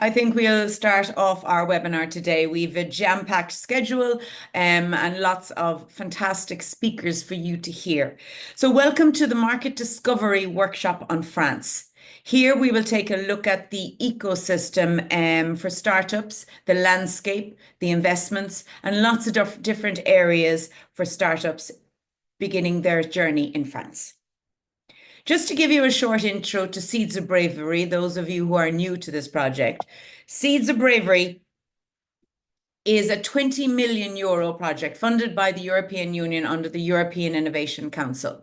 I think we'll start off our webinar today. We've a jam-packed schedule and lots of fantastic speakers for you to hear. So welcome to the Market Discovery Workshop on France. Here we will take a look at the ecosystem for startups, the landscape, the investments, and lots of different areas for startups beginning their journey in France. Just to give you a short intro to Seeds of Bravery, those of you who are new to this project, Seeds of Bravery is a 20 million euro project funded by the European Union under the European Innovation Council.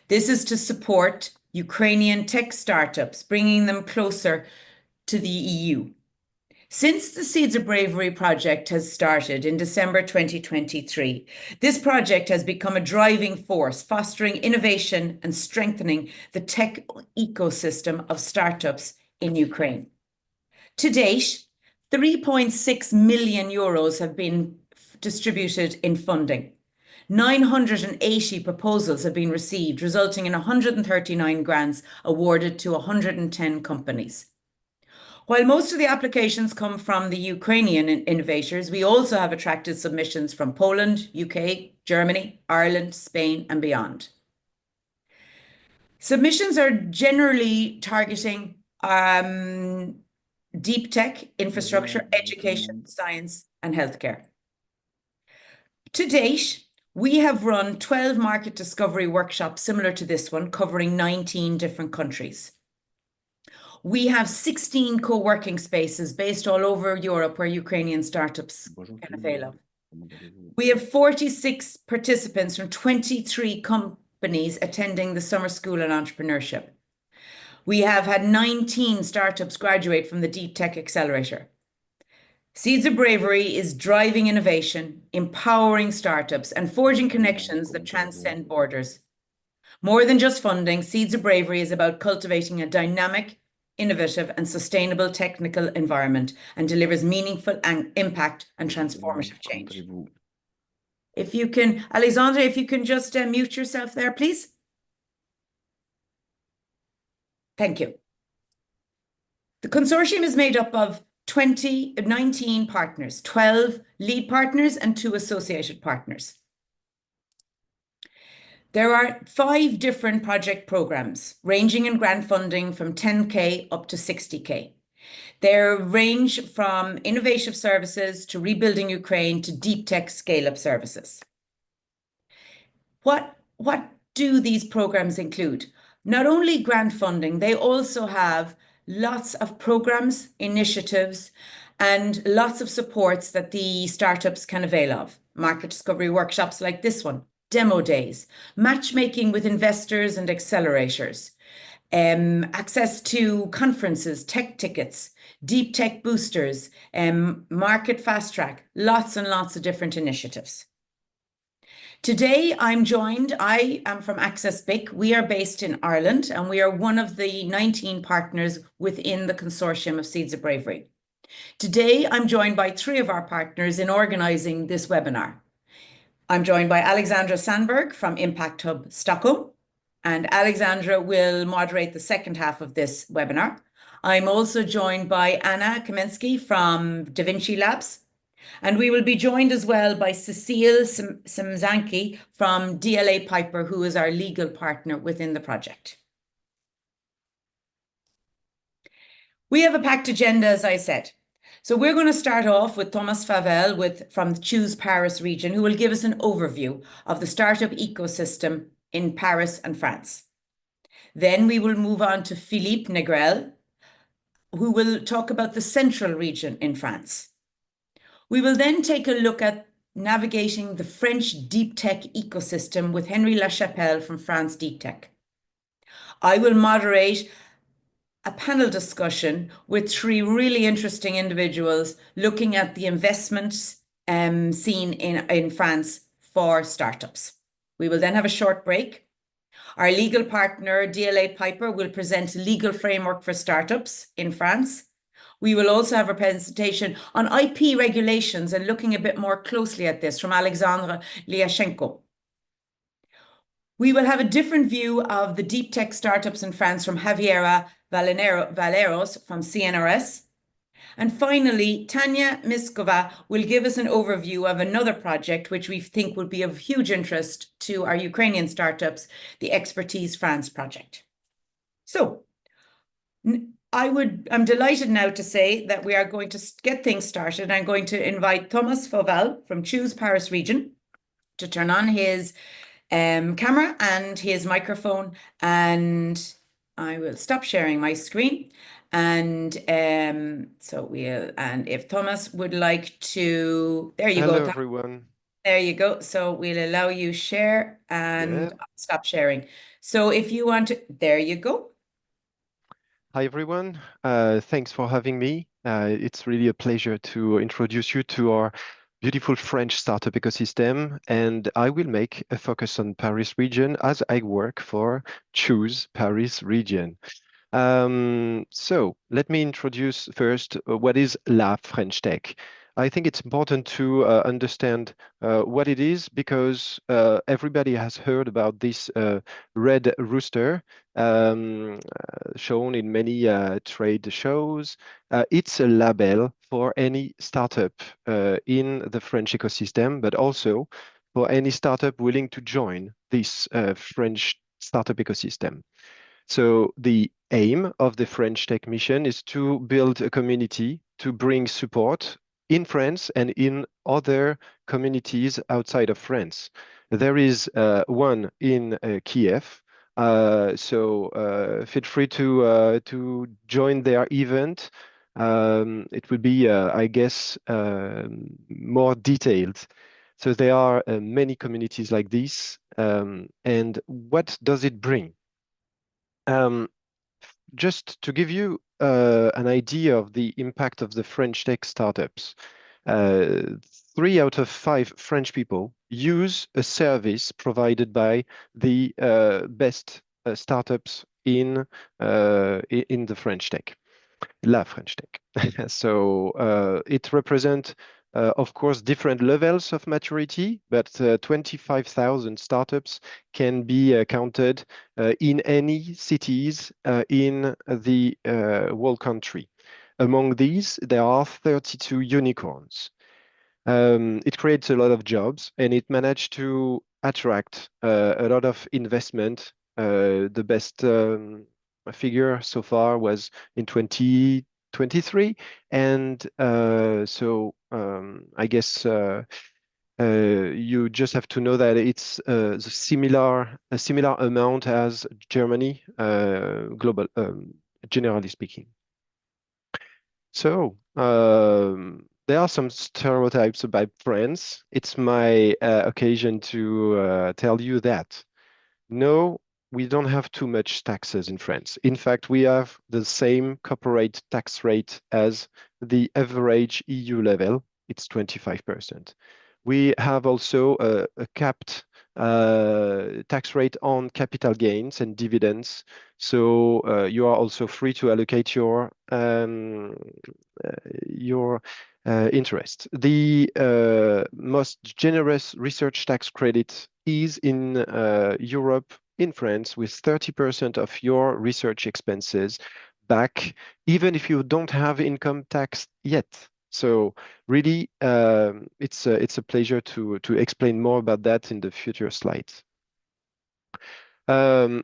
This is to support Ukrainian tech startups, bringing them closer to the EU. Since the Seeds of Bravery project has started in December 2023, this project has become a driving force, fostering innovation and strengthening the tech ecosystem of startups in Ukraine. To date, 3.6 million euros have been distributed in funding. 980 proposals have been received, resulting in 139 grants awarded to 110 companies. While most of the applications come from the Ukrainian innovators, we also have attracted submissions from Poland, UK, Germany, Ireland, Spain, and beyond. Submissions are generally targeting deep tech, infrastructure, education, science, and healthcare. To date, we have run 12 market discovery workshops similar to this one, covering 19 different countries. We have 16 co-working spaces based all over Europe where Ukrainian startups can avail of. We have 46 participants from 23 companies attending the Summer School in Entrepreneurship. We have had 19 startups graduate from the Deep Tech Accelerator. Seeds of Bravery is driving innovation, empowering startups, and forging connections that transcend borders. More than just funding, Seeds of Bravery is about cultivating a dynamic, innovative and sustainable technical environment and delivers meaningful impact and transformative change. If you can, Alexandra, if you can just mute yourself there, please. Thank you. The consortium is made up of 19 partners, 12 lead partners and 2 associated partners. There are 5 different project programs, ranging in grant funding from 10K up to 60K. They range from innovative services to rebuilding Ukraine to deep tech scale-up services. What do these programs include? Not only grant funding, they also have lots of programs, initiatives, and lots of supports that the startups can avail of. Market discovery workshops like this one, demo days, matchmaking with investors and accelerators, access to conferences, tech tickets, deep tech boosters, market fast track, lots and lots of different initiatives. Today, I am from Access BIC. We are based in Ireland, and we are one of the 19 partners within the consortium of Seeds of Bravery. Today, I'm joined by 3 of our partners in organizing this webinar. I'm joined by Alexandra Sandberg from Impact Hub Stockholm, and Alexandra will moderate the second half of this webinar. I'm also joined by Anna Kamensky from Da Vinci Labs, and we will be joined as well by Cecile Simzanki from DLA Piper, who is our legal partner within the project. We have a packed agenda, as I said. So we're going to start off with Thomas Favel from the Choose Paris region, who will give us an overview of the startup ecosystem in Paris and France. Then we will move on to Philippe Negrel, who will talk about the central region in France. We will then take a look at navigating the French deep tech ecosystem with Henry Lachapelle from France Deep Tech. I will moderate a panel discussion with 3 really interesting individuals looking at the investments seen in France for startups. We will then have a short break. Our legal partner, DLA Piper, will present a legal framework for startups in France. We will also have a presentation on IP regulations and looking a bit more closely at this from Alexandra Liashenko. We will have a different view of the deep tech startups in France from Javiera Valeros from CNRS. And finally, Tanya Miskova will give us an overview of another project which we think would be of huge interest to our Ukrainian startups, the Expertise France project. So, I'm delighted now to say that we are going to get things started. I'm going to invite Thomas Fauvel from Choose Paris Region to turn on his camera and his microphone, and I will stop sharing my screen. And and if Thomas would like to, there you go, Hello, Thomas. everyone. There you go. So we'll allow you share Yeah. and stop sharing. So if you want to, there you go. Hi, everyone. Thanks for having me. It's really a pleasure to introduce you to our beautiful French startup ecosystem. And I will make a focus on Paris region as I work for Choose Paris region. So let me introduce first what is La French Tech. I think it's important to understand what it is because everybody has heard about this red rooster shown in many trade shows. It's a label for any startup in the French ecosystem, but also for any startup willing to join this French startup ecosystem. So the aim of the French Tech Mission is to build a community to bring support in France and in other communities outside of France. There is one in Kiev, so feel free to join their event. It will be, I guess, more detailed. So there are many communities like this. And what does it bring? Um, just to give you an idea of the impact of the French tech startups, uh, 3 out of 5 French people use a service provided by the best startups in the French tech. La French Tech. So it represents, of course, different levels of maturity, but 25,000 startups can be counted in any cities in the whole country. Among these, there are 32 unicorns. It creates a lot of jobs and it managed to attract a lot of investment. The best figure so far was in 2023. And I guess you just have to know that it's a similar amount as Germany, global, generally speaking. So, there are some stereotypes about France. It's my occasion to tell you that. No, we don't have too much taxes in France. In fact, we have the same corporate tax rate as the average EU level. It's 25%. We have also a capped tax rate on capital gains and dividends. So you are also free to allocate your interest. The most generous research tax credit is in Europe, in France, with 30% of your research expenses back, even if you don't have income tax yet. So really, it's a pleasure to explain more about that in the future slides. Um,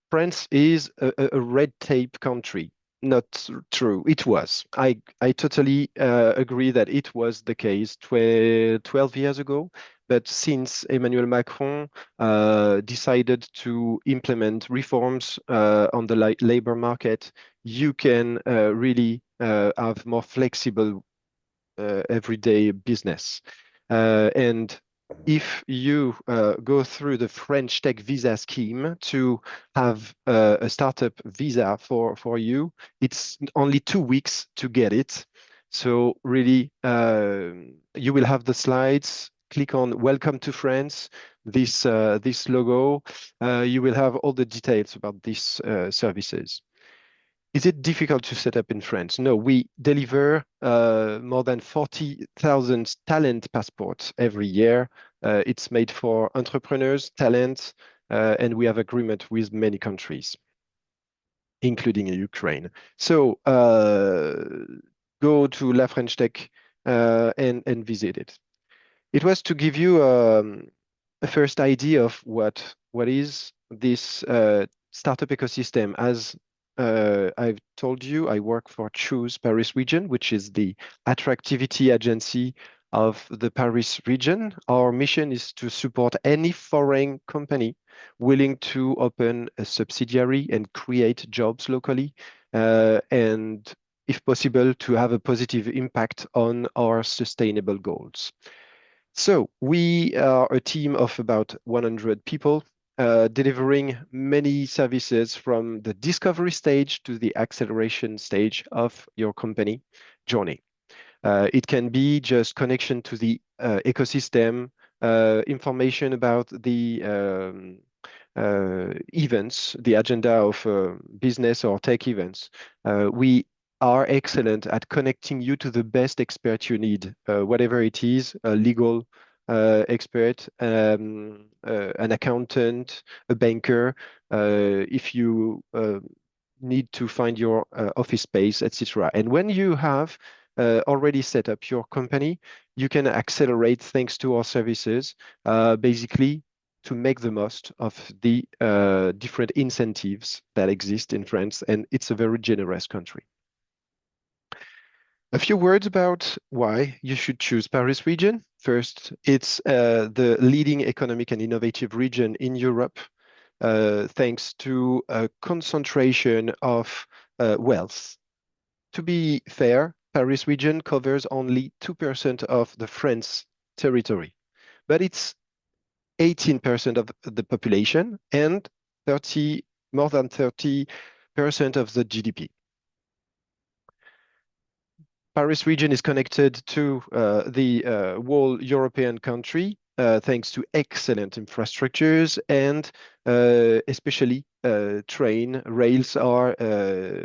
France is a red tape country. Not true. It was. I totally agree that it was the case 12 years ago. But since Emmanuel Macron decided to implement reforms on the labor market, you can really have more flexible everyday business. And if you go through the French tech visa scheme to have a startup visa for you, it's only 2 weeks to get it. So really, you will have the slides. Click on Welcome to France, this logo. You will have all the details about these services. Is it difficult to set up in France? No, we deliver more than 40,000 talent passports every year. It's made for entrepreneurs, talents, and we have agreement with many countries, including Ukraine. So go to La French Tech and visit it. It was to give you a first idea of what is this startup ecosystem. As I've told you, I work for Choose Paris Region, which is the attractivity agency of the Paris region. Our mission is to support any foreign company willing to open a subsidiary and create jobs locally, and if possible, to have a positive impact on our sustainable goals. So we are a team of about 100 people, delivering many services from the discovery stage to the acceleration stage of your company journey. It can be just connection to the ecosystem, information about the events, the agenda of business or tech events. We are excellent at connecting you to the best expert you need, whatever it is, a legal expert, an accountant, a banker, if you need to find your office space, etc. And when you have already set up your company, you can accelerate thanks to our services, basically to make the most of the different incentives that exist in France, and it's a very generous country. A few words about why you should choose Paris region. First, it's the leading economic and innovative region in Europe, thanks to a concentration of wealth. To be fair, Paris region covers only 2% of the French territory, but it's 18% of the population and more than 30% of the GDP. Paris region is connected to the whole European country thanks to excellent infrastructures and especially train. Rails are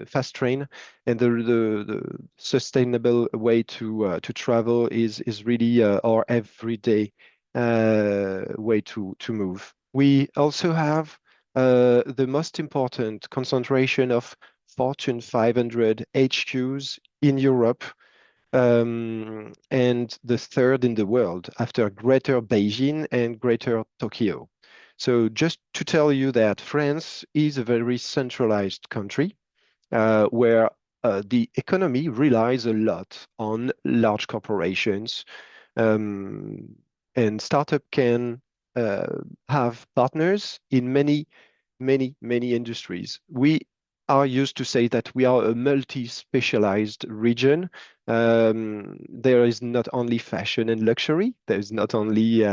fast train, and the sustainable way to travel is really our everyday way to move. We also have the most important concentration of Fortune 500 HQs in Europe, and the third in the world after Greater Beijing and Greater Tokyo. So just to tell you that France is a very centralized country where the economy relies a lot on large corporations, and startup can have partners in many industries. We are used to say that we are a multi-specialized region. There is not only fashion and luxury, there's not only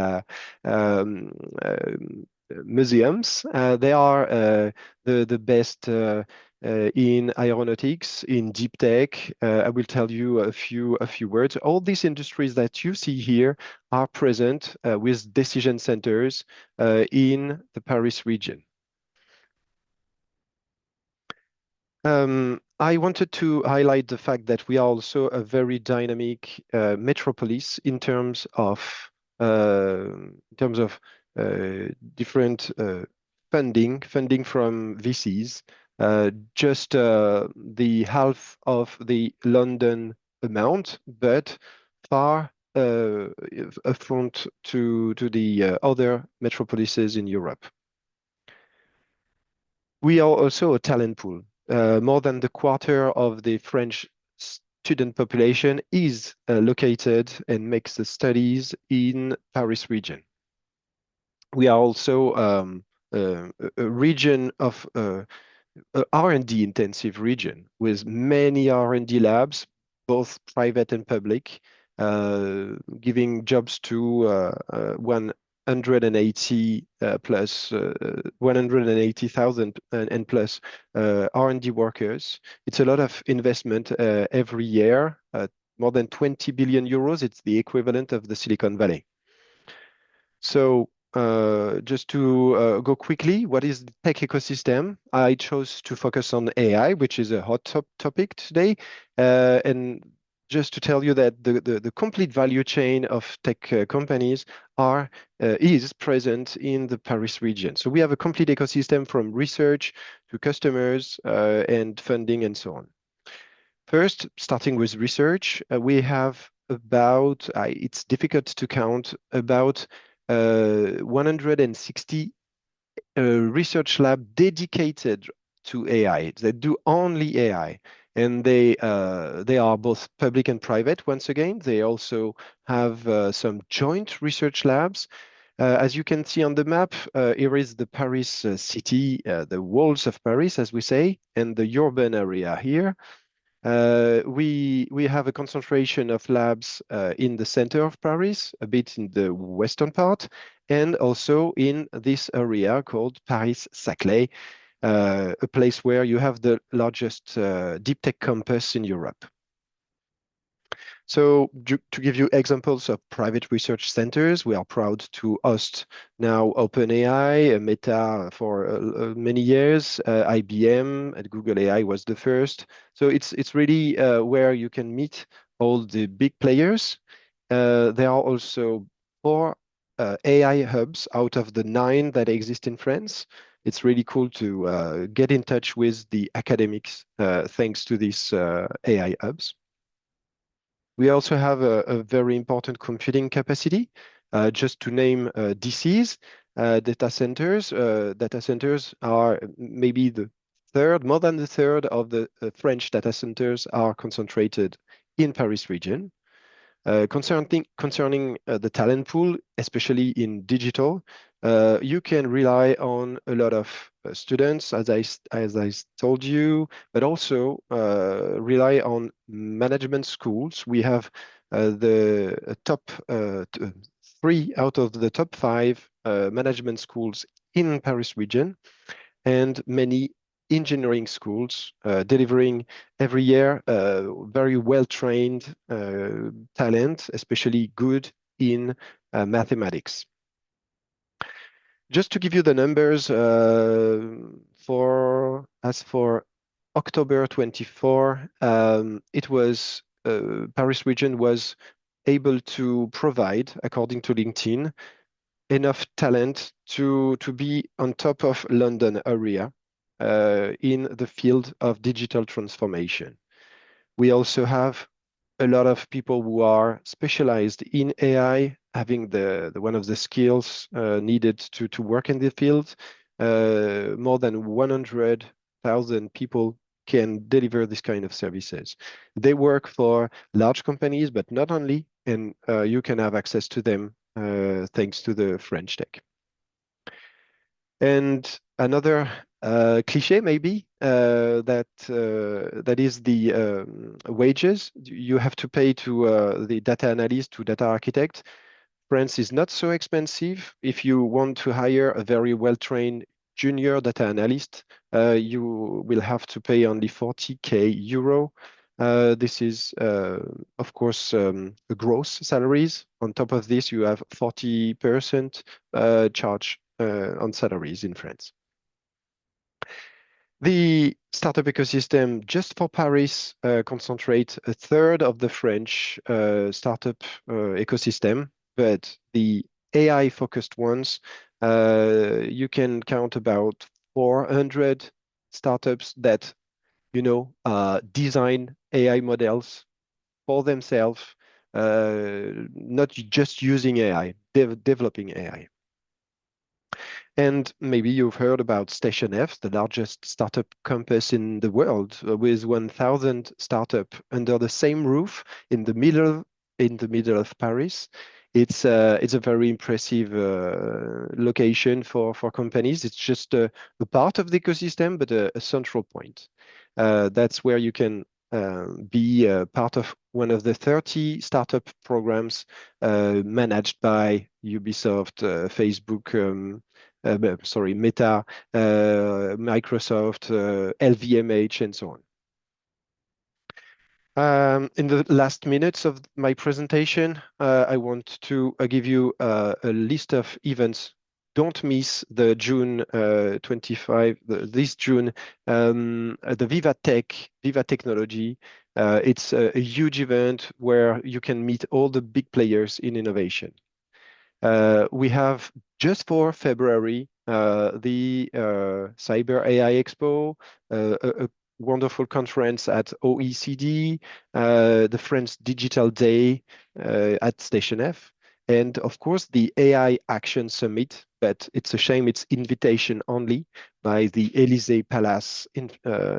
museums. They are the best in aeronautics, in deep tech. I will tell you a few words. All these industries that you see here are present with decision centers in the Paris region. I wanted to highlight the fact that we are also a very dynamic metropolis in terms of different funding from VCs. Just the half of the London amount, but far affront to the other metropolises in Europe. We are also a talent pool. More than the quarter of the French student population is located and makes the studies in Paris region. We are also a region of R&D intensive region with many R&D labs, both private and public, giving jobs to 180,000 and plus R&D workers. It's a lot of investment every year, more than 20 billion euros. It's the equivalent of the Silicon Valley. So just to go quickly, what is the tech ecosystem? I chose to focus on AI, which is a hot topic today. And just to tell you that the complete value chain of tech companies is present in the Paris region. So we have a complete ecosystem from research to customers and funding and so on. First, starting with research, we have about, it's difficult to count, about 160 research lab dedicated to AI. They do only AI, and they are both public and private. Once again, they also have some joint research labs. As you can see on the map, here is the Paris city, the walls of Paris, as we say, and the urban area here. We have a concentration of labs in the center of Paris, a bit in the western part, and also in this area called Paris-Saclay, a place where you have the largest deep tech campus in Europe. So to give you examples of private research centers, we are proud to host now OpenAI, Meta for many years, IBM and Google AI was the first. So it's really where you can meet all the big players. There are also 4 AI hubs out of the 9 that exist in France. It's really cool to get in touch with the academics thanks to these AI hubs. We also have a very important computing capacity. Just to name DCs, data centers. Data centers are maybe the third, more than the third of the French data centers are concentrated in Paris region. Concerning the talent pool, especially in digital, you can rely on a lot of students, as I told you, but also rely on management schools. We have the top 3 out of the top 5 management schools in Paris region, and many engineering schools delivering every year very well-trained talent, especially good in mathematics. Just to give you the numbers, as for October 24, it was Paris region was able to provide, according to LinkedIn, enough talent to be on top of London area in the field of digital transformation. We also have a lot of people who are specialized in AI, having the one of the skills needed to work in the field. More than 100,000 people can deliver this kind of services. They work for large companies, but not only, and you can have access to them thanks to the French tech. And another cliche, maybe, that is the wages you have to pay to the data analyst, to data architect. France is not so expensive. If you want to hire a very well-trained junior data analyst, you will have to pay only 40K euro. This is, of course, the gross salaries. On top of this, you have 40% charge on salaries in France. The startup ecosystem just for Paris concentrate a third of the French startup ecosystem, but the AI-focused ones, you can count about 400 startups that, design AI models for themselves, not just using AI, developing AI. And maybe you've heard about Station F, the largest startup campus in the world, with 1,000 startups under the same roof in the middle of Paris. It's a very impressive location for companies. It's just a part of the ecosystem, but a central point. That's where you can be part of one of the 30 startup programs managed by Ubisoft, Facebook, Meta, Microsoft, LVMH, and so on. In the last minutes of my presentation, I want to give you a list of events. Don't miss the June 25, this June, the Viva Technology. It's a huge event where you can meet all the big players in innovation. We have just for February the Cyber AI Expo, a wonderful conference at OECD, the French Digital Day at Station F, and of course the AI Action Summit, but it's a shame it's invitation only by the Élysée Palace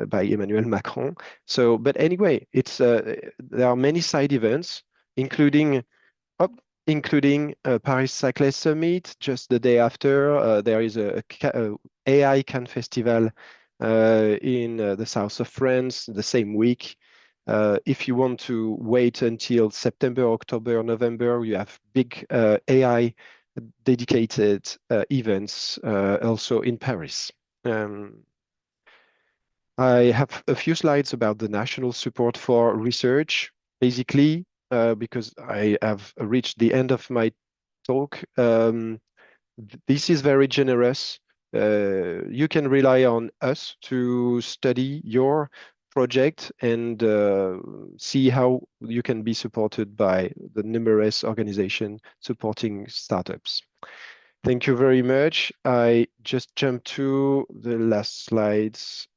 by Emmanuel Macron. So, but anyway, there are many side events, including up, including Paris Cyclist Summit. Just the day after, there is a AI Cannes Festival in the south of France the same week. If you want to wait until September, October, November, you have big AI dedicated events also in Paris. I have a few slides about the national support for research, basically, because I have reached the end of my talk. This is very generous. You can rely on us to study your project and see how you can be supported by the numerous organizations supporting startups. Thank you very much. I just jumped to the last slides.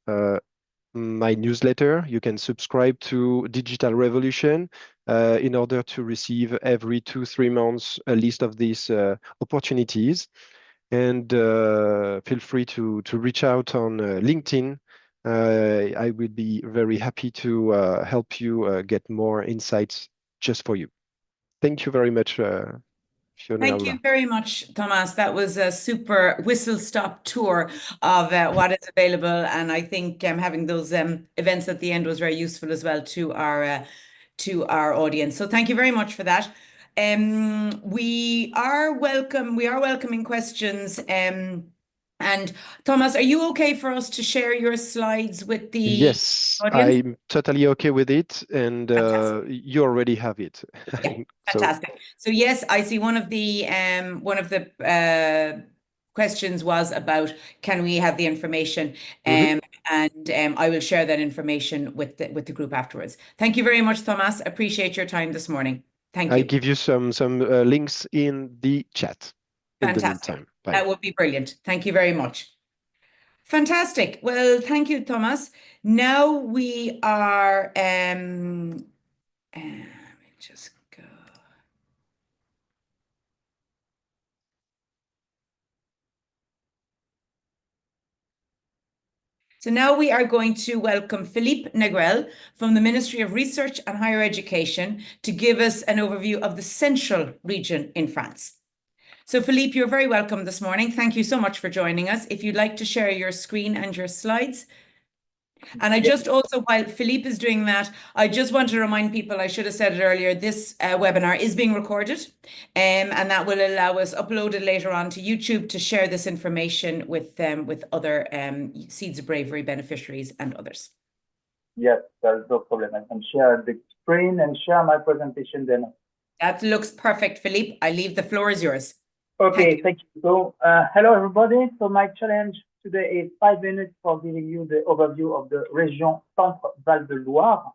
My newsletter. You can subscribe to Digital Revolution in order to receive every 2-3 months a list of these opportunities. And feel free to reach out on LinkedIn. I will be very happy to help you get more insights just for you. Thank you very much, Fiona. Thank you very much, Thomas. That was a super whistle-stop tour of what is available, and I think having those events at the end was very useful as well to our audience. So thank you very much for that. We are welcoming questions. And Thomas, are you okay for us to share your slides with the Yes, audience? I'm totally okay with it, and Fantastic. you already have it. Yeah, So fantastic. So yes, I see one of the questions was about can we have the information, mhm. and I will share that information with the group afterwards. Thank you very much, Thomas. Appreciate your time this morning. Thank I you. give you some links in the chat in the Fantastic. meantime. Bye. That would be brilliant. Thank you very much. Fantastic. Well, thank you, Thomas. Now we are let me just go. So now we are going to welcome Philippe Negrel from the Ministry of Research and Higher Education to give us an overview of the central region in France. So Philippe, you're very welcome this morning. Thank you so much for joining us. If you'd like to share your screen and your slides. And I just also, while Philippe is doing that, I just want to remind people, I should have said it earlier, this webinar is being recorded, and that will allow us upload it later on to YouTube to share this information with other Seeds of Bravery beneficiaries and others. Yes, there's no problem. I can share the screen and share my presentation then. That looks perfect, Philippe. I leave the floor is yours. Okay, thank you. So, hello everybody. So my challenge today is 5 minutes for giving you the overview of the region Centre-Val de Loire.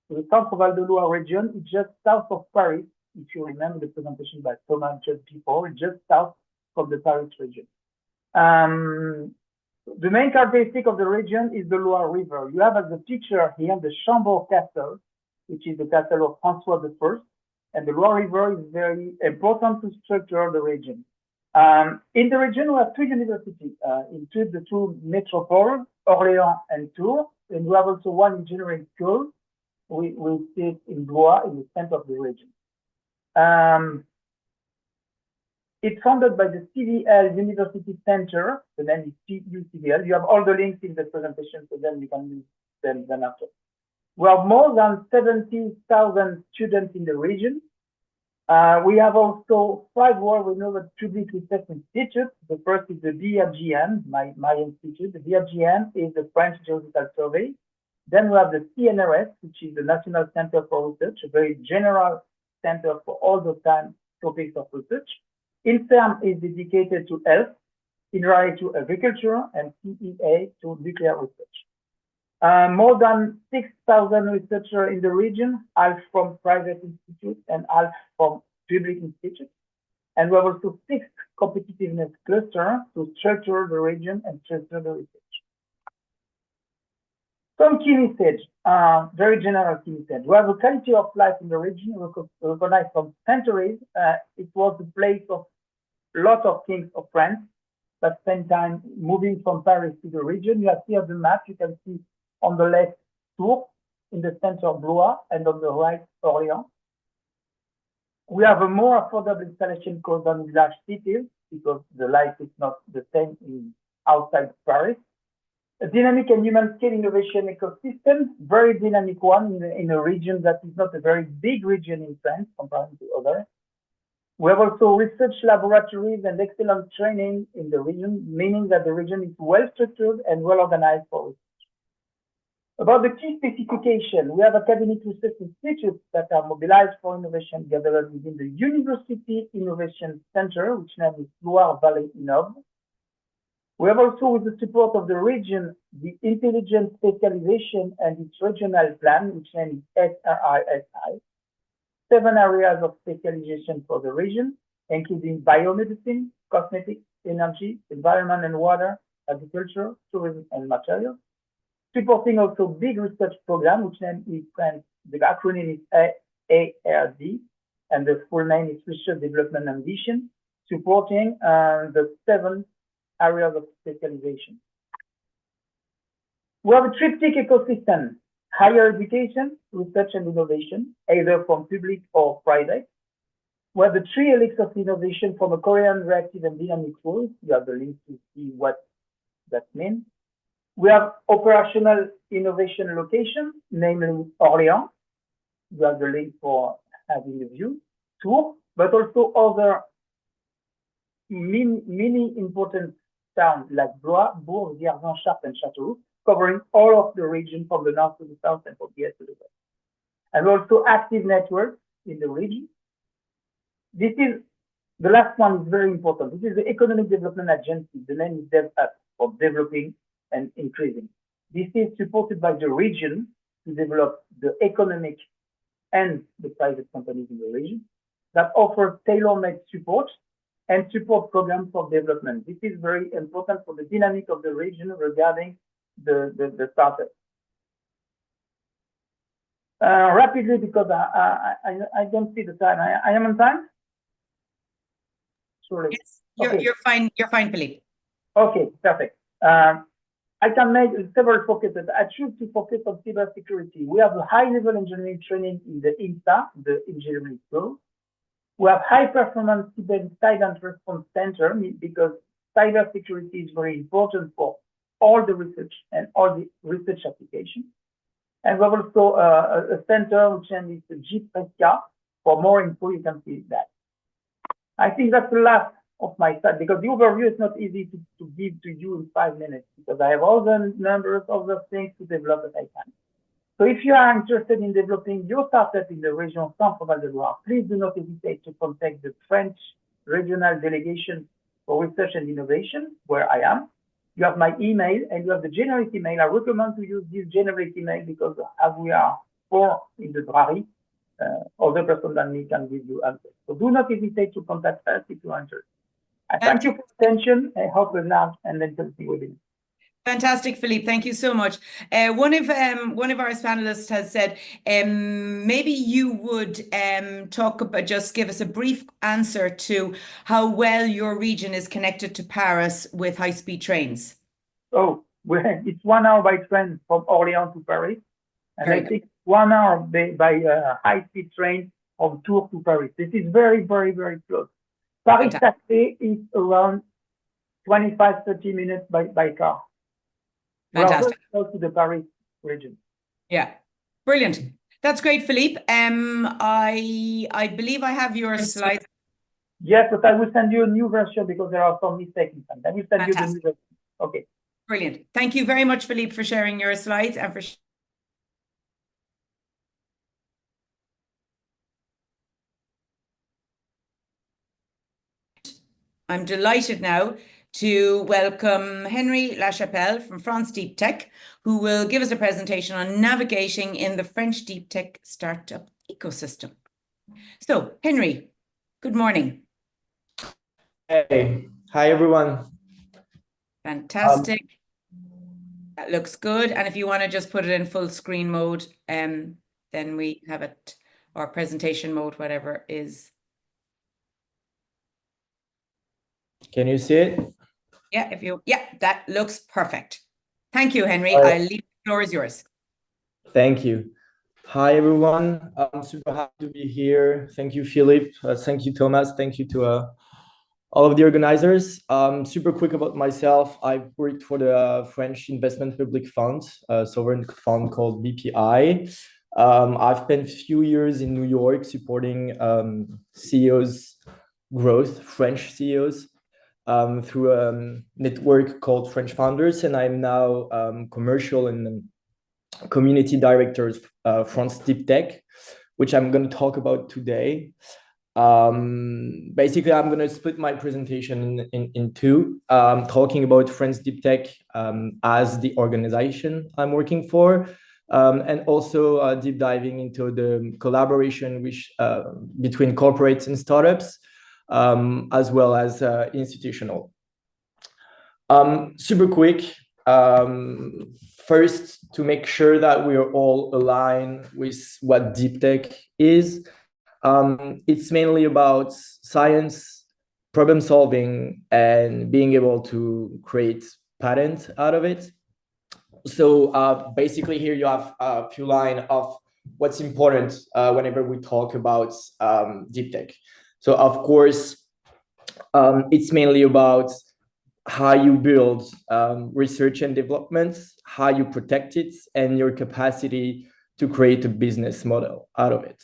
So the Centre-Val de Loire region is just south of Paris. If you remember the presentation by Thomas just before, it's just south from the Paris region. The main characteristic of the region is the Loire River. You have as a picture here the Chambord Castle, which is the castle of François I, and the Loire River is very important to structure the region. In the region, we have 2 universities, include the 2 metropoles, Orléans and Tours, and we have also 1 engineering school. We sit in Blois, in the center of the region. It's funded by the CVL University Center. The name is CUCVL. You have all the links in the presentation, so then you can use them then after. We have more than 70,000 students in the region. We have also 5 world-renowned public research institutes. The first is the BRGN, my institute. The BRGN is the French Geological Survey. Then we have the CNRS, which is the National Center for Research, a very general center for all the topics of research. INSERM is dedicated to health, INRAE to agriculture, and CEA to nuclear research. More than 6,000 researchers in the region, half from private institutes and half from public institutes. And we have also 6 competitiveness clusters to structure the region and structure the research. Some key message, very general key message. We have a quality of life in the region recognized from centuries. It was the place of a lot of kings of France that spent time moving from Paris to the region. You have here the map. You can see on the left Tours, in the center Blois, and on the right Orléans. We have a more affordable installation cost than in large cities because the life is not the same outside Paris. A dynamic and human-scale innovation ecosystem, very dynamic one in a region that is not a very big region in France compared to others. We have also research laboratories and excellent training in the region, meaning that the region is well structured and well organized for research. About the key specification, we have academic research institutes that are mobilized for innovation gathered within the University Innovation Center, which name is Loire Valley Innov. We have also, with the support of the region, the intelligent specialization and its regional plan, which name is SRISI. 7 areas of specialization for the region, including biomedicine, cosmetics, energy, environment and water, agriculture, tourism and materials. Supporting also big research program, which name is the acronym is ARD, and the full name is Research Development Ambition, supporting the 7 areas of specialization. We have a triptych ecosystem: higher education, research and innovation, either from public or private. We have the 3 helix of innovation from a Korean reactive and dynamic rules. You have the link to see what that means. We have operational innovation location, namely Orléans. You have the link for having the view, Tours, but also other many important towns like Blois, Bourg, Vierzon, Chartres, and Châteauroux, covering all of the region from the north to the south and from the east to the west. And also active networks in the region. This is, the last one is very important. This is the Economic Development Agency. The name is DevUp, for developing and increasing. This is supported by the region to develop the economic and the private companies in the region that offer tailor-made support and support programs for development. This is very important for the dynamic of the region regarding the startup. Rapidly, because I don't see the time. I am on time? Sorry. Yes, you're fine. You're fine, Philippe. Okay, perfect. I can make several focuses. I choose to focus on cybersecurity. We have a high-level engineering training in the INSA, the engineering school. We have high-performance incident response center because cybersecurity is very important for all the research and all the research applications. And we have also a center which is the GPSCA. For more info, you can see that. I think that's the last of my side because the overview is not easy to give to you in 5 minutes because I have all the numbers, all the things to develop that I can. So if you are interested in developing your startup in the region Centre-Val de Loire, please do not hesitate to contact the French regional delegation for research and innovation, where I am. You have my email and you have the generic email. I recommend to use this generic email because as we are 4 in the Drari, other person than me can give you answers. So do not hesitate to contact us if you are interested. I thank you for attention. I hope we'll now and then continue with it. Fantastic, Philippe. Thank you so much. One of our panelists has said, maybe you would talk about, just give us a brief answer to how well your region is connected to Paris with high-speed trains. Oh, it's 1 hour by train from Orléans to Paris, and I think 1 hour by high-speed train from Tours to Paris. This is very, very, very close. Paris-Saclay is around 25-30 minutes by car. Fantastic. Well, close to the Paris region. Yeah, brilliant. That's great, Philippe. I believe I have your slides. Yes, but I will send you a new version because there are some mistakes in some. I will send you the new version. Okay. Brilliant. Thank you very much, Philippe, for sharing your slides and for I'm delighted now to welcome Henry Lachapelle from France Deep Tech, who will give us a presentation on navigating in the French deep tech startup ecosystem. So, Henry, good morning. Hey, hi everyone. Fantastic. That looks good. And if you want to just put it in full screen mode, then we have it, or presentation mode, whatever is. Can you see it? Yeah, that looks perfect. Thank you, Henry. All right. I'll leave the floor is yours. Thank you. Hi, everyone. I'm super happy to be here. Thank you, Philip. Thank you, Thomas. Thank you to all of the organizers. Super quick about myself. I've worked for the French investment public fund, a sovereign fund called BPI. I've spent a few years in New York supporting CEOs growth, French CEOs, through a network called French Founders, and I'm now commercial and community director France Deep Tech, which I'm going to talk about today. Basically, I'm going to split my presentation in two, talking about France Deep Tech as the organization I'm working for, and also deep diving into the collaboration between corporates and startups, as well as institutional. Super quick. First, to make sure that we are all aligned with what deep tech is, it's mainly about science, problem solving, and being able to create patents out of it. So basically here you have a few lines of what's important whenever we talk about deep tech. So of course, it's mainly about how you build research and development, how you protect it, and your capacity to create a business model out of it.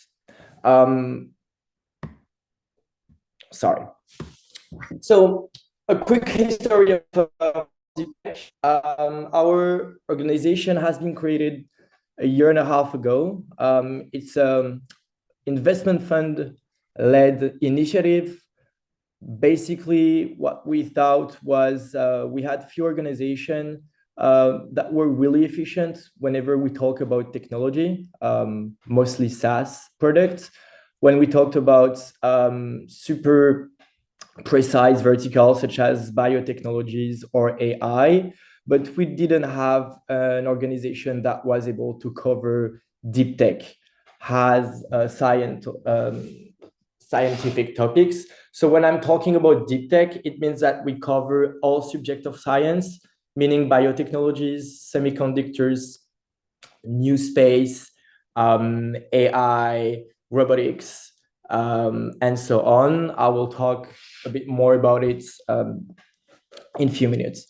Sorry. So a quick history of deep tech. Our organization has been created a year and a half ago. It's an investment fund-led initiative. Basically, what we thought was we had few organizations that were really efficient whenever we talk about technology, mostly SaaS products. When we talked about super precise verticals such as biotechnologies or AI, but we didn't have an organization that was able to cover deep tech, has scientific topics. So when I'm talking about deep tech, it means that we cover all subjects of science, meaning biotechnologies, semiconductors, new space, AI, robotics, and so on. I will talk a bit more about it in a few minutes.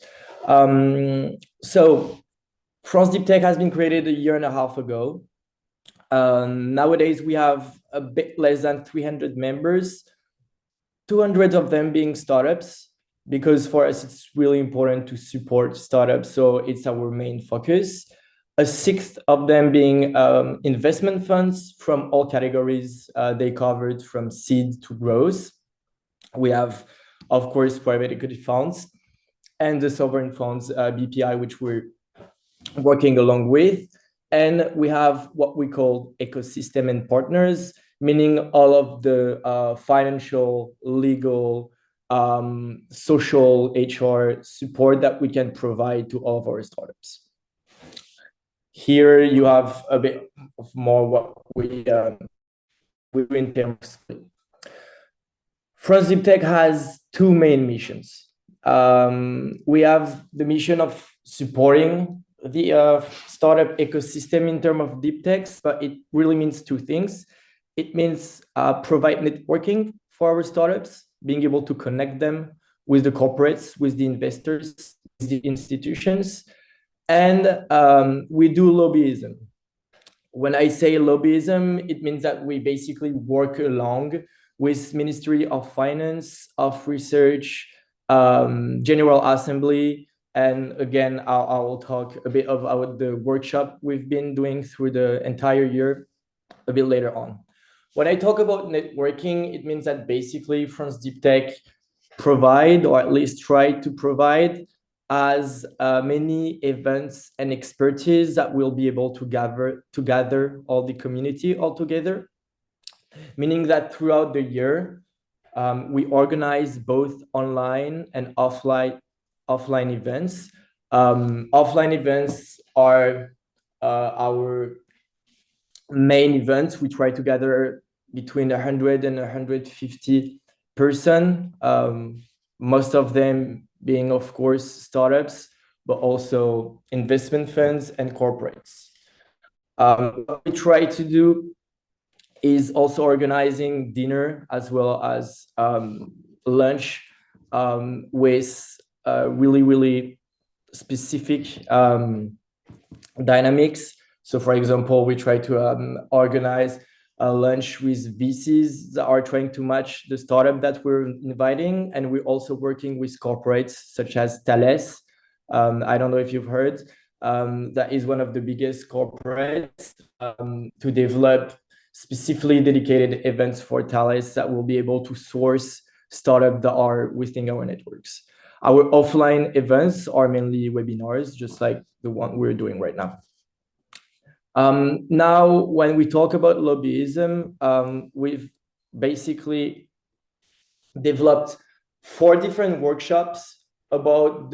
So France Deep Tech has been created a year and a half ago. Nowadays, we have a bit less than 300 members, 200 of them being startups, because for us, it's really important to support startups. So it's our main focus. A sixth of them being investment funds from all categories they covered, from seed to growth. We have, of course, private equity funds and the sovereign funds, BPI, which we're working along with. And we have what we call ecosystem and partners, meaning all of the financial, legal, social, HR support that we can provide to all of our startups. Here you have a bit of more what we do in terms of. France Deep Tech has two main missions. We have the mission of supporting the startup ecosystem in terms of deep tech, but it really means two things. It means provide networking for our startups, being able to connect them with the corporates, with the investors, with the institutions, and we do lobbyism. When I say lobbyism, it means that we basically work along with Ministry of Finance, of Research, General Assembly, and again, I will talk a bit about the workshop we've been doing through the entire year a bit later on. When I talk about networking, it means that basically France Deep Tech provide, or at least try to provide, as many events and expertise that will be able to gather all the community all together. Meaning that throughout the year, we organize both online and offline events Offline events are our main events. We try to gather between 100 and 150 person, most of them being, of course, startups, but also investment funds and corporates. What we try to do is also organizing dinner as well as lunch with really, really specific dynamics. So, for example, we try to organize a lunch with VCs that are trying to match the startup that we're inviting. And we're also working with corporates such as Thales. I don't know if you've heard, that is one of the biggest corporates to develop specifically dedicated events for Thales that will be able to source startups that are within our networks. Our offline events are mainly webinars, just like the one we're doing right now. Now, when we talk about lobbyism, we've basically developed 4 different workshops about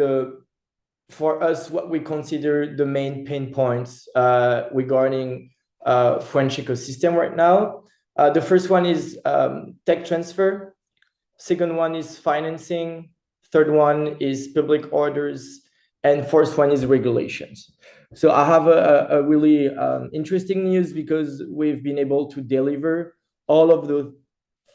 for us, what we consider the main pain points regarding French ecosystem right now. The first one is tech transfer. Second one is financing. Third one is public orders. And fourth one is regulations. So I have a really interesting news, because we've been able to deliver all of the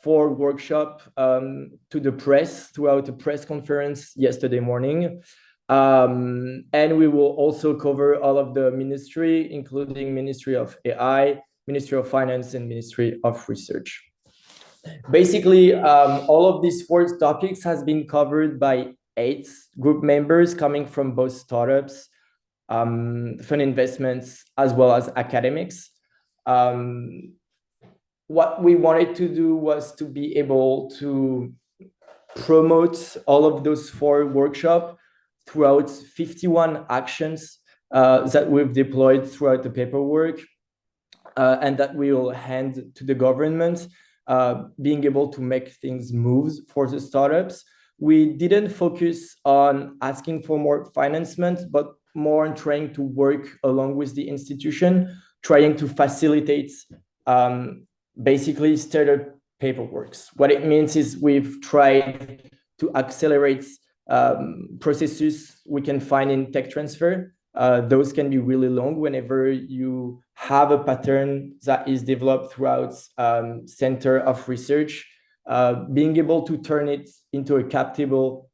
4 workshops to the press throughout a press conference yesterday morning. And we will also cover all of the ministry, including Ministry of AI, Ministry of Finance, and Ministry of Research. Basically, all of these 4 topics has been covered by 8 group members coming from both startups, fund investments, as well as academics. What we wanted to do was to be able to promote all of those 4 workshops throughout 51 actions that we've deployed throughout the paperwork, and that we will hand to the government, being able to make things move for the startups. We didn't focus on asking for more financement, but more on trying to work along with the institution, trying to facilitate basically startup paperwork. What it means is we've tried to accelerate processes we can find in tech transfer. Those can be really long whenever you have a pattern that is developed throughout center of research. Being able to turn it into a cap table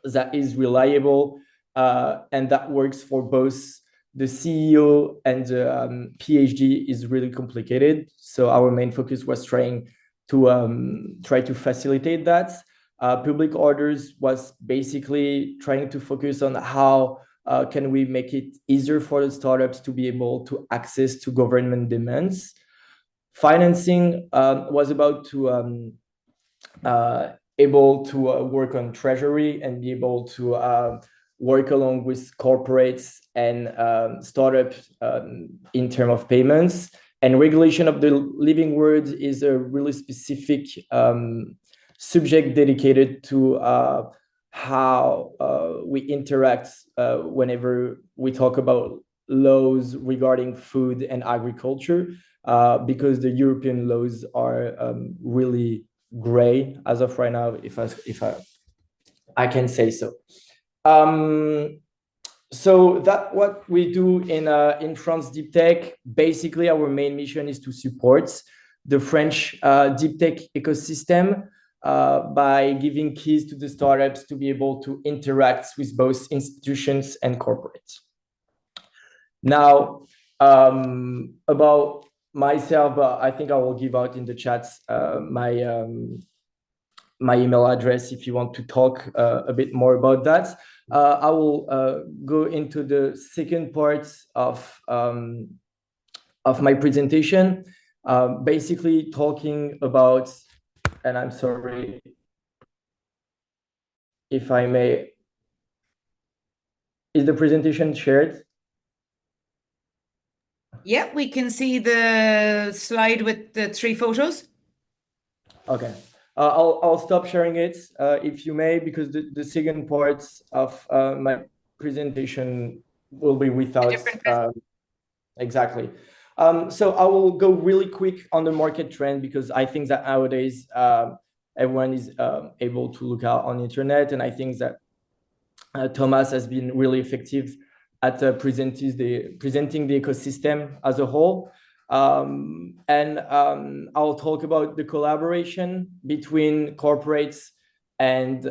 that is reliable and that works for both the CEO and the PhD is really complicated. So our main focus was trying to facilitate that. Public orders was basically trying to focus on how can we make it easier for the startups to be able to access to government demands. Financing was about to able to work on treasury and be able to work along with corporates and startups in terms of payments. And regulation of the living word is a really specific subject dedicated to how we interact whenever we talk about laws regarding food and agriculture, because the European laws are really gray as of right now, if I can say so. So that's what we do in France Deep Tech. Basically, our main mission is to support the French deep tech ecosystem by giving keys to the startups to be able to interact with both institutions and corporates. Now, about myself, I think I will give out in the chat my email address if you want to talk a bit more about that. I will go into the second part of my presentation, basically talking about, and I'm sorry if I may, is the presentation shared? Yeah, we can see the slide with the 3 photos. Okay. I'll stop sharing it if you may, because the second part of my presentation will be without different exactly. So I will go really quick on the market trend, because I think that nowadays everyone is able to look out on the internet, and I think that Thomas has been really effective at presenting the ecosystem as a whole. I'll talk about the collaboration between corporates and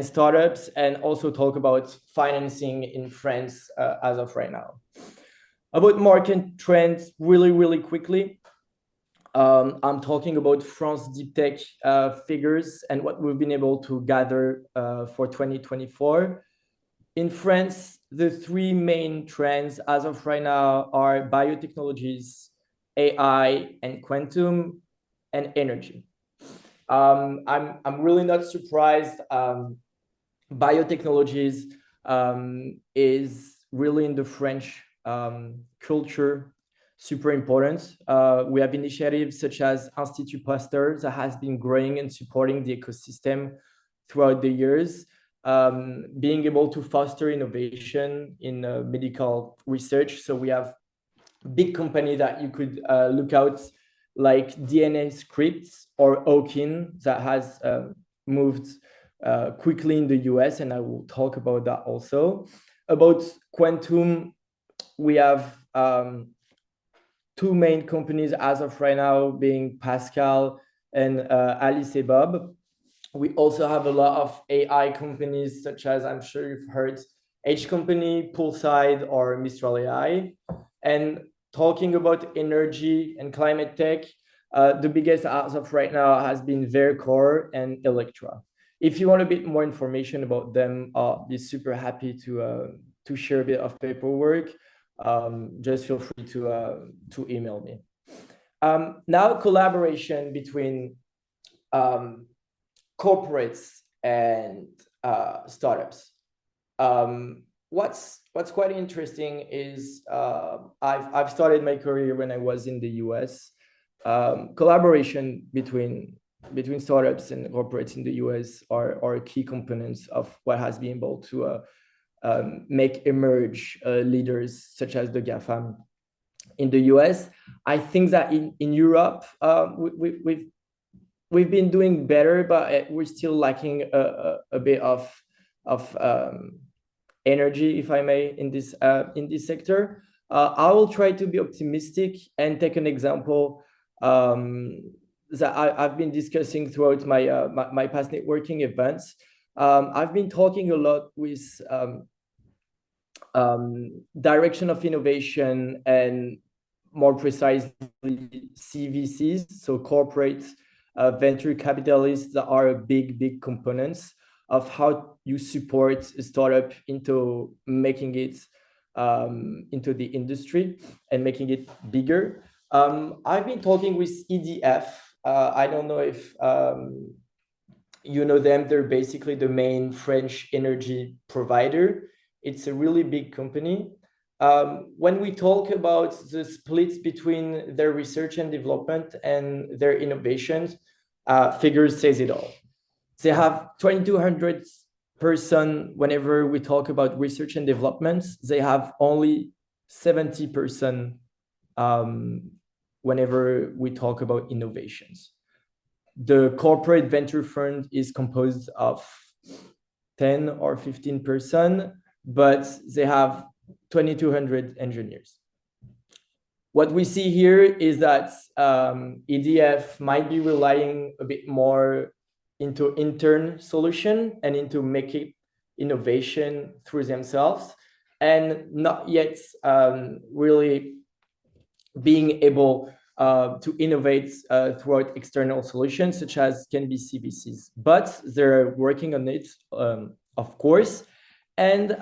startups, and also talk about financing in France as of right now. About market trends, really quickly. I'm talking about France Deep Tech figures and what we've been able to gather for 2024. In France, the three main trends as of right now are biotechnologies, AI, and quantum, and energy. I'm really not surprised. Biotechnologies is really in the French culture super important. We have initiatives such as Institut Pasteur that has been growing and supporting the ecosystem throughout the years, being able to foster innovation in medical research. So we have big company that you could look out, like DNA Scripts or Okin, that has moved quickly in the US, and I will talk about that also. About quantum, we have two main companies as of right now, being Pascal and Alice et Bob. We also have a lot of AI companies, such as, I'm sure you've heard, H Company, Poolside, or Mistral AI. And talking about energy and climate tech, the biggest as of right now has been Vercor and Electra. If you want a bit more information about them, I'll be super happy to share a bit of paperwork. Just feel free to email me. Now, collaboration between corporates and startups. What's quite interesting is I've started my career when I was in the US. Collaboration between startups and corporates in the US are key components of what has been able to make emerge leaders such as the GAFAM in the US. I think that in Europe, we've been doing better, but we're still lacking a bit of energy, if I may, in this sector. I will try to be optimistic and take an example that I've been discussing throughout my past networking events. I've been talking a lot with direction of innovation, and more precisely CVCs, so corporate venture capitalists, that are big components of how you support a startup into making it into the industry and making it bigger. I've been talking with EDF. I don't know if you know them. They're basically the main French energy provider. It's a really big company. When we talk about the splits between their research and development and their innovations, figures says it all. They have 2,200 person. Whenever we talk about research and development, they have only 70% whenever we talk about innovations. The corporate venture fund is composed of 10 or 15%, but they have 2,200 engineers. What we see here is that EDF might be relying a bit more into intern solution and into making innovation through themselves, and not yet really being able to innovate throughout external solutions, such as can be CVCs. But they're working on it, of course. And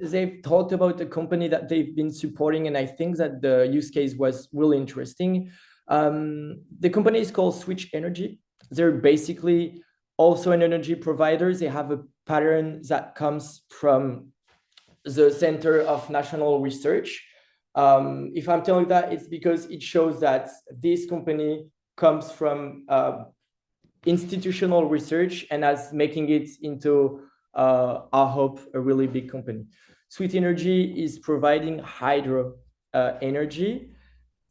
they've talked about the company that they've been supporting, and I think that the use case was really interesting. The company is called Switch Energy. They're basically also an energy provider. They have a pattern that comes from the Center of National Research. If I'm telling that, it's because it shows that this company comes from institutional research and as making it into I hope, a really big company. Sweet Energy is providing hydro energy,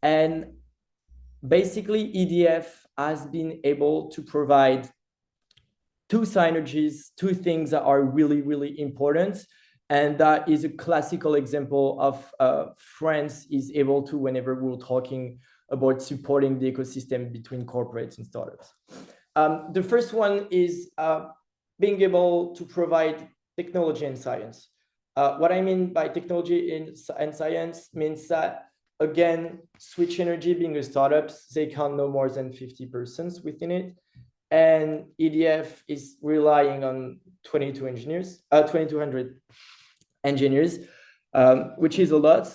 and basically EDF has been able to provide two synergies, two things that are really, really important. And that is a classical example of France is able to, whenever we're talking about supporting the ecosystem between corporates and startups. The first one is being able to provide technology and science. What I mean by technology and science means that, again, Switch Energy being a startup, they count no more than 50 persons within it. And EDF is relying on 2,200 engineers, which is a lot.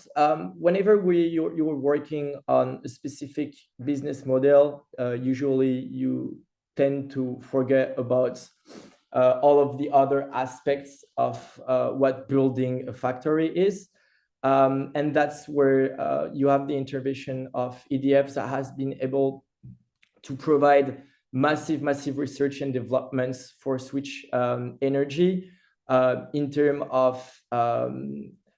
Whenever you're working on a specific business model, usually you tend to forget about all of the other aspects of what building a factory is. And that's where you have the intervention of EDF that has been able to provide massive research and developments for Switch Energy in terms of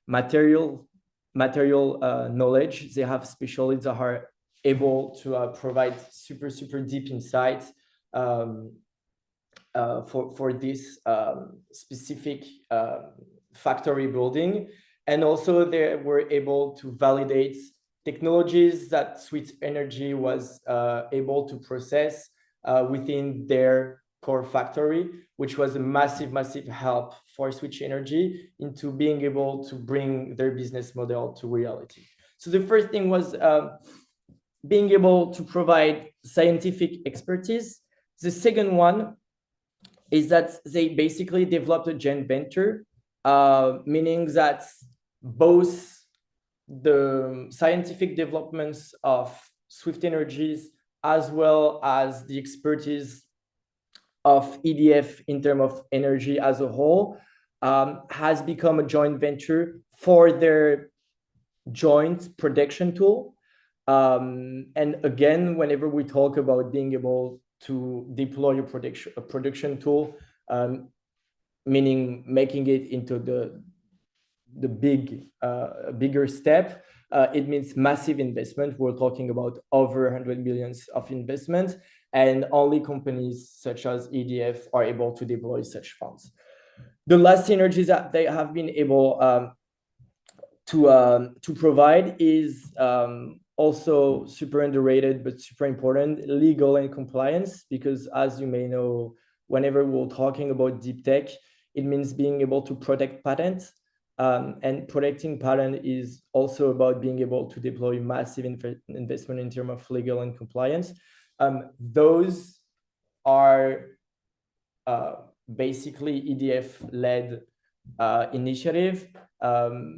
material knowledge. They have specialists that are able to provide super deep insights for this specific factory building. And also they were able to validate technologies that Sweet Energy was able to process within their core factory, which was a massive help for Switch Energy into being able to bring their business model to reality. So the first thing was being able to provide scientific expertise. The second one is that they basically developed a joint venture, meaning that both the scientific developments of Swift Energies as well as the expertise of EDF in terms of energy as a whole has become a joint venture for their joint production tool. And again, whenever we talk about being able to deploy a production tool, meaning making it into the bigger step, it means massive investment. We're talking about over 100 millions of investment, and only companies such as EDF are able to deploy such funds. The last synergies that they have been able to provide is also super underrated but super important: legal and compliance. Because as you may know, whenever we're talking about deep tech, it means being able to protect patents. And protecting patent is also about being able to deploy massive investment in terms of legal and compliance. Those are basically EDF-led initiative,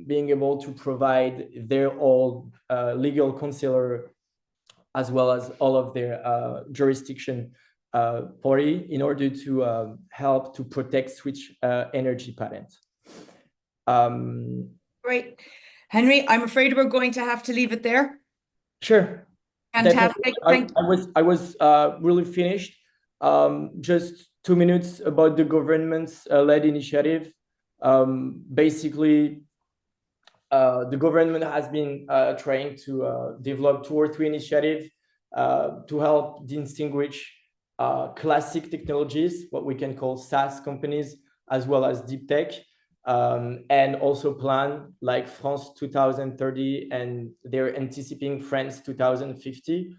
being able to provide their own legal counselor as well as all of their jurisdiction party in order to help to protect Switch Energy patents. Great. Henry, I'm afraid we're going to have to leave it there. Sure. Fantastic. I was really finished. Just 2 minutes about the government's led initiative. Basically, the government has been trying to develop 2 or 3 initiatives to help distinguish classic technologies, what we can call SaaS companies, as well as deep tech. And also plan like France 2030, and they're anticipating France 2050.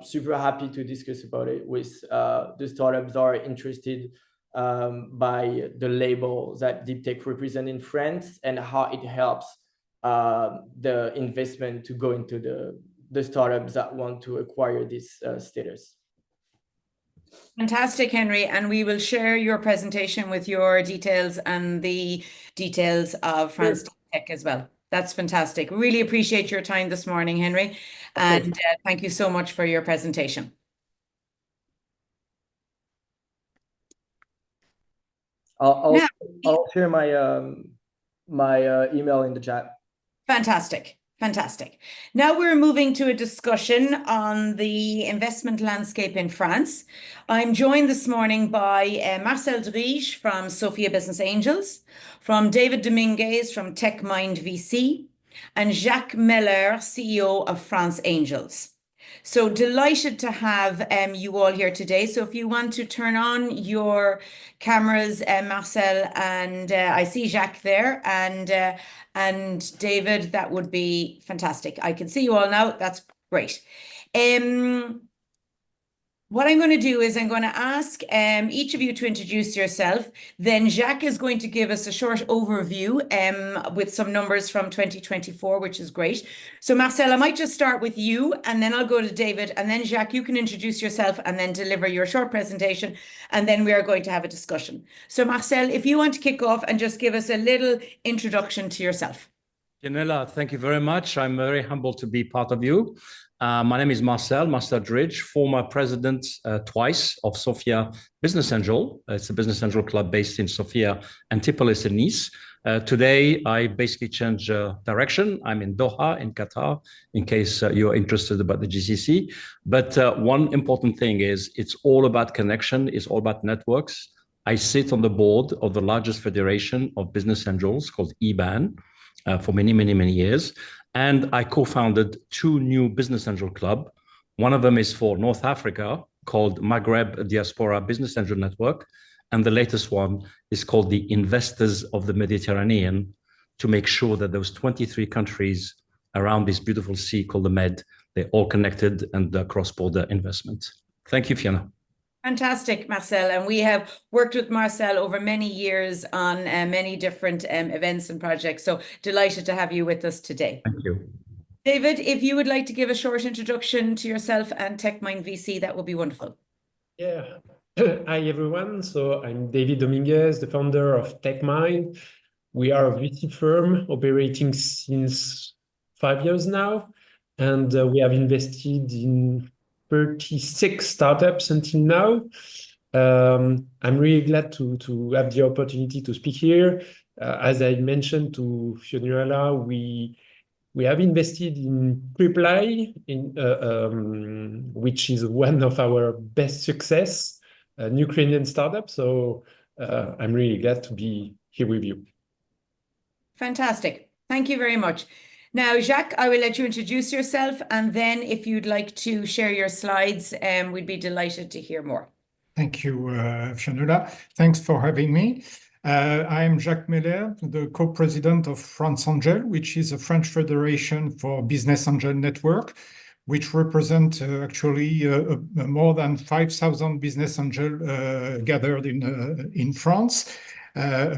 Super happy to discuss about it with the startups that are interested by the label that deep tech represent in France and how it helps the investment to go into the startups that want to acquire this status. Fantastic, Henry. And we will share your presentation with your details and the details of France Tech as well. That's fantastic. Really appreciate your time this morning, Henry. And thank you so much for your presentation. I'll share my my email in the chat. Fantastic. Fantastic. Now we're moving to a discussion on the investment landscape in France. I'm joined this morning by Marcel Drige from Sophia Business Angels, from David Dominguez from TechMind VC, and Jacques Meller, CEO of France Angels. So delighted to have you all here today. So if you want to turn on your cameras, Marcel, and I see Jacques there, and David, that would be fantastic. I can see you all now. That's great. What I'm going to do is I'm going to ask each of you to introduce yourself. Then Jacques is going to give us a short overview with some numbers from 2024, which is great. So Marcel, I might just start with you, and then I'll go to David, and then Jacques, you can introduce yourself and then deliver your short presentation, and then we are going to have a discussion. So Marcel, if you want to kick off and just give us a little introduction to yourself. Janela, thank you very much. I'm very humbled to be part of you. My name is Marcel Drige, former president twice of Sophia Business Angel. It's a business angel club based in Sophia, Antipolis, and Nice. Today, I basically changed direction. I'm in Doha, in Qatar, in case you're interested about the GCC. But one important thing is it's all about connection. It's all about networks. I sit on the board of the largest federation of business angels called EBAN. For many, many, many years. And I co-founded two new business angel club. One of them is for North Africa called Maghreb Diaspora Business Angel Network. And the latest one is called the Investors of the Mediterranean, to make sure that those 23 countries around this beautiful sea called the Med, they're all connected and cross-border investment. Thank you, Fiona. Fantastic, Marcel. And we have worked with Marcel over many years on many different events and projects. So delighted to have you with us today. Thank you. David, if you would like to give a short introduction to yourself and TechMind VC, that would be wonderful. Yeah. Hi, everyone. So I'm David Dominguez, the founder of TechMind. We are a VC firm operating since 5 years now. And we have invested in 36 startups until now. I'm really glad to have the opportunity to speak here. As I mentioned to Fiona, we have invested in Reply, which is one of our best success, an Ukrainian startup. So I'm really glad to be here with you. Fantastic. Thank you very much. Now, Jacques, I will let you introduce yourself, and then if you'd like to share your slides, we'd be delighted to hear more. Thank you, Fiona. Thanks for having me. I am Jacques Meller, the co-president of France Angel, which is a French federation for business angel network, which represent actually more than 5,000 business angel gathered in France.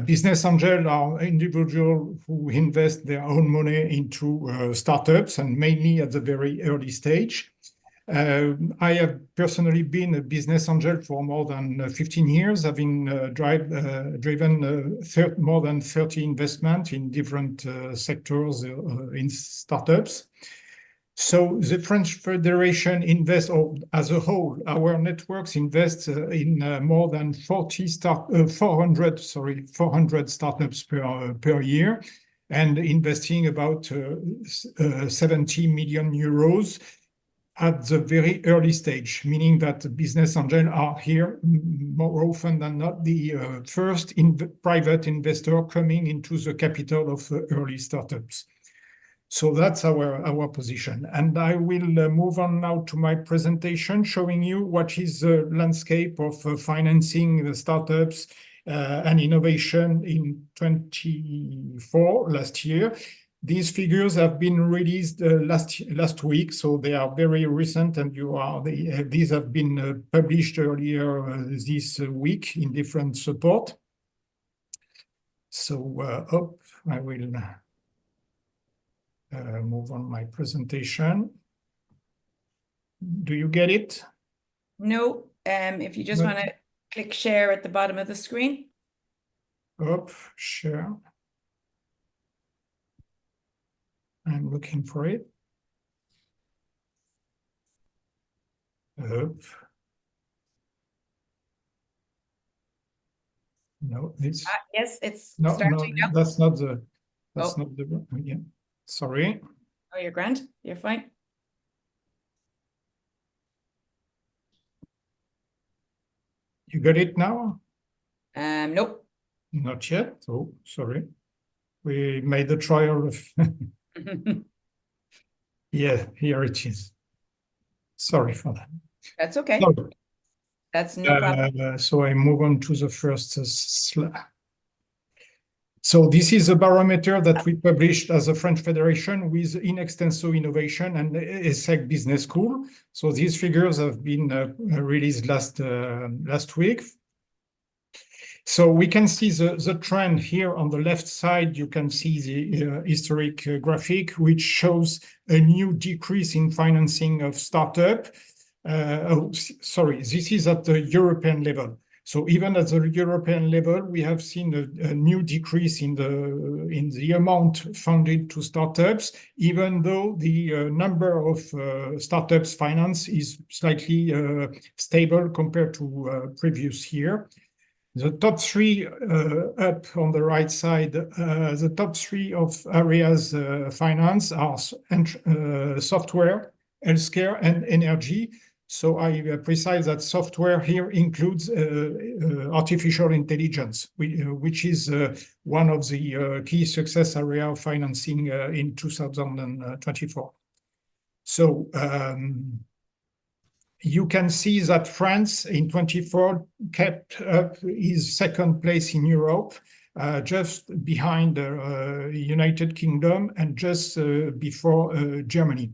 Business angel are individuals who invest their own money into startups, and mainly at the very early stage. I have personally been a business angel for more than 15 years, having driven more than 30 investments in different sectors in startups. So the French Federation invests, or as a whole, our networks invest in more than 400 startups per year, and investing about 70 million euros at the very early stage, meaning that business angels are here more often than not the first private investor coming into the capital of early startups. So that's our position. And I will move on now to my presentation, showing you what is the landscape of financing the startups and innovation in 2024, last year. These figures have been released last week, so they are very recent, and these have been published earlier this week in different support. So I will move on my presentation. Do you get it? No, if you just want to click share at the bottom of the screen. Share. I'm looking for it. No, it's yes, it's no, starting now. that's not the yeah. Sorry. Oh, you're grand. You're fine. You got it now? Nope. Not yet. Oh, sorry. We made a trial of. Yeah, here it is. Sorry for that. That's okay. Sorry. That's no problem. So I move on to the first slide. So this is a barometer that we published as a French Federation with In Extenso Innovation and ESSEC Business School. So these figures have been released last week. So we can see the trend here on the left side. You can see the historic graphic, which shows a new decrease in financing of startup. Sorry, this is at the European level. So even at the European level, we have seen a new decrease in the amount funded to startups, even though the number of startups financed is slightly stable compared to previous year. The top three up on the right side, the top three of areas finance are software, healthcare, and energy. So I precise that software here includes artificial intelligence, which is one of the key success area of financing in 2024. So you can see that France in 24 kept up his second place in Europe, just behind the United Kingdom and just before Germany.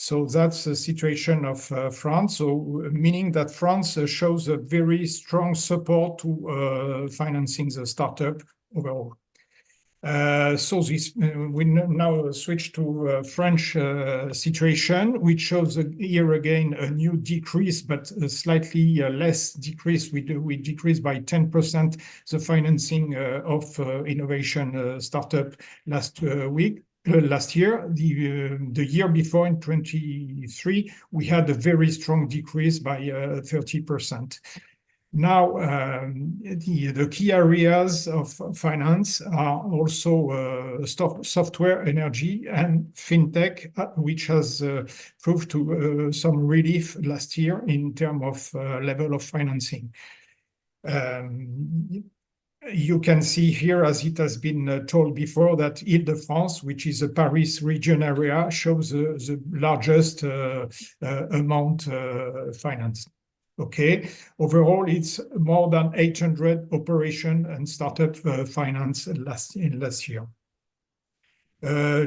So that's the situation of France. So meaning that France shows a very strong support to financing the startup overall. So this we now switch to French situation, which shows here again a new decrease, but a slightly less decrease. We decreased by 10% the financing of innovation startup last year. The year before, in 23, we had a very strong decrease by 30%. Now, the key areas of finance are also software, energy, and fintech, which has proved to some relief last year in terms of level of financing. You can see here, as it has been told before, that Île-de-France, which is a Paris region area, shows the largest amount financed. Okay, overall, it's more than 800 operation and startup finance last year.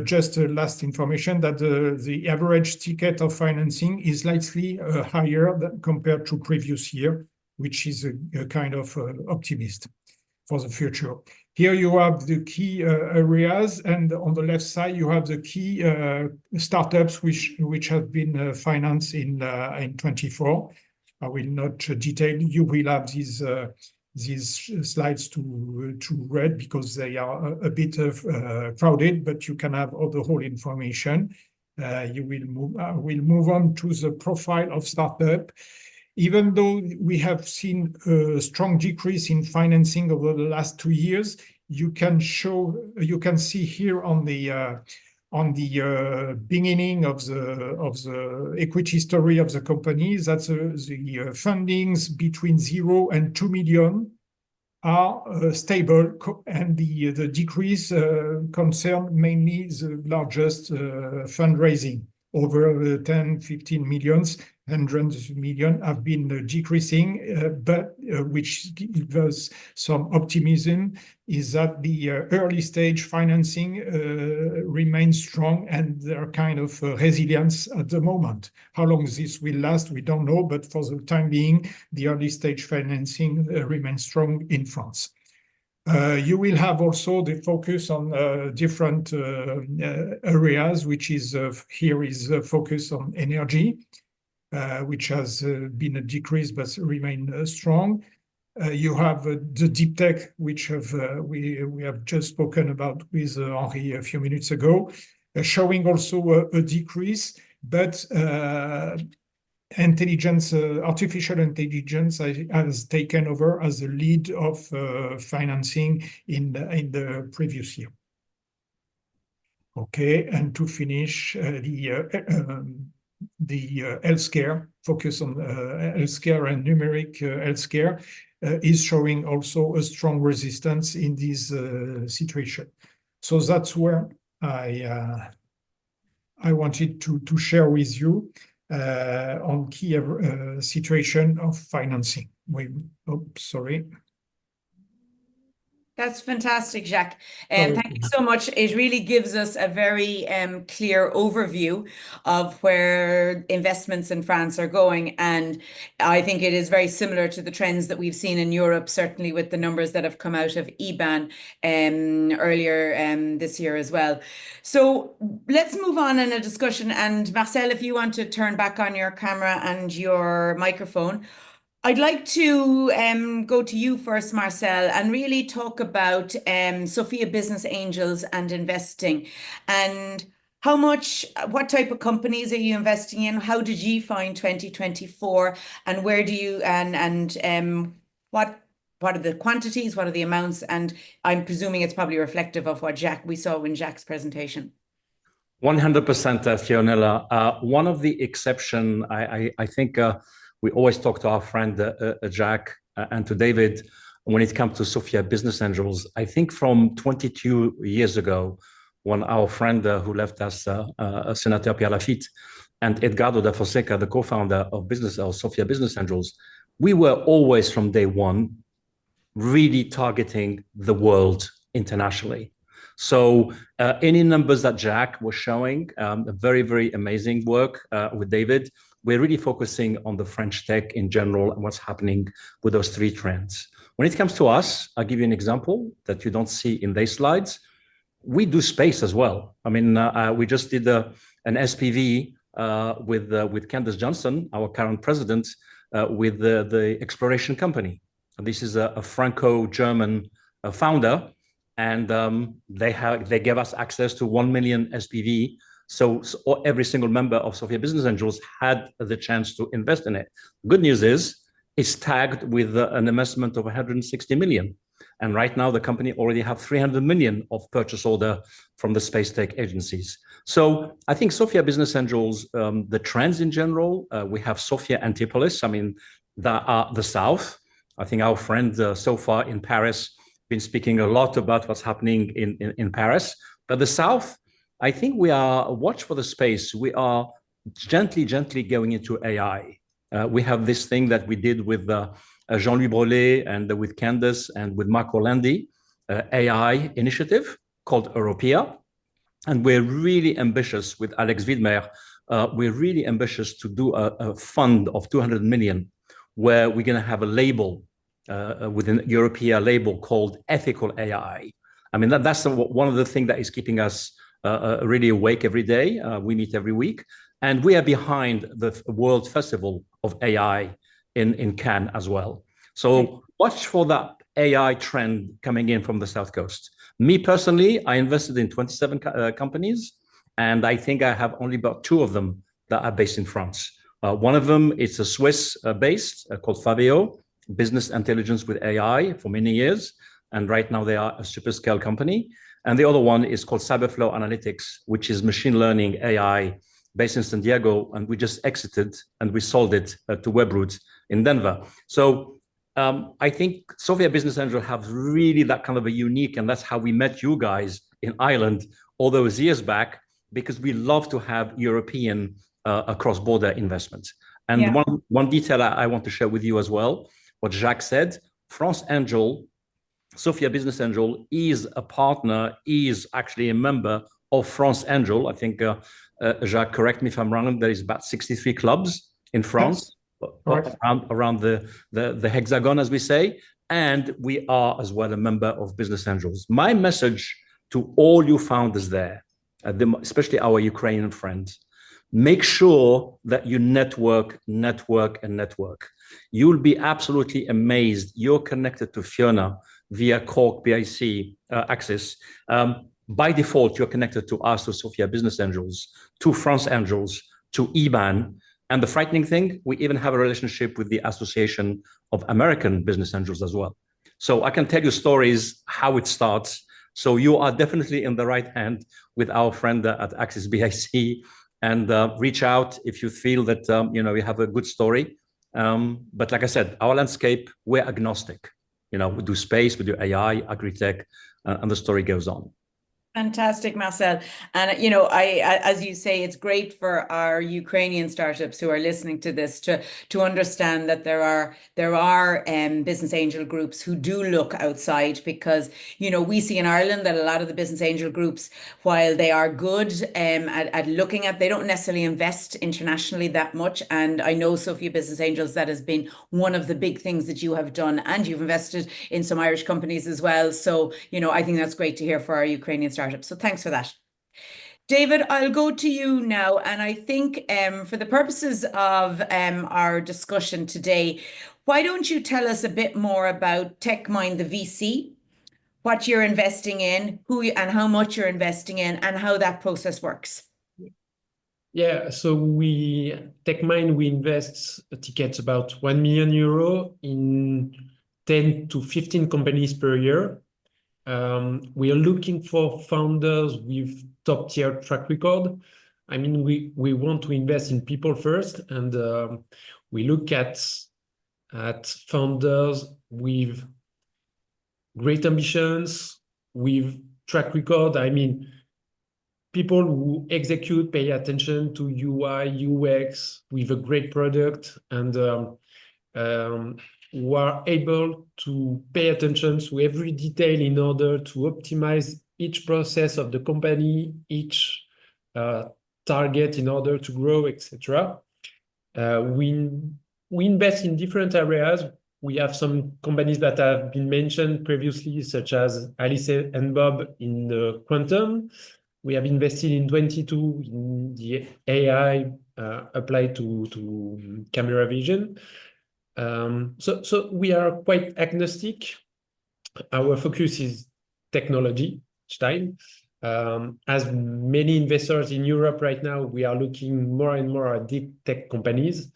Just last information that the average ticket of financing is slightly higher than compared to previous year, which is a kind of optimist for the future. Here you have the key areas, and on the left side you have the key startups which have been financed in 24. I will not detail. You will have these slides to read because they are a bit crowded, but you can have all the whole information. We'll move on to the profile of startup. Even though we have seen a strong decrease in financing over the last 2 years, you can see here on the beginning of the equity story of the company that the fundings between 0 and 2 million are stable, and the decrease concern mainly the largest fundraising. Over 10, 15 millions, hundreds of millions have been decreasing, but which gives us some optimism is that the early stage financing remains strong and there are kind of resilience at the moment. How long this will last, we don't know, but for the time being, the early stage financing remains strong in France. You will have also the focus on different areas, which is here is focus on energy, which has been a decrease but remain strong. You have the deep tech, which we have just spoken about with Henri a few minutes ago, showing also a decrease, but artificial intelligence has taken over as the lead of financing in the previous year. Okay, and to finish, the healthcare focus on healthcare and numeric healthcare is showing also a strong resistance in this situation. So that's where I wanted to share with you on key situation of financing. Sorry. That's fantastic, Jacques. Thank you so much. It really gives us a very clear overview of where investments in France are going. And I think it is very similar to the trends that we've seen in Europe, certainly with the numbers that have come out of IBAN earlier this year as well. So let's move on in a discussion. And Marcel, if you want to turn back on your camera and your microphone. I'd like to go to you first, Marcel, and really talk about Sophia Business Angels and investing, and what type of companies are you investing in? How did you find 2024, and where do you what are the quantities? What are the amounts? And I'm presuming it's probably reflective of what we saw in Jacques' presentation. 100%, Fionella. One of the exception, I think. We always talk to our friend Jacques and to David when it comes to Sophia Business Angels. I think from 22 years ago, when our friend who left us, Senator Pierre Lafitte, and Edgardo da Fonseca, the co-founder of Sophia Business Angels, we were always from day one really targeting the world internationally. So any numbers that Jacques was showing, very, very amazing work with David. We're really focusing on the French tech in general and what's happening with those three trends. When it comes to us, I'll give you an example that you don't see in these slides. We do space as well. I mean, we just did an SPV with Candace Johnson, our current president, with the exploration company. This is a Franco-German founder, and they gave us access to 1 million SPV. So every single member of Sophia Business Angels had the chance to invest in it. Good news is it's tagged with an investment of 160 million. And right now the company already have 300 million of purchase order from the space tech agencies. So I think Sophia Business Angels, the trends in general, we have Sophia Antipolis. I mean, the South. I think our friend so far in Paris been speaking a lot about what's happening in Paris. But the South, I think we are, watch for the space. We are gently going into AI. We have this thing that we did with Jean-Louis Brelet and with Candace and with Marco Landi, AI initiative called Europea. And we're really ambitious with Alex Widmer. We're really ambitious to do a fund of 200 million where we're going to have a label within Europea label called ethical AI. I mean, that's one of the things that is keeping us really awake every day. We meet every week, and we are behind the World Festival of AI in Cannes as well. So watch for that AI trend coming in from the South Coast. Me personally, I invested in 27 companies, and I think I have only about 2 of them that are based in France. One of them is a Swiss based called Faveo, business intelligence with AI for many years. And right now they are a super scale company. And the other one is called Cyberflow Analytics, which is machine learning AI based in San Diego. And we just exited and we sold it to Webroot in Denver. So I think Sophia Business Angel have really that kind of a unique, and that's how we met you guys in Ireland all those years back, because we love to have European cross-border investments. And one detail I want to share with you as well, what Jacques said, France Angel, Sophia Business Angel is a partner, is actually a member of France Angel. I think, Jacques, correct me if I'm wrong, there is about 63 clubs in France, yes, around the hexagon, as we say. And we are as well a member of Business Angels. My message to all you founders there, especially our Ukrainian friends, make sure that you network. You'll be absolutely amazed. You're connected to Fiona via Cork BIC access. By default, you're connected to us, to Sophia Business Angels, to France Angels, to IBAN. And the frightening thing, we even have a relationship with the Association of American Business Angels as well. So I can tell you stories, how it starts. So you are definitely in the right hand with our friend at Access BIC, and reach out if you feel that you have a good story. But like I said, our landscape, we're agnostic. We do space, we do AI, agri-tech, and the story goes on. Fantastic, Marcel. And, as you say, it's great for our Ukrainian startups who are listening to this to understand that there are business angel groups who do look outside, because, we see in Ireland that a lot of the business angel groups, while they are good at looking at, they don't necessarily invest internationally that much. And I know, Sophia Business Angels, that has been one of the big things that you have done, and you've invested in some Irish companies as well. So, I think that's great to hear for our Ukrainian startups. So thanks for that. David, I'll go to you now. And I think for the purposes of our discussion today, why don't you tell us a bit more about TechMind, the VC, what you're investing in, and how much you're investing in, and how that process works? Yeah, so TechMind, we invest tickets about 1 million euro in 10 to 15 companies per year. We are looking for founders with top-tier track record. I mean, we want to invest in people first, and we look at founders with great ambitions, with track record. I mean, people who execute, pay attention to UI, UX with a great product, and who are able to pay attention to every detail in order to optimize each process of the company, each target in order to grow, etc. We invest in different areas. We have some companies that have been mentioned previously, such as Alice and Bob in the quantum. We have invested in 22 in the AI applied to camera vision. So we are quite agnostic. Our focus is technology each time. As many investors in Europe right now, we are looking more and more at deep tech companies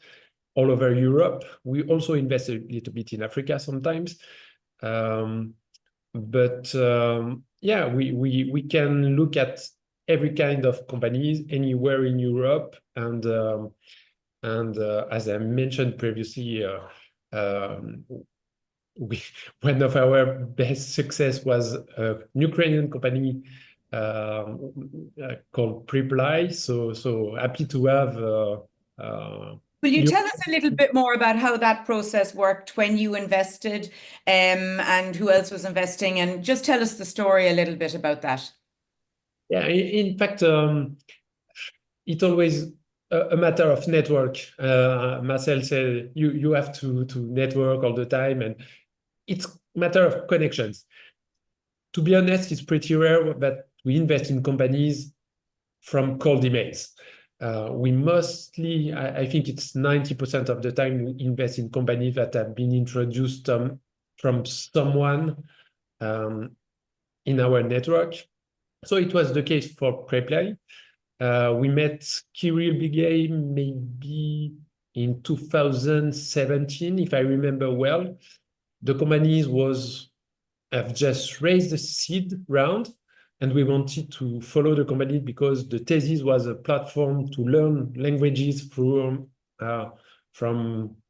all over Europe. We also invest a little bit in Africa sometimes. Yeah, we can look at every kind of companies anywhere in Europe. And as I mentioned previously, one of our best success was a Ukrainian company called Preply. So happy to have. Will you tell us a little bit more about how that process worked when you invested, and who else was investing, and just tell us the story a little bit about that? Yeah, in fact, it's always a matter of network. Marcel said you have to network all the time, and it's a matter of connections. To be honest, it's pretty rare that we invest in companies from cold emails. We mostly, I think it's 90% of the time, we invest in companies that have been introduced from someone in our network. So it was the case for Preply. We met Kirill Bigay maybe in 2017, if I remember well. The company have just raised the seed round, and we wanted to follow the company because the thesis was a platform to learn languages from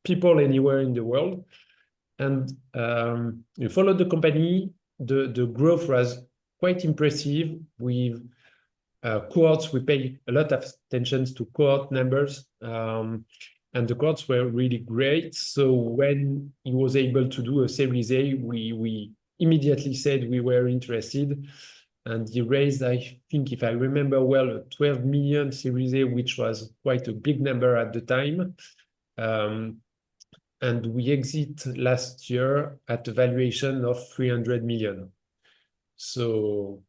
people anywhere in the world. And we followed the company. The growth was quite impressive. With cohorts, we pay a lot of attention to cohort numbers, and the cohorts were really great. So when he was able to do a Series A, we immediately said we were interested. And he raised, I think, if I remember well, a 12 million Series A, which was quite a big number at the time. And we exit last year at a valuation of 300 million. So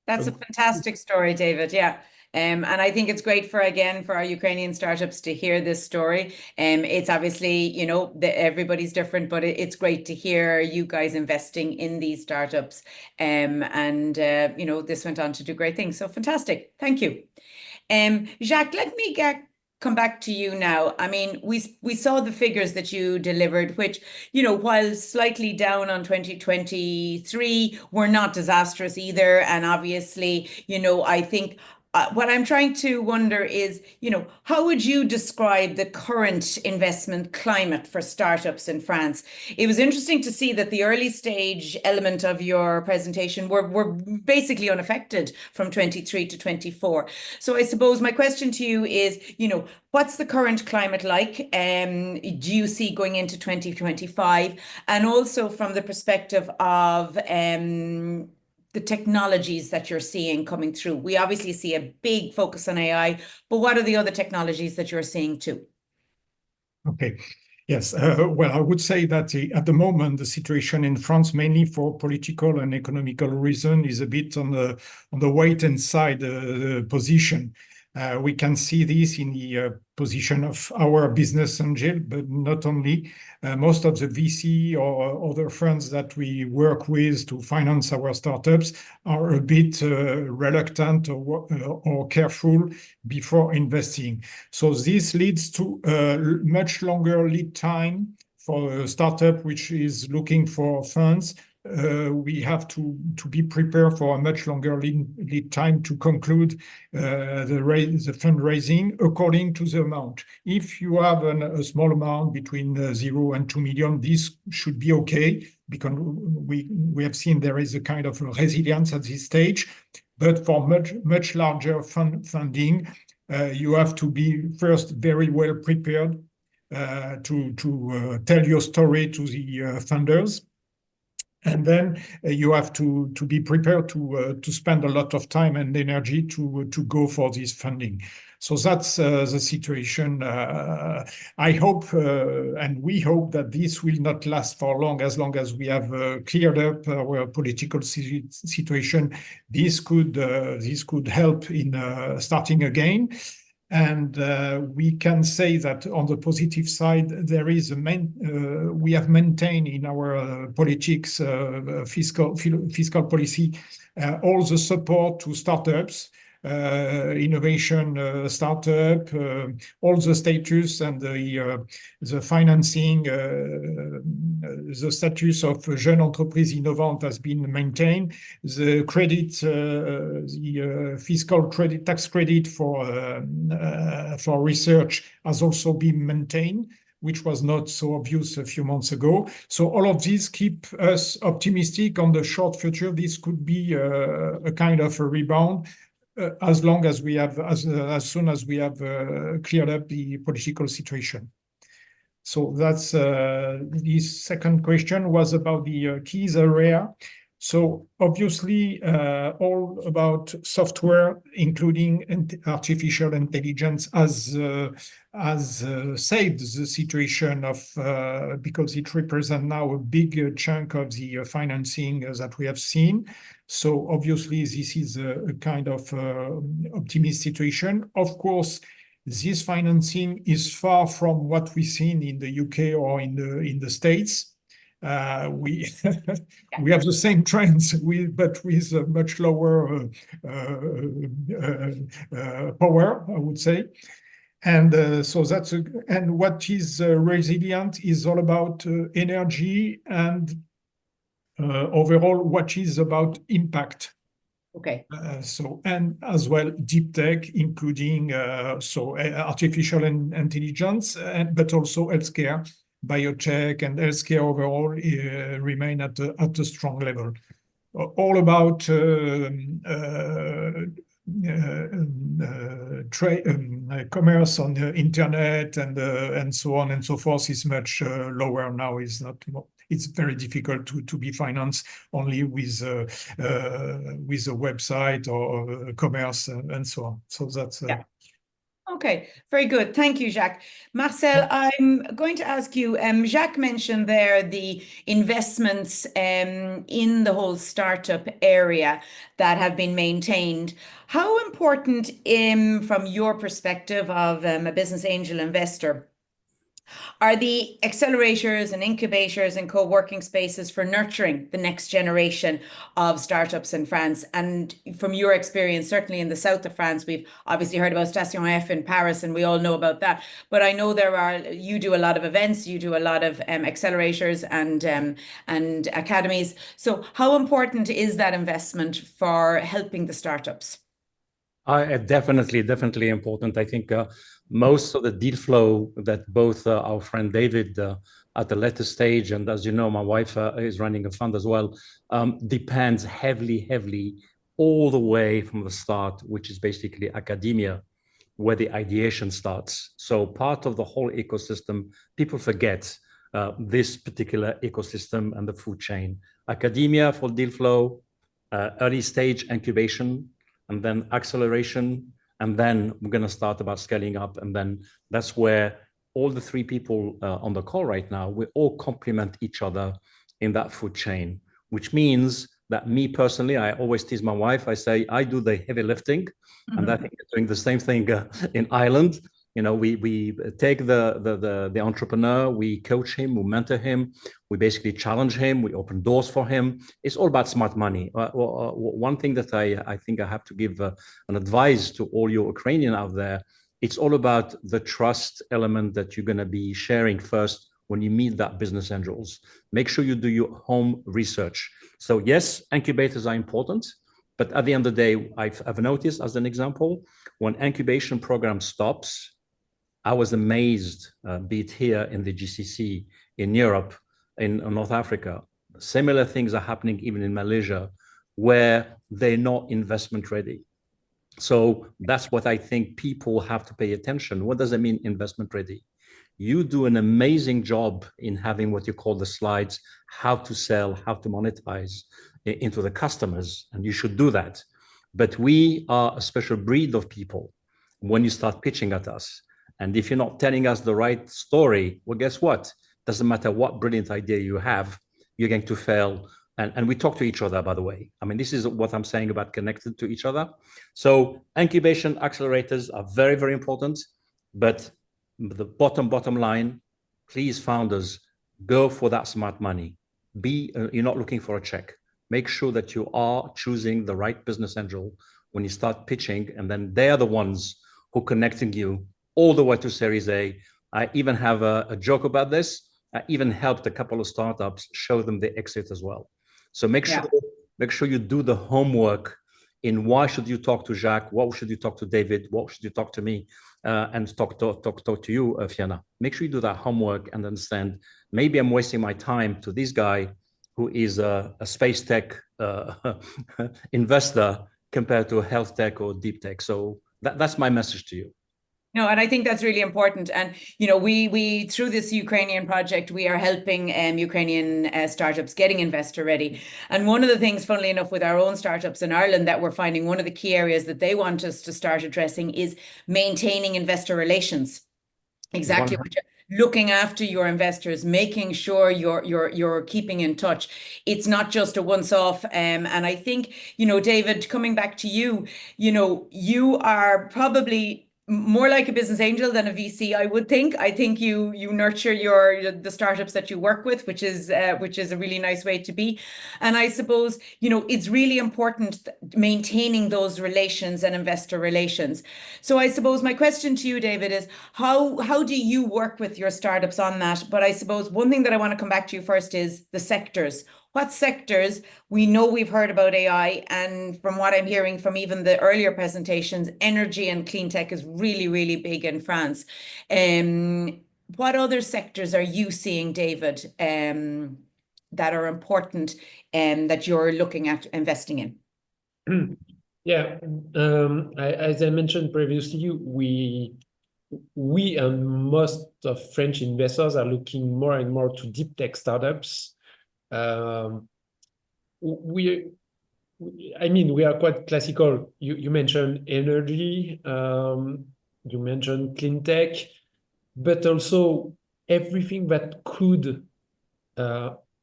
that's a fantastic story, David. Yeah. And I think it's great for our Ukrainian startups to hear this story. It's obviously, everybody's different, but it's great to hear you guys investing in these startups. This went on to do great things. So fantastic. Thank you. Jacques, let me come back to you now. I mean, we saw the figures that you delivered, which, while slightly down on 2023, were not disastrous either. And obviously, I think what I'm trying to wonder is, how would you describe the current investment climate for startups in France? It was interesting to see that the early stage element of your presentation were basically unaffected from 23 to 24. So I suppose my question to you is, what's the current climate like? Do you see going into 2025? And also from the perspective of the technologies that you're seeing coming through. We obviously see a big focus on AI, but what are the other technologies that you're seeing too? Okay. Yes. Well, I would say that at the moment, the situation in France, mainly for political and economical reason, is a bit on the wait and side position. We can see this in the position of our business angel, but not only. Most of the VC or other funds that we work with to finance our startups are a bit reluctant or careful before investing. So this leads to a much longer lead time for a startup which is looking for funds. We have to be prepared for a much longer lead time to conclude the fundraising according to the amount. If you have a small amount between 0 and 2 million, this should be okay, because we have seen there is a kind of resilience at this stage. But for much larger funding, you have to be first very well prepared to tell your story to the funders. And then you have to be prepared to spend a lot of time and energy to go for this funding. So that's the situation. I hope and we hope that this will not last for long as we have cleared up our political situation. This could help in starting again. And we can say that on the positive side, there is we have maintained in our politics, fiscal policy, all the support to startups, innovation startup, all the status and the financing, the status of jeune entreprise innovante has been maintained. The credit, the fiscal credit, tax credit for research has also been maintained, which was not so obvious a few months ago. So all of these keep us optimistic on the short future. This could be a kind of a rebound. As long as we have, as soon as we have cleared up the political situation. So that's the second question was about the keys area. So obviously, all about software, including artificial intelligence, has saved the situation of because it represents now a big chunk of the financing that we have seen. So obviously, this is a kind of optimistic situation. Of course, this financing is far from what we've seen in the UK or in the States. We we have the same trends, but with a much lower power, I would say. And so that's and what is resilient is all about energy and overall what is about impact. Okay. So and as well deep tech, including artificial intelligence, but also healthcare, biotech, and healthcare overall remain at a strong level. All about commerce on the internet and so on and so forth is much lower now. Is not more. It's very difficult to be financed only with a website or commerce and so on. So that's yeah. Okay, very good. Thank you, Jacques. Marcel, I'm going to ask you, Jacques mentioned there the investments in the whole startup area that have been maintained. How important, from your perspective of a business angel investor, are the accelerators and incubators and co-working spaces for nurturing the next generation of startups in France. And from your experience, certainly in the south of France, we've obviously heard about Station F in Paris, and we all know about that. But I know you do a lot of events, you do a lot of accelerators and academies. So how important is that investment for helping the startups? Definitely important. I think most of the deal flow that both our friend David at the later stage, and as you know, my wife is running a fund as well, depends heavily all the way from the start, which is basically academia, where the ideation starts. So part of the whole ecosystem, people forget this particular ecosystem and the food chain. Academia for deal flow, early stage incubation, and then acceleration, and then we're going to start about scaling up. And then that's where all the three people on the call right now, we all complement each other in that food chain, which means that me personally, I always tease my wife, I say, I do the heavy lifting, and I think you're doing the same thing in Ireland. You know, we take the entrepreneur, we coach him, we mentor him, we basically challenge him, we open doors for him. It's all about smart money. One thing that I think I have to give an advice to all your Ukrainian out there, it's all about the trust element that you're going to be sharing first when you meet that business angels. Make sure you do your home research. So yes, incubators are important, but at the end of the day, I've noticed, as an example, when incubation program stops, I was amazed, be it here in the GCC, in Europe, in North Africa. Similar things are happening even in Malaysia, where they're not investment ready. So that's what I think people have to pay attention. What does it mean, investment ready? You do an amazing job in having what you call the slides, how to sell, how to monetize into the customers, and you should do that. But we are a special breed of people when you start pitching at us. And if you're not telling us the right story, well, guess what? Doesn't matter what brilliant idea you have, you're going to fail. And we talk to each other, by the way. I mean, this is what I'm saying about connected to each other. So incubation accelerators are very important. But the bottom line, please, founders, go for that smart money. You're not looking for a check. Make sure that you are choosing the right business angel when you start pitching, and then they're the ones who are connecting you all the way to Series A. I even have a joke about this. I even helped a couple of startups show them the exit as well. So make sure you do the homework in why should you talk to Jacques, what should you talk to David, what should you talk to me, and talk to you, Fiona. Make sure you do that homework and understand, maybe I'm wasting my time to this guy who is a space tech investor compared to a health tech or deep tech. So that's my message to you. No, and I think that's really important. And, you know, we through this Ukrainian project, we are helping Ukrainian startups getting investor ready. And one of the things, funnily enough, with our own startups in Ireland that we're finding, one of the key areas that they want us to start addressing is maintaining investor relations. Exactly. Looking after your investors, making sure you're keeping in touch. It's not just a once-off. And I think, you know, David, coming back to you, you know, you are probably more like a business angel than a VC, I would think. I think you nurture the startups that you work with, which is a really nice way to be. And I suppose, you know, it's really important maintaining those relations and investor relations. So I suppose my question to you, David, is how do you work with your startups on that? But I suppose one thing that I want to come back to you first is the sectors. What sectors? We know we've heard about AI, and from what I'm hearing from even the earlier presentations, energy and clean tech is really, really big in France. What other sectors are you seeing, David, that are important that you're looking at investing in? Yeah, as I mentioned previously, we and most of French investors are looking more and more to deep tech startups. We are quite classical. You mentioned energy, you mentioned clean tech, but also everything that could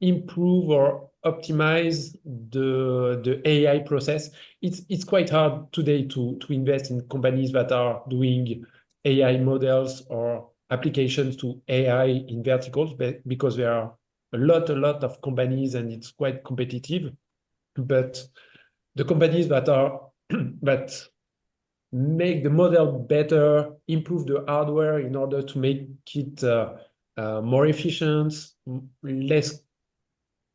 improve or optimize the AI process. It's quite hard today to invest in companies that are doing AI models or applications to AI in verticals, because there are a lot of companies and it's quite competitive. But the companies that are that make the model better, improve the hardware in order to make it more efficient, less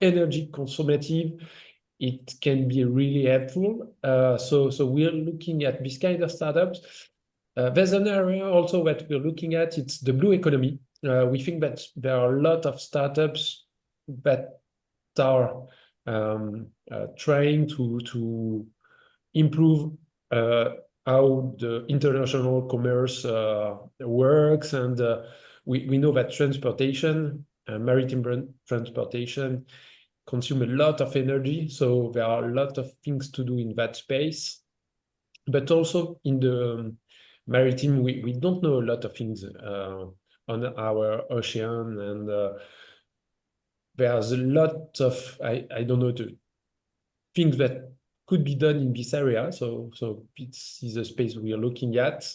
energy consumptive, it can be really helpful. So we're looking at this kind of startups. There's an area also that we're looking at, it's the blue economy. We think that there are a lot of startups that are trying to improve how the international commerce works. And we know that transportation, maritime transportation, consume a lot of energy. So there are a lot of things to do in that space. But also in the maritime, we don't know a lot of things on our ocean. And there's a lot of, I don't know, the things that could be done in this area. So this is a space we are looking at.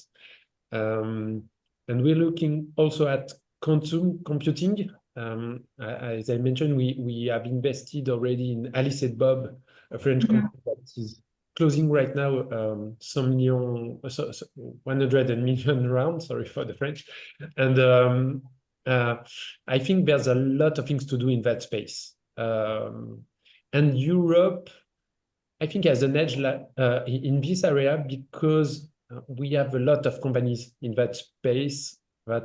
And we're looking also at quantum computing. As I mentioned, we have invested already in Alice and Bob, a French company that is closing right now some million, 100 million rounds, sorry for the French. And I think there's a lot of things to do in that space. And Europe, I think, has an edge in this area because we have a lot of companies in that space that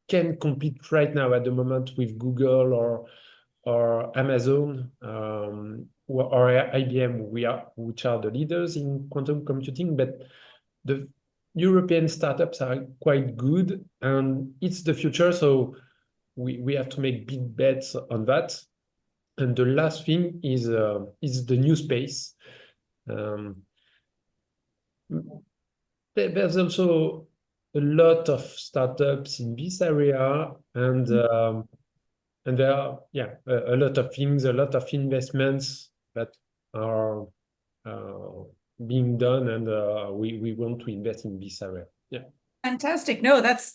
can compete right now at the moment with Google or Amazon or IBM, which are the leaders in quantum computing. But the European startups are quite good, and it's the future. So we have to make big bets on that. And the last thing is the new space. There's also a lot of startups in this area, and there are a lot of things, a lot of investments that are being done, and we want to invest in this area. Yeah. Fantastic. No, that's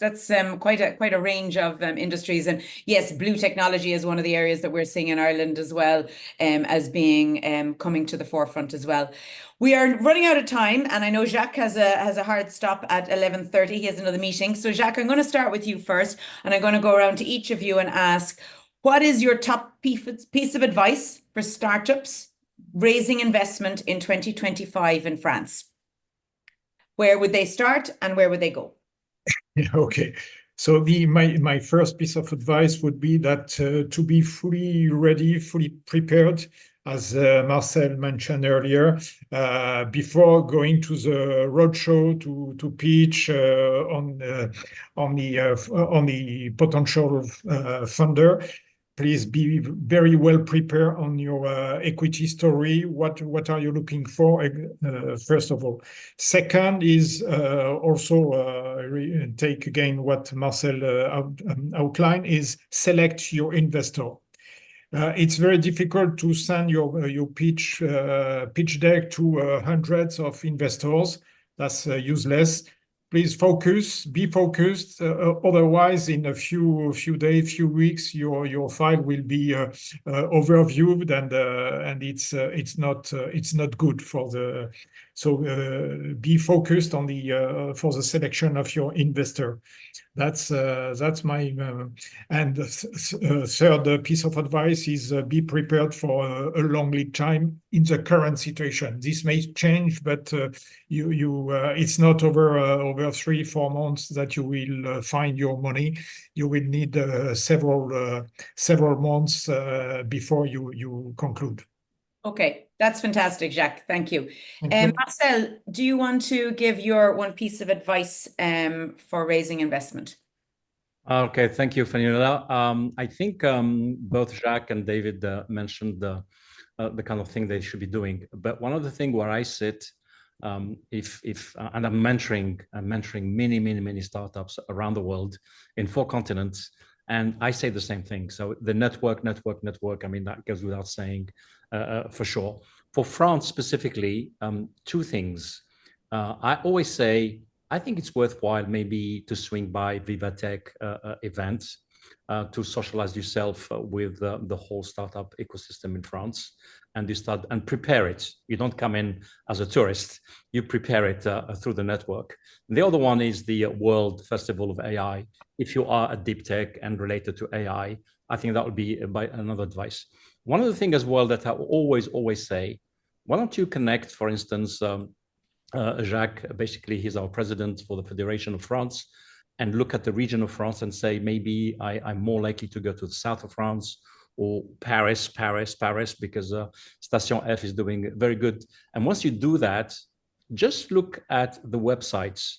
quite a range of industries. And yes, blue technology is one of the areas that we're seeing in Ireland as well, as being coming to the forefront as well. We are running out of time, and I know Jacques has a hard stop at 11:30. He has another meeting. So Jacques, I'm going to start with you first, and I'm going to go around to each of you and ask, what is your top piece of advice for startups raising investment in 2025 in France? Where would they start and where would they go? Okay. So my first piece of advice would be that to be fully ready, fully prepared, as Marcel mentioned earlier, before going to the roadshow to pitch on the potential funder. Please be very well prepared on your equity story. What are you looking for, first of all? Second is also take again what Marcel outlined, is select your investor. It's very difficult to send your pitch deck to hundreds of investors. That's useless. Please be focused. Otherwise, in a few days, few weeks, your file will be overviewed, and it's not good for the. So be focused on for the selection of your investor. That's my and third piece of advice is be prepared for a long lead time in the current situation. This may change, but it's not over 3-4 months that you will find your money. You will need several months before you conclude. Okay, that's fantastic, Jacques. Thank you. Thank you. Marcel, do you want to give your one piece of advice for raising investment? Okay, thank you, Feniola. I think both Jacques and David mentioned the kind of thing they should be doing. But one of the things where I sit, and I'm mentoring many startups around the world in 4 continents, and I say the same thing. So the network. I mean, that goes without saying, for sure. For France specifically, 2 things. I always say, I think it's worthwhile maybe to swing by Vivatech events to socialize yourself with the whole startup ecosystem in France, and you start and prepare it. You don't come in as a tourist, you prepare it through the network. The other one is the World Festival of AI. If you are a deep tech and related to AI, I think that would be another advice. One of the things as well that I always say, why don't you connect, for instance, Jacques, basically he's our president for the Federation of France, and look at the region of France and say, maybe I'm more likely to go to the south of France or Paris, because Station F is doing very good. And once you do that, just look at the websites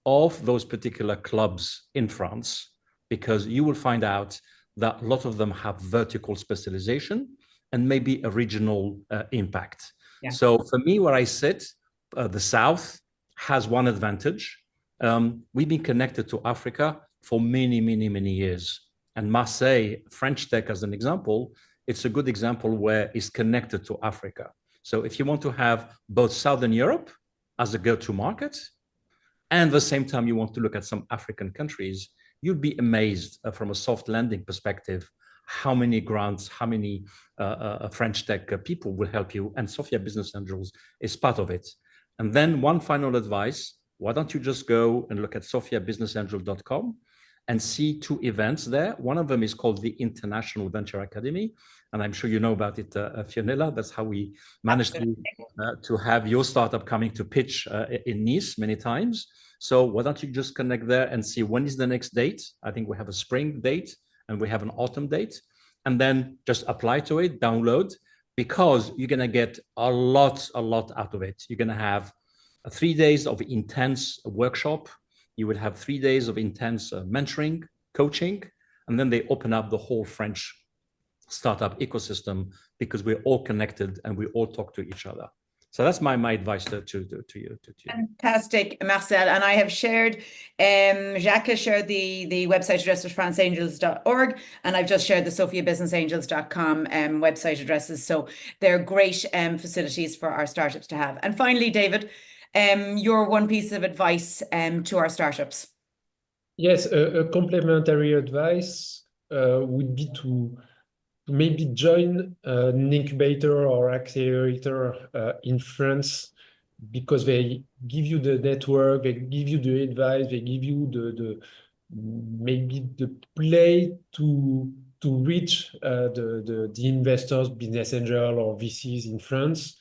of those particular clubs in France, because you will find out that a lot of them have vertical specialization and maybe a regional impact. Yeah. So for me, where I sit, the South has one advantage. We've been connected to Africa for many years. And Marseille, French Tech as an example, it's a good example where it's connected to Africa. So if you want to have both Southern Europe as a go-to market, and at the same time you want to look at some African countries, you'd be amazed from a soft landing perspective how many grants, how many French Tech people will help you, and Sophia Business Angels is part of it. And then one final advice, why don't you just go and look at sophiabusinessangel.com and see two events there. One of them is called the International Venture Academy, and I'm sure you know about it, Fionella. That's how we managed to have your startup coming to pitch in Nice many times. So why don't you just connect there and see when is the next date? I think we have a spring date and we have an autumn date, and then just apply to it, download, because you're going to get a lot out of it. You're going to have 3 days of intense workshop. You would have 3 days of intense mentoring, coaching, and then they open up the whole French startup ecosystem because we're all connected and we all talk to each other. So that's my advice to you. Fantastic, Marcel. And I have shared, Jacques has shared the website address of franceangels.org, and I've just shared the sophiabusinessangels.com website addresses. So they're great facilities for our startups to have. And finally, David, your one piece of advice to our startups. Yes, a complementary advice would be to maybe join an incubator or accelerator in France, because they give you the network, they give you the advice, they give you the maybe the play to reach the investors, business angel or VCs in France.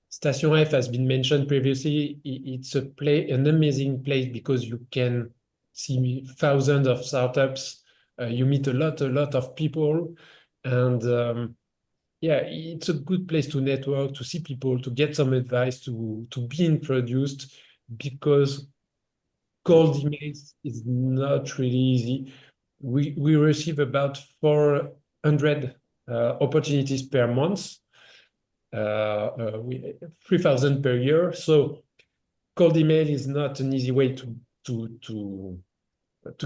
Station F has been mentioned previously. It's an amazing place because you can see thousands of startups. You meet a lot of people, and yeah, it's a good place to network, to see people, to get some advice, to be introduced, because cold emails is not really easy. We receive about 400 opportunities per month, 3,000 per year. So cold email is not an easy way to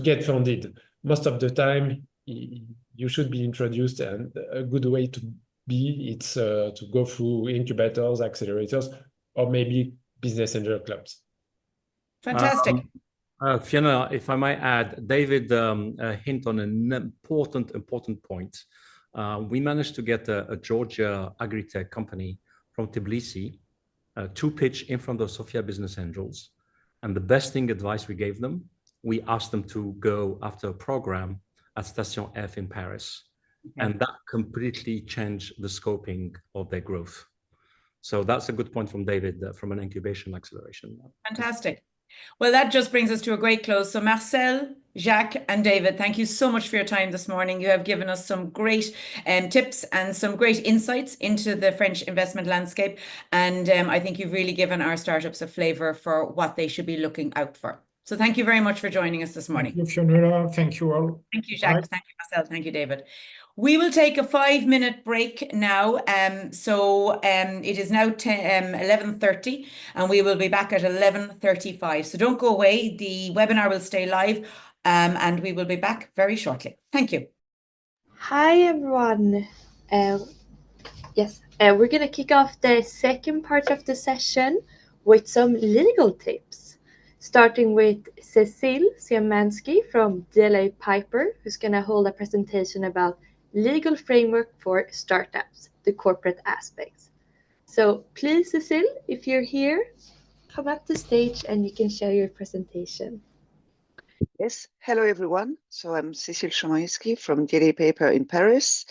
get funded. Most of the time, you should be introduced, and a good way to be, it's to go through incubators, accelerators, or maybe business angel clubs. Fantastic. Fiona, if I might add, David hint on an important point. We managed to get a Georgia agri-tech company from Tbilisi to pitch in front of Sophia Business Angels. And the best advice we gave them, we asked them to go after a program at Station F in Paris. Okay. And that completely changed the scoping of their growth. So that's a good point from David from an incubation acceleration. Fantastic. Well, that just brings us to a great close. So Marcel, Jacques, and David, thank you so much for your time this morning. You have given us some great tips and some great insights into the French investment landscape. And I think you've really given our startups a flavor for what they should be looking out for. So thank you very much for joining us this morning. Thank you, Fiona. Thank you all. Thank you, Jacques. Bye. Thank you, Marcel. Thank you, David. We will take a 5-minute break now. It is now 11:30, and we will be back at 11:35. So don't go away. The webinar will stay live, and we will be back very shortly. Thank you. Hi, everyone. Yes, we're going to kick off the second part of the session with some legal tips. starting with Cecile Siemansky from DLA Piper, who's going to hold a presentation about legal framework for startups, the corporate aspects. So please, Cecile, if you're here, come up to stage and you can share your presentation. Yes, hello everyone. So I'm Cécile Chomansky from DLA Paper in Paris,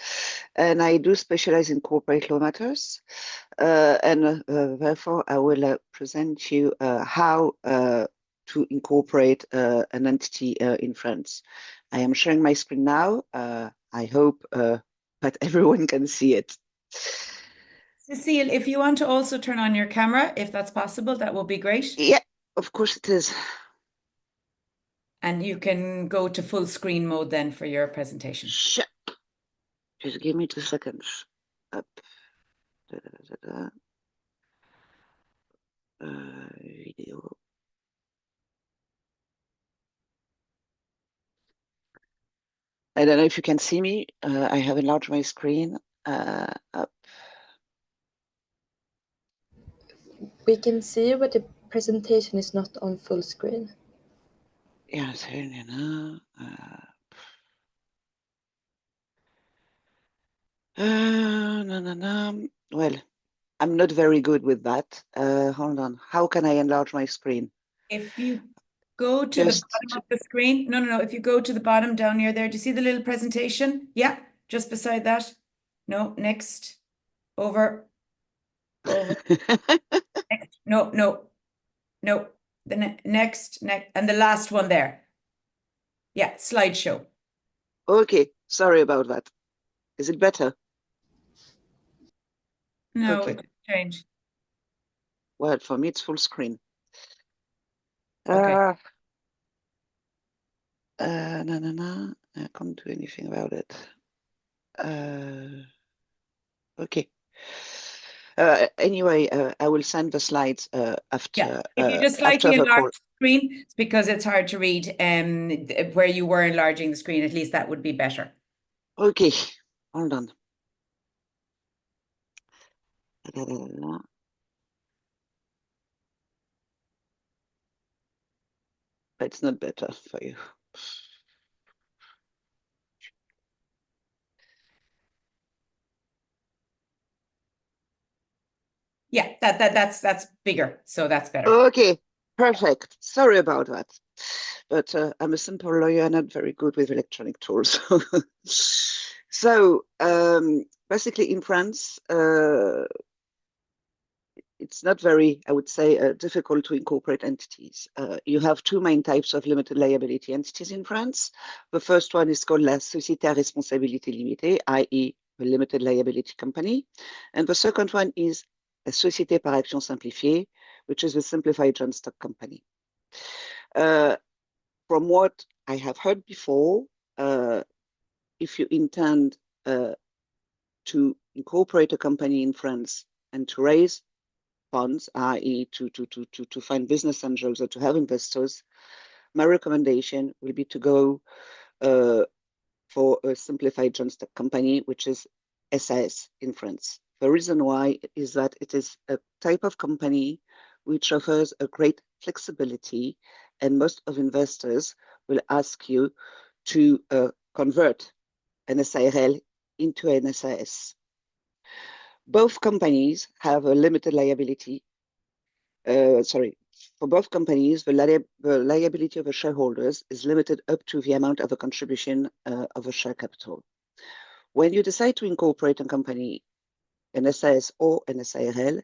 and I do specialize in corporate law matters. Therefore, I will present you how to incorporate an entity in France. I am sharing my screen now. I hope that everyone can see it. Cecile, if you want to also turn on your camera, if that's possible, that would be great. Yeah, of course it is. And you can go to full screen mode then for your presentation. Sure. Just give me 2 seconds. Up. Da, da, da, da. Video. I don't know if you can see me. I have enlarged my screen. Up. We can see you, but the presentation is not on full screen. Yeah, you know. No. Well, I'm not very good with that. Hold on. How can I enlarge my screen? If you go to the bottom of the screen, no. If you go to the bottom down near there, do you see the little presentation? Yeah, just beside that. No, next. Over. Next. No. The next, and the last one there. Yeah, slideshow. Okay, sorry about that. Is it better? No, Okay. it didn't change. Well, for me, it's full screen. Okay. No. I can't do anything about it. Okay. Anyway, I will send the slides after. Yeah, if you just slightly enlarge the screen, it's because it's hard to read where you were enlarging the screen, at least that would be better. Okay, hold on. It's not better for you. Yeah, that's bigger, so that's better. Okay, perfect. Sorry about that, but I'm a simple lawyer, not very good with electronic tools. So basically, in France, it's not very, I would say, difficult to incorporate entities. You have two main types of limited liability entities in France. The first one is called la Société à responsabilité limitée, i.e. a limited liability company. And the second one is a Société par action simplifiée, which is a simplified joint stock company. From what I have heard before, if you intend to incorporate a company in France and to raise funds, i.e. to find business angels or to have investors, my recommendation will be to go for a simplified joint stock company, which is SAS in France. The reason why is that it is a type of company which offers a great flexibility, and most of investors will ask you to convert an SARL into an SAS. Both companies have a limited liability. For both companies, the liability of the shareholders is limited up to the amount of a contribution of a share capital. When you decide to incorporate a company, an SAS or an SARL,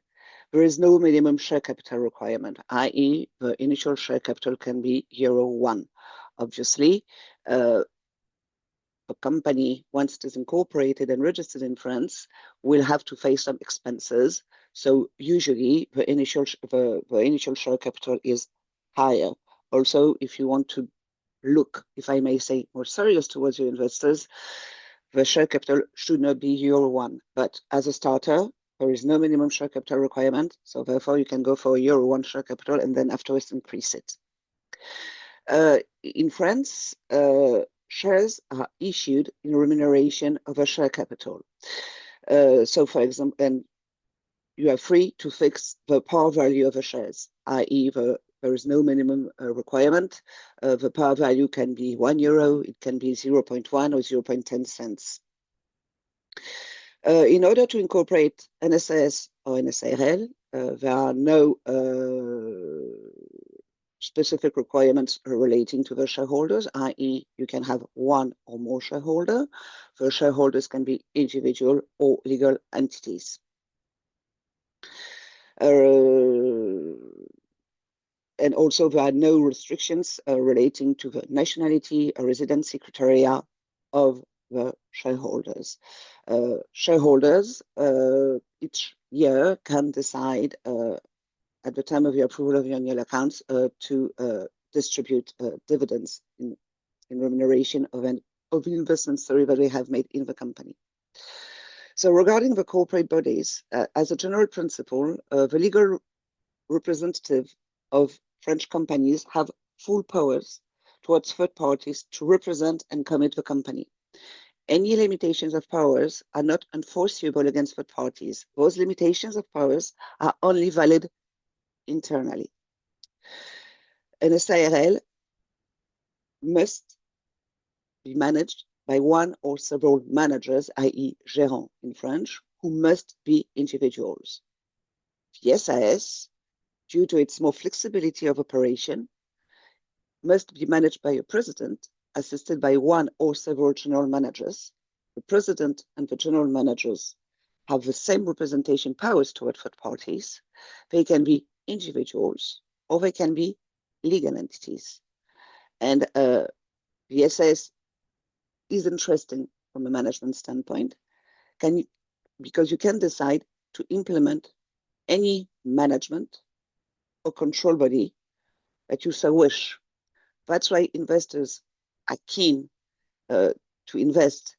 there is no minimum share capital requirement, i.e. the initial share capital can be €1. Obviously, a company, once it is incorporated and registered in France, will have to face some expenses. So usually the initial share capital is higher. Also, if you want to look, if I may say, more serious towards your investors, the share capital should not be €1. But as a starter, there is no minimum share capital requirement. So therefore, you can go for a €1 share capital and then afterwards increase it. In France, shares are issued in remuneration of a share capital. So for example, and you are free to fix the par value of the shares, i.e. the There is no minimum requirement. The par value can be €1, it can be 0.1 or 0.10 cents. In order to incorporate an SAS or an SARL, there are no specific requirements relating to the shareholders, i.e. you can have one or more shareholder. The shareholders can be individual or legal entities. And also there are no restrictions relating to the nationality or residency criteria of the shareholders. Shareholders each year can decide at the time of the approval of the annual accounts to distribute dividends in remuneration of the investments that they have made in the company. So regarding the corporate bodies, as a general principle, the legal representative of French companies have full powers towards third parties to represent and commit the company. Any limitations of powers are not enforceable against third parties. Those limitations of powers are only valid internally. An SARL must be managed by one or several managers, i.e. gérants in French, who must be individuals. The SAS, due to its more flexibility of operation, must be managed by a president, assisted by one or several general managers. The president and the general managers have the same representation powers toward third parties. They can be individuals or they can be legal entities. And the SAS is interesting from a management standpoint, because you can decide to implement any management or control body that you so wish. That's why investors are keen to invest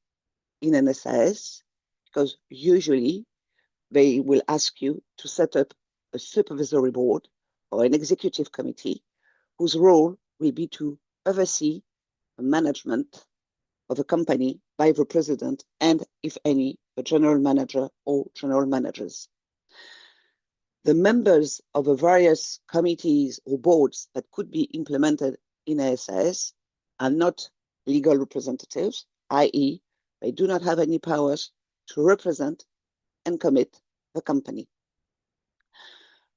in an SAS, because usually they will ask you to set up a supervisory board or an executive committee whose role will be to oversee the management of a company by the president and, if any, the general manager or general managers. The members of the various committees or boards that could be implemented in a SAS are not legal representatives, i.e. they do not have any powers to represent and commit the company.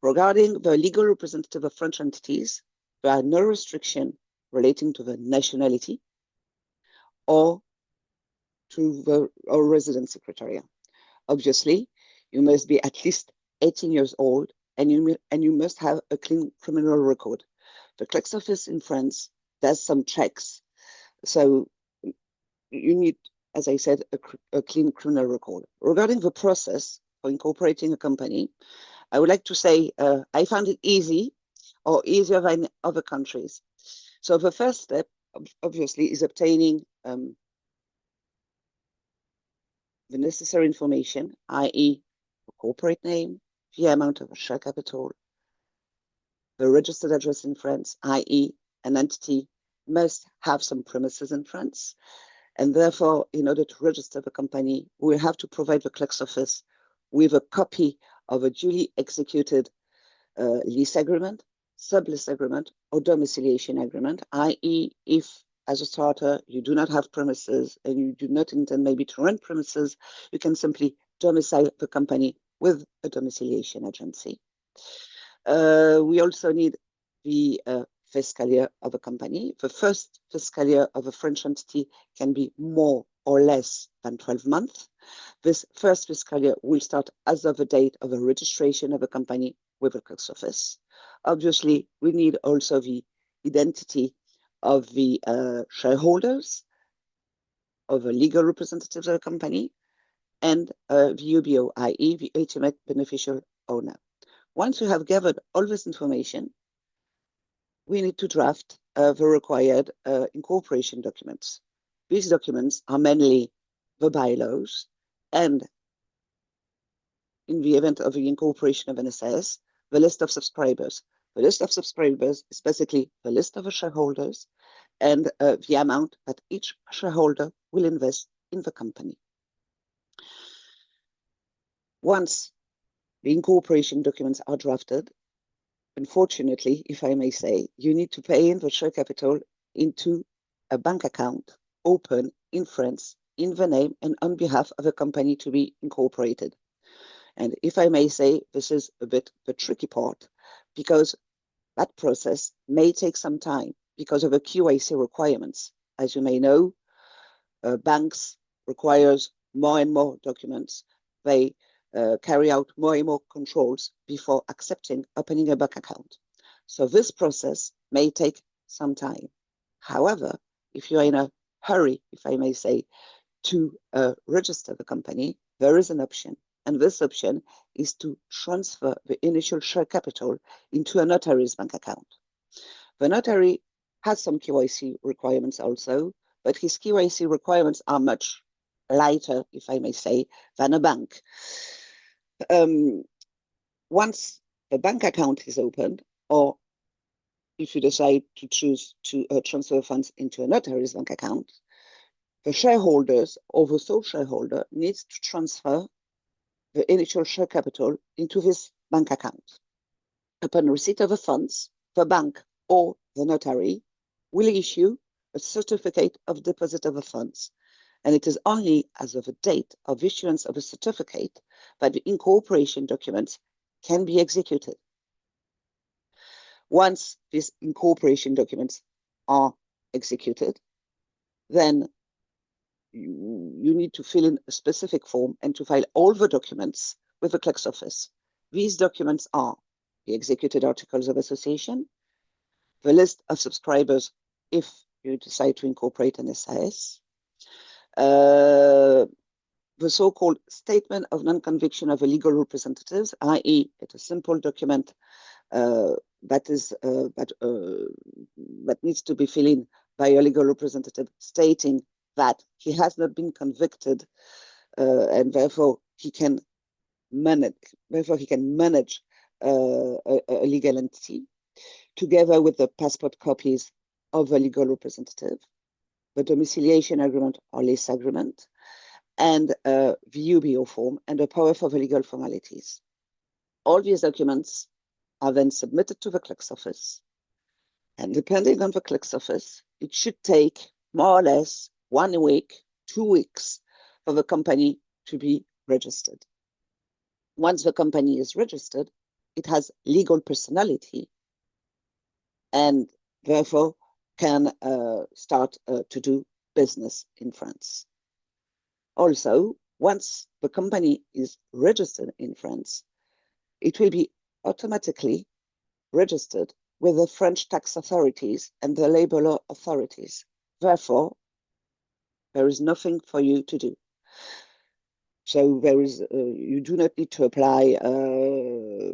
Regarding the legal representative of French entities, there are no restrictions relating to the nationality or to the residency criteria. Obviously, you must be at least 18 years old and you must have a clean criminal record. The clerk's office in France does some checks. So you need, as I said, a clean criminal record. Regarding the process for incorporating a company, I would like to say I found it easy, or easier than other countries. So the first step, obviously, is obtaining the necessary information, i.e. the corporate name, the amount of share capital, the registered address in France, i.e. an entity must have some premises in France. And therefore, in order to register the company, we have to provide the clerk's office with a copy of a duly executed lease agreement, sublease agreement, or domiciliation agreement, i.e. if as a starter you do not have premises and you do not intend maybe to rent premises, you can simply domicile the company with a domiciliation agency. We also need the fiscal year of a company. The first fiscal year of a French entity can be more or less than 12 months. This first fiscal year will start as of the date of the registration of a company with the clerk's office. Obviously, we need also the identity of the shareholders, of the legal representatives of the company, and the UBO, i.e. the ultimate beneficial owner. Once we have gathered all this information, we need to draft the required incorporation documents. These documents are mainly the bylaws, and in the event of the incorporation of an SAS, the list of subscribers. The list of subscribers is basically the list of the shareholders and the amount that each shareholder will invest in the company. Once the incorporation documents are drafted, unfortunately, if I may say, you need to pay in the share capital into a bank account open in France in the name and on behalf of a company to be incorporated. And if I may say, this is a bit the tricky part, because that process may take some time because of the QIC requirements. As you may know, banks requires more and more documents. They carry out more and more controls before accepting opening a bank account. So this process may take some time. However, if you're in a hurry, if I may say, to register the company, there is an option. And this option is to transfer the initial share capital into a notary's bank account. The notary has some KYC requirements also, but his KYC requirements are much lighter, if I may say, than a bank. Once the bank account is opened, or if you decide to choose to transfer funds into a notary's bank account, the shareholders or the sole shareholder needs to transfer the initial share capital into this bank account. Upon receipt of the funds, the bank or the notary will issue a certificate of deposit of the funds. And it is only as of the date of issuance of a certificate that the incorporation documents can be executed. Once these incorporation documents are executed, then you need to fill in a specific form and to file all the documents with the clerk's office. These documents are the executed articles of association, the list of subscribers if you decide to incorporate an SAS, the so-called statement of non-conviction of a legal representatives, i.e. it's a simple document that needs to be filled in by a legal representative stating that he has not been convicted and therefore he can manage a legal entity, together with the passport copies of a legal representative, the domiciliation agreement or lease agreement, and the UBO form and a power for the legal formalities. All these documents are then submitted to the clerk's office. And depending on the clerk's office, it should take more or less 1 week, 2 weeks for the company to be registered. Once the company is registered, it has legal personality and therefore can start to do business in France. Also, once the company is registered in France, it will be automatically registered with the French tax authorities and the labor law authorities. Therefore, there is nothing for you to do. So there is, you do not need to apply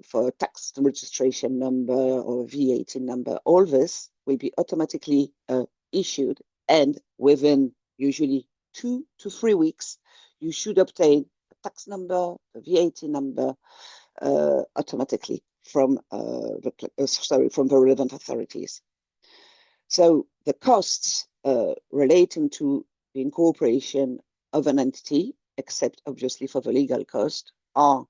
for a tax registration number or VAT number. All this will be automatically issued, and within usually 2 to 3 weeks, you should obtain a tax number, a VAT number automatically from from the relevant authorities. So the costs relating to the incorporation of an entity, except obviously for the legal cost, are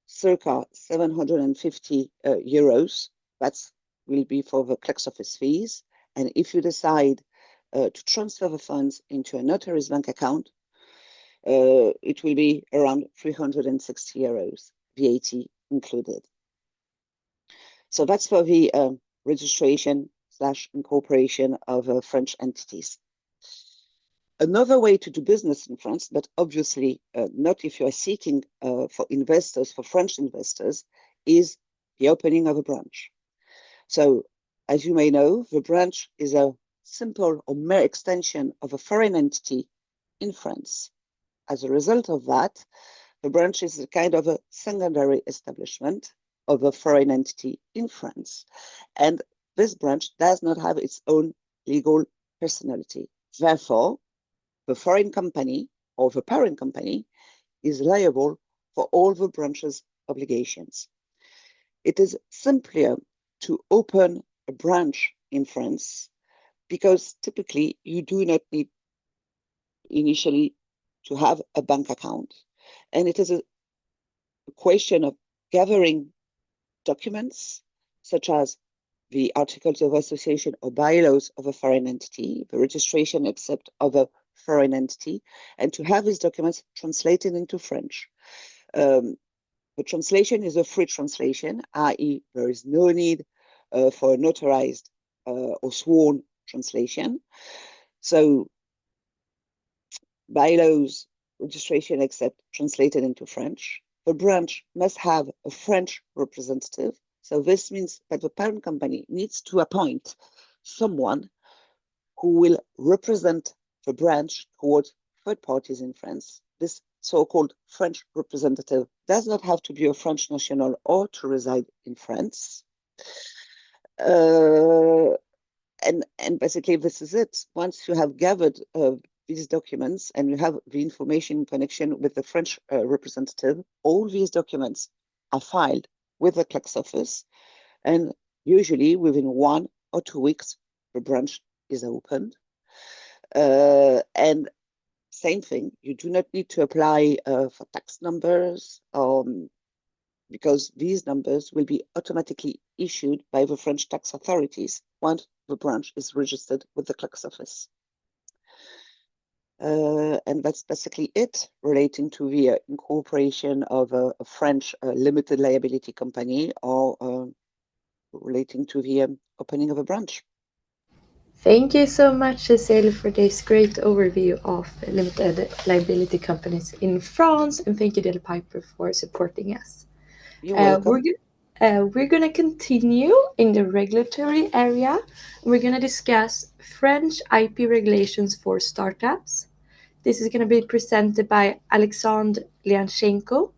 circa 750 euros. That will be for the clerk's office fees. And if you decide to transfer the funds into a notary's bank account, it will be around 360 euros, VAT included. So that's for the registration / incorporation of French entities. Another way to do business in France, but obviously not if you are seeking for investors, for French investors, is the opening of a branch. So, as you may know, the branch is a simple or mere extension of a foreign entity in France. As a result of that, the branch is a kind of a secondary establishment of a foreign entity in France. And this branch does not have its own legal personality. Therefore, the foreign company or the parent company is liable for all the branch's obligations. It is simpler to open a branch in France because typically you do not need initially to have a bank account. And it is a question of gathering documents such as the Articles of Association or bylaws of a foreign entity, the registration except of a foreign entity, and to have these documents translated into French. The translation is a free translation, i.e. there is no need for a notarized or sworn translation. So bylaws, registration except translated into French. The branch must have a French representative. So this means that the parent company needs to appoint someone who will represent the branch towards third parties in France. This so-called French representative does not have to be a French national or to reside in France. And basically this is it. Once you have gathered these documents and you have the information in connection with the French representative, all these documents are filed with the clerk's office, and usually within 1 or 2 weeks, the branch is opened. And same thing, you do not need to apply for tax numbers because these numbers will be automatically issued by the French tax authorities once the branch is registered with the clerk's office. And that's basically it relating to the incorporation of a French limited liability company or relating to the opening of a branch. Thank you so much, Cécile, for this great overview of limited liability companies in France, and thank you, Del Piper, for supporting us. You're welcome. We're going to continue in the regulatory area. We're going to discuss French IP regulations for startups. This is going to be presented by Alexandre Lianchenko,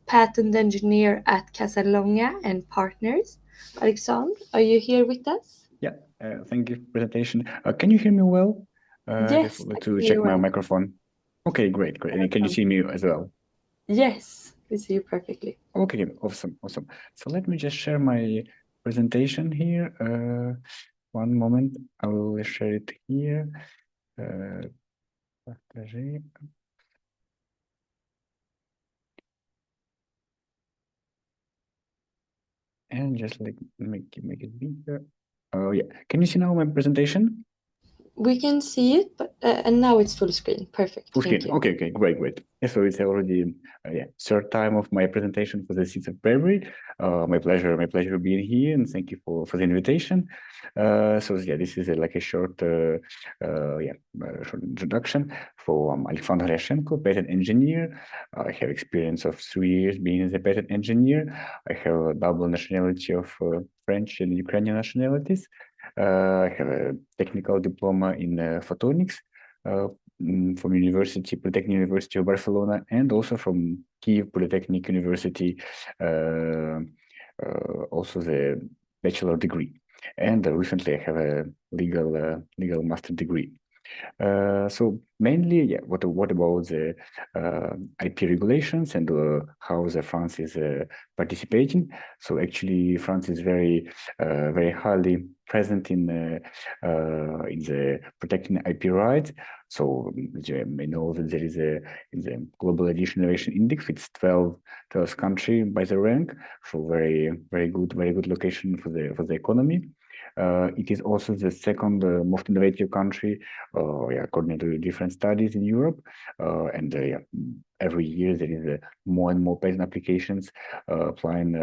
patent engineer at Casalonga and Partners. Alexandre, are you here with us? Yeah, thank you for the presentation. Can you hear me well? Yes, just wanted to check my microphone. Okay, great. And can you see me as well? Yes, we see you perfectly. Okay, awesome. So let me just share my presentation here. One moment, I will share it here. Partager. And just like make it bigger. Oh yeah, can you see now my presentation? We can see it, but and now it's full screen. Perfect. Full screen. Thank you. Okay, great. Yeah, so it's already third time of my presentation for the 6th of February. My pleasure being here, and thank you for the invitation. So yeah, this is like a short short introduction. For Alexandre Lianchenko, patent engineer. I have experience of 3 years being as a patent engineer. I have a double nationality of French and Ukrainian nationalities. I have a technical diploma in photonics from Polytechnic University of Barcelona, and also from Kiev Polytechnic University, also the bachelor degree. And recently I have a legal master degree. So mainly, what about the IP regulations and how the France is participating? So actually, France is very highly present in the protecting IP rights. So you may know that there is in the Global Edition Innovation Index, it's 12th country by the rank. So very good location for the economy. It is also the second most innovative country, according to different studies in Europe. And every year there is more and more patent applications applying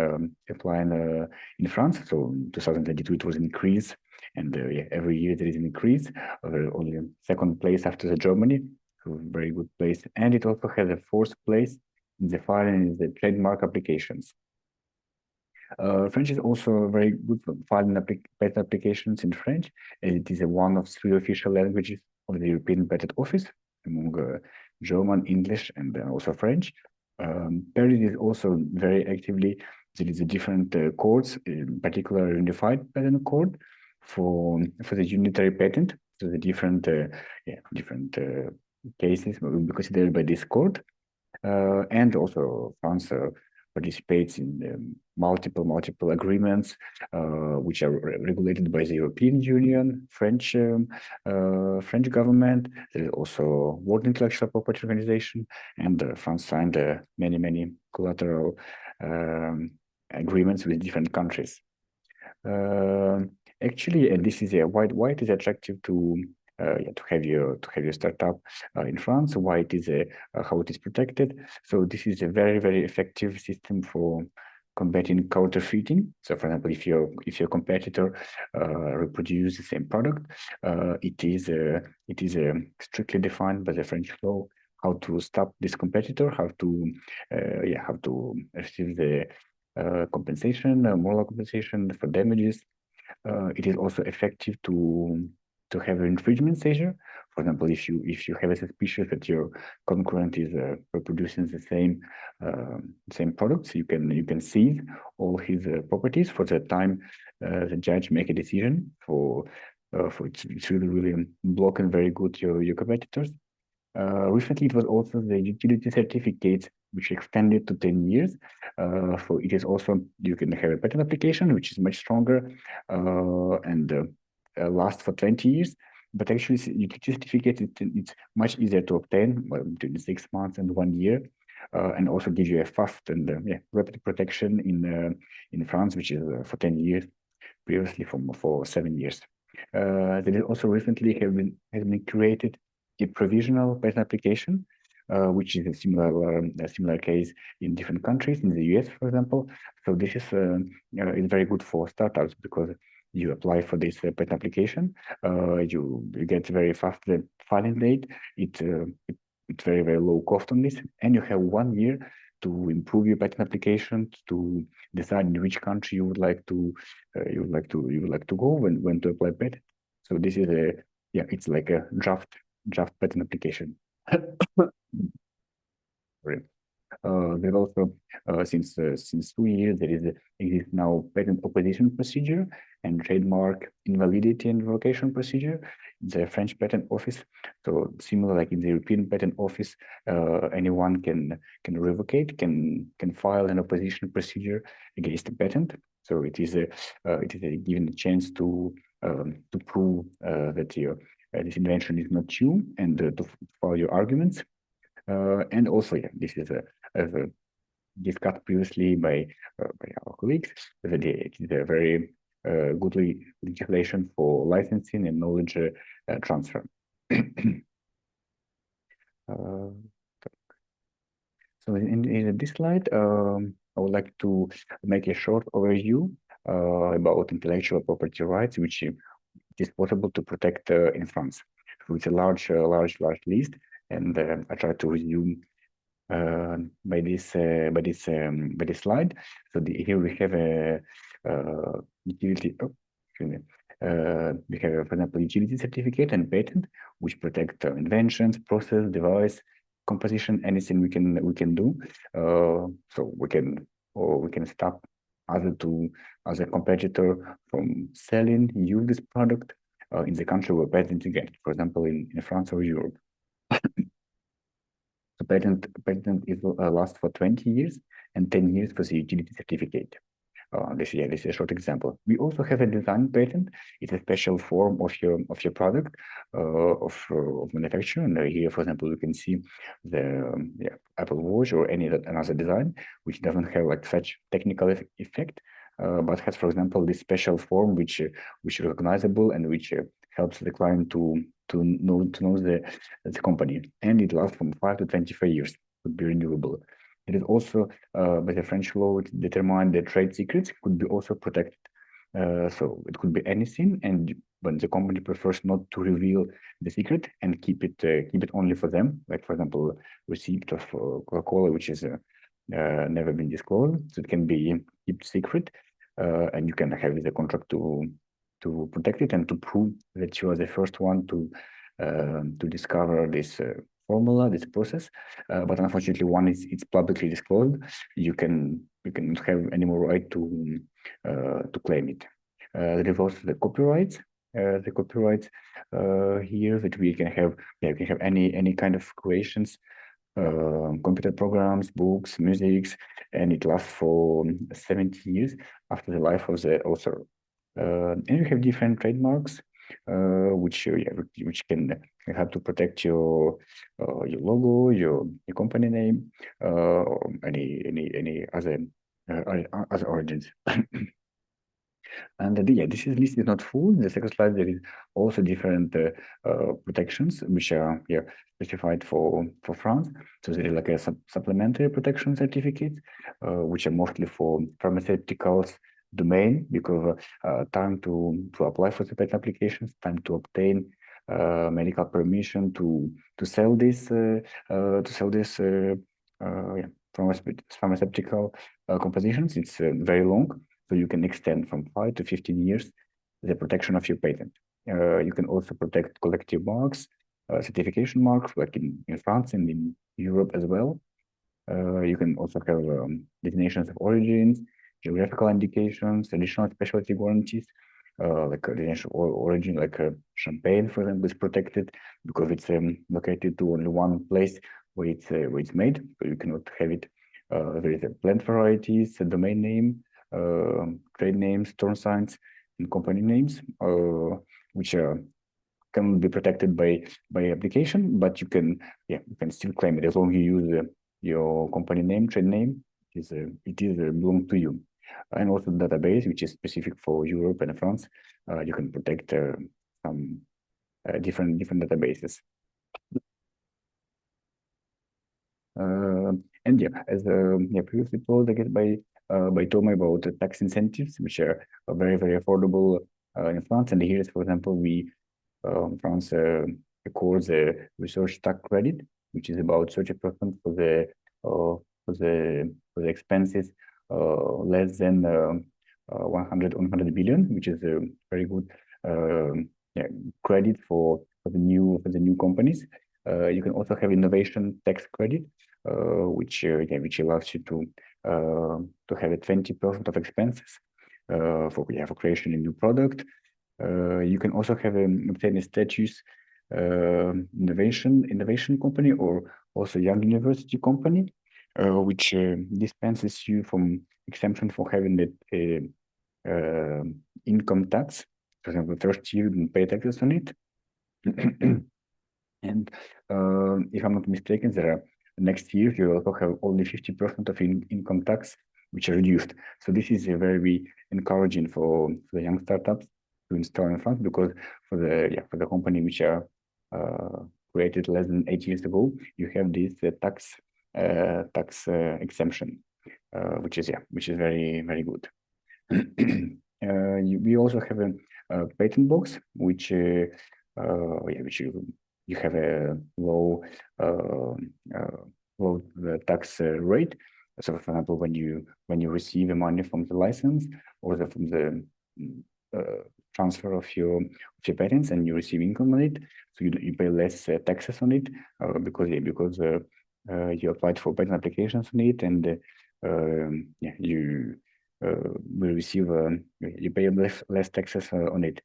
in France. So in 2022 it was an increase, and every year there is an increase. Only second place after the Germany, so very good place. And it also has a 4th place in the filing in the trademark applications. French is also very good for filing patent applications in French, as it is one of 3 official languages of the European Patent Office, among German, English, and also French. Paris is also very actively, there is a different courts, in particular Unified Patent Court for the unitary patent. So the different cases will be considered by this court. And also France participates in multiple agreements which are regulated by the European Union, French government. There is also World Intellectual Property Organization, and France signed many collateral agreements with different countries. Actually, and this is why it is attractive to have your startup in France. Why it is how it is protected. So this is a very effective system for combating counterfeiting. So, for example, if your competitor reproduce the same product, it is strictly defined by the French law how to stop this competitor, how to receive the compensation, moral compensation for damages. It is also effective to have an infringement seizure. For example, if you have a suspicion that your concurrent is reproducing the same products, you can seize all his properties for the time the judge make a decision for it's really blocking very good your competitors. Recently, it was also the utility certificate, which extended to 10 years. So it is also, you can have a patent application, which is much stronger and lasts for 20 years. But actually, utility certificate, it's much easier to obtain, between 6 months and 1 year. And also gives you a fast and rapid protection in France, which is for 10 years, previously for 7 years. There is also recently has been created a provisional patent application, which is a similar case in different countries, in the US, for example. So this is very good for startups because you apply for this patent application, you get very fast the filing date. It's very low cost on this, and you have 1 year to improve your patent application, to decide in which country you would like to go when to apply patent. So this is it's like a draft patent application. Sorry. There's also since 2 years there exists now patent opposition procedure and trademark invalidity and revocation procedure in the French Patent Office. So similar like in the European Patent Office, anyone can revocate, can file an opposition procedure against the patent. So it is given a chance to prove that this invention is not you and to file your arguments. And also, this is as discussed previously by our colleagues, that it is a very good legislation for licensing and knowledge transfer. So in this slide, I would like to make a short overview about intellectual property rights, which is possible to protect in France. So it's a large list, and I try to resume by this slide. So here we have a utility. We have, for example, utility certificate and patent, which protect inventions, process, device, composition, anything we can do. So we can stop other competitor from selling, use this product in the country where patent is granted, for example, in France or Europe. The patent is lasts for 20 years and 10 years for the utility certificate. This is a short example. We also have a design patent. It's a special form of your product of manufacture. And here, for example, you can see the Apple Watch or another design which doesn't have like such technical effect, but has, for example, this special form which is recognizable and which helps the client to know the company, and it lasts from 5 to 25 years. Could be renewable. It is also by the French law determined that trade secrets could be also protected. So it could be anything, and when the company prefers not to reveal the secret and keep it only for them, like for example, receipt of Coca-Cola, which is never been disclosed, so it can be kept secret, and you can have the contract to protect it and to prove that you are the first one to discover this formula, this process. But unfortunately, once it's publicly disclosed, you cannot have any more right to claim it. There is also the copyrights. Here that we can have, we can have any kind of creations, computer programs, books, music, and it lasts for 70 years after the life of the author. And you have different trademarks, which can help to protect your logo, your company name, or any other origins. And yeah, this list is not full. In the second slide, there is also different protections which are specified for France. So there is like a supplementary protection certificate, which are mostly for pharmaceuticals domain, because time to apply for the patent applications, time to obtain medical permission to sell this pharmaceutical compositions. It's very long. So you can extend from 5 to 15 years the protection of your patent. You can also protect collective marks, certification marks, like in France and in Europe as well. You can also have designations of origins, geographical indications, additional specialty warranties, like designation of origin, like champagne, for example, is protected because it's located to only one place where it's made. So you cannot have it. There is a plant varieties, a domain name, trade names, turn signs, and company names, which can be protected by application, but you can still claim it as long as you use your company name, trade name. It is belong to you. And also the database, which is specific for Europe and France, you can protect some different databases. And as previously told, I guess by Thomas about the tax incentives, which are very, very affordable in France. And here, for example, France records a research tax credit, which is about 30% for the expenses less than 100 billion, which is a very good credit for the new companies. You can also have innovation tax credit, which allows you to have a 20% of expenses for creation of a new product. You can also have obtain a status innovation company, or also young university company, which dispenses you from exemption for having the income tax. For example, first year you can pay taxes on it. And if I'm not mistaken, next year you also have only 50% of income tax, which are reduced. So this is a very encouraging for the young startups to install in France, because for the company which are created less than 8 years ago, you have this tax exemption, which is very, very good. We also have a patent box, which you have a low tax rate. So, for example, when you receive the money from the license or from the transfer of your patents, and you receive income on it, so you pay less taxes on it because you applied for patent applications on it, and you will receive you pay less taxes on it.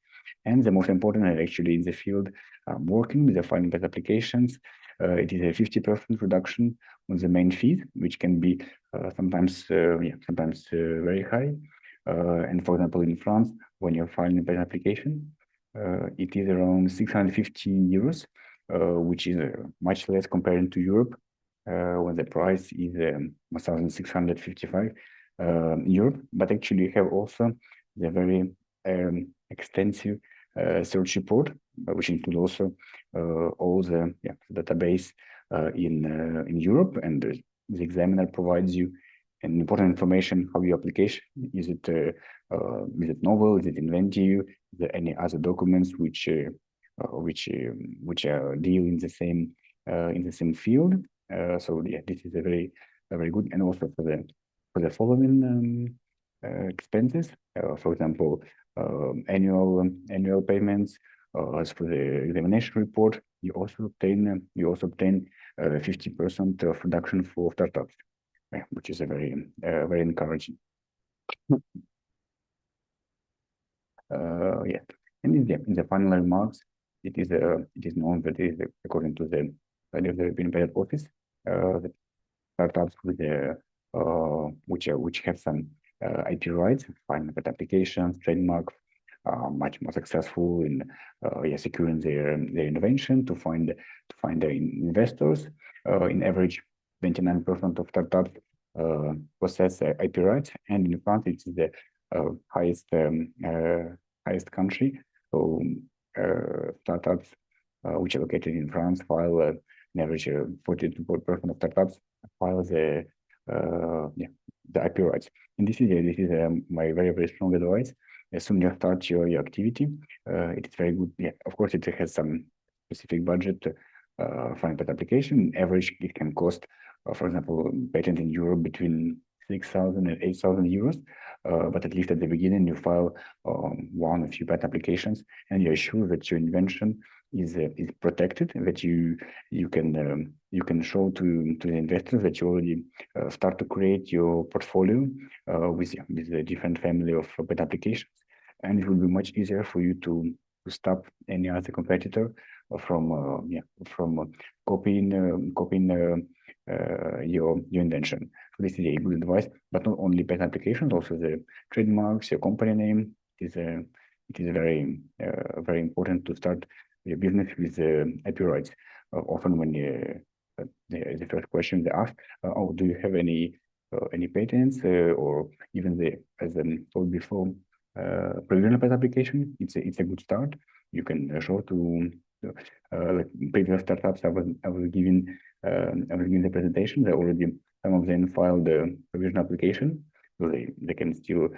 And the most important, actually, in the field working with the filing patent applications, it is a 50% reduction on the main fees, which can be sometimes very high. And for example, in France, when you're filing a patent application, it is around 650 euros, which is much less compared to Europe, when the price is 1,655 Europe. But actually, you have also the very extensive search report, which includes also all the database in Europe, and the examiner provides you an important information how your application is it novel, is it inventive, is there any other documents which deal in the same field. So this is a very good, and also for the following expenses, for example, annual payments. As for the examination report, you also obtain 50% of reduction for startups, which is a very encouraging. And in the final remarks, it is known that it is according to the study of the European Patent Office, that startups with which have some IP rights, filing patent applications, trademarks, much more successful in securing their innovation to find their investors. In average, 29% of startups possess IP rights, and in France it's the highest country. So startups which are located in France file an average 42% of startups file the IP rights. And this is my very strong advice. As soon as you start your activity, it is very good. Yeah, of course, it has some specific budget for a patent application. Average, it can cost, for example, patent in Europe between 6,000 and 8,000 euros. But at least at the beginning, you file one or few patent applications, and you're sure that your invention is protected, that you can show to the investors that you already start to create your portfolio with a different family of patent applications, and it will be much easier for you to stop any other competitor from copying your invention. So this is a good advice, but not only patent applications, also the trademarks, your company name. It is very important to start your business with IP rights. Often when the first question they ask, oh, do you have any patents or even as I told before, provisional patent application? It's a good start. You can show to like previous startups I was giving the presentation. They already, some of them filed the provisional application, so they can still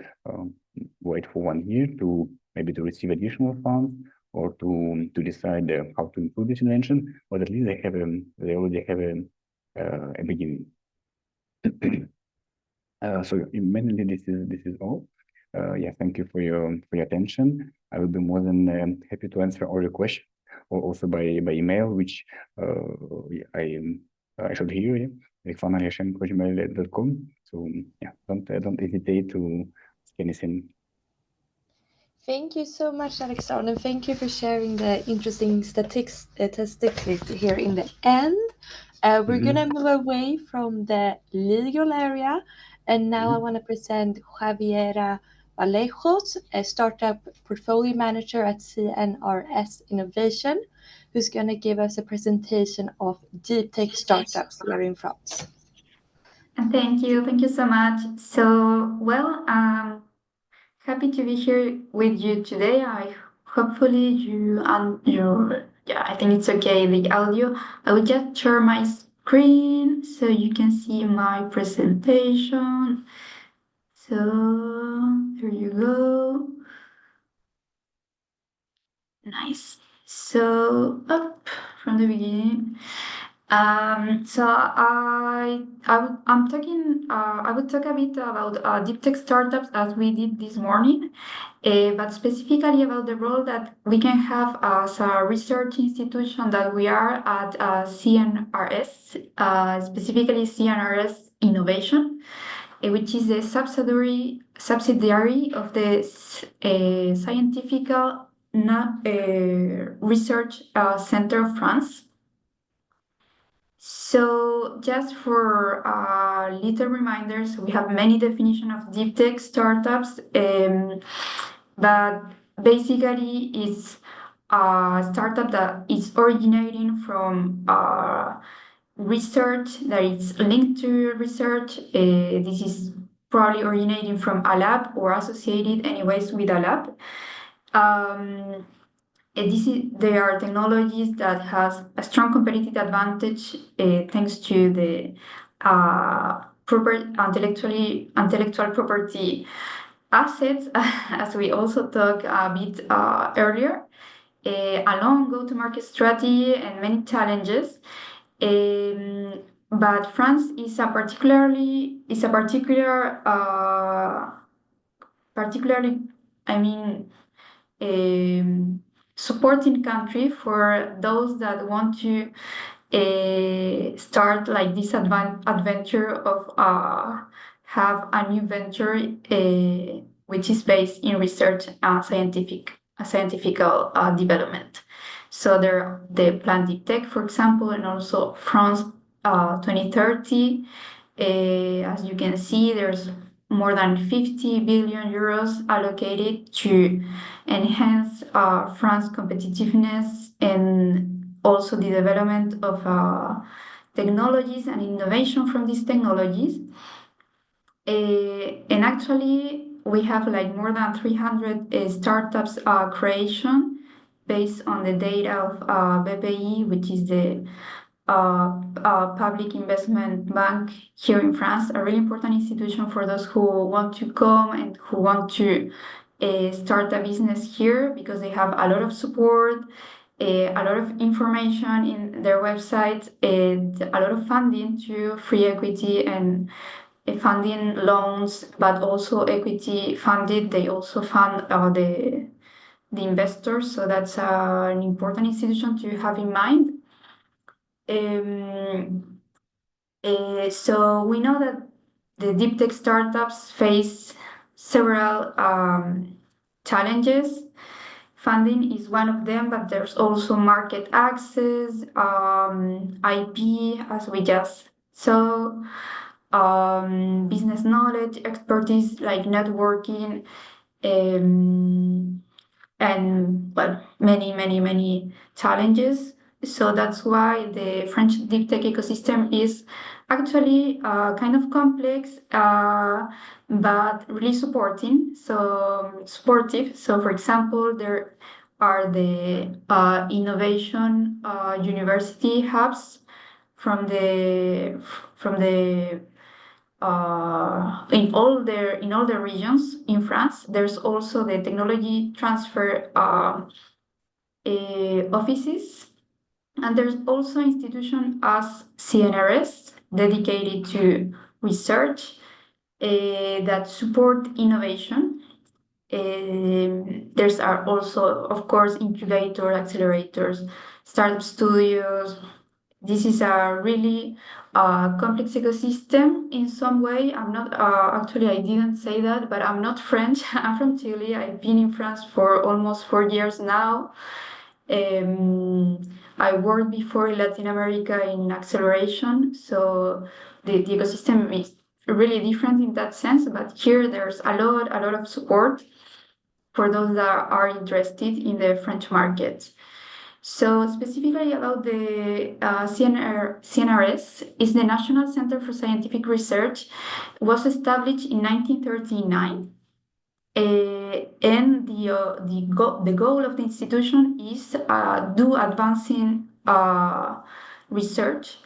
wait for 1 year to maybe to receive additional funds or to decide how to improve this invention, or at least they already have a beginning. So mainly this is all. Yeah, thank you for your attention. I will be more than happy to answer all your questions, or also by email, which I should hear you, alexander@gmail.com. So yeah, don't hesitate to ask anything. Thank you so much, Alexander, and thank you for sharing the interesting statistics here in the end. We're gonna move away from the legal area, and now I want to present Javiera Vallejos, a startup portfolio manager at CNRS Innovation, who's going to give us a presentation of deep tech startups here in France. Thank you so much. So, well, happy to be here with you today. Hopefully you I think it's okay, the audio. I will just share my screen so you can see my presentation. So here you go. Nice. So up from the beginning. So I'm talking. I would talk a bit about deep tech startups as we did this morning, but specifically about the role that we can have as a research institution that we are at CNRS, specifically CNRS Innovation, which is a subsidiary of the Scientific Research Center of France. So just for little reminders, we have many definitions of deep tech startups, but basically it's a startup that is originating from research that is linked to research. This is probably originating from a lab or associated anyways with a lab. There are technologies that has a strong competitive advantage thanks to the intellectual property assets, as we also talked a bit earlier, a long go-to-market strategy and many challenges. But France is a particularly, supporting country for those that want to start like this adventure of have a new venture which is based in research and scientific development. So there the Plan Deep Tech, for example, and also France 2030. As you can see, there's more than 50 billion euros allocated to enhance France's competitiveness and also the development of technologies and innovation from these technologies. And actually, we have like more than 300 startups creation based on the data of BPI, which is the public investment bank here in France, a really important institution for those who want to come and who want to start a business here, because they have a lot of support, a lot of information in their website, and a lot of funding to free equity and funding loans, but also equity funded. They also fund the investors, so that's an important institution to have in mind. So we know that the deep tech startups face several challenges. Funding is one of them, but there's also market access, IP, as we just saw, business knowledge, expertise like networking, and well, many challenges. So that's why the French deep tech ecosystem is actually kind of complex, but really supportive. So for example, there are the innovation university hubs from the in all the regions in France. There's also the technology transfer offices, and there's also institutions as CNRS dedicated to research that support innovation. There's are also, of course, incubator accelerators, startup studios. This is a really complex ecosystem in some way. I'm not actually, I didn't say that, but I'm not French. I'm from Chile. I've been in France for almost 4 years now. I worked before in Latin America in acceleration, so the ecosystem is really different in that sense. But here there's a lot of support for those that are interested in the French market. So specifically about the CNRS, is the National Center for Scientific Research, was established in 1939. And the goal of the institution is do advancing research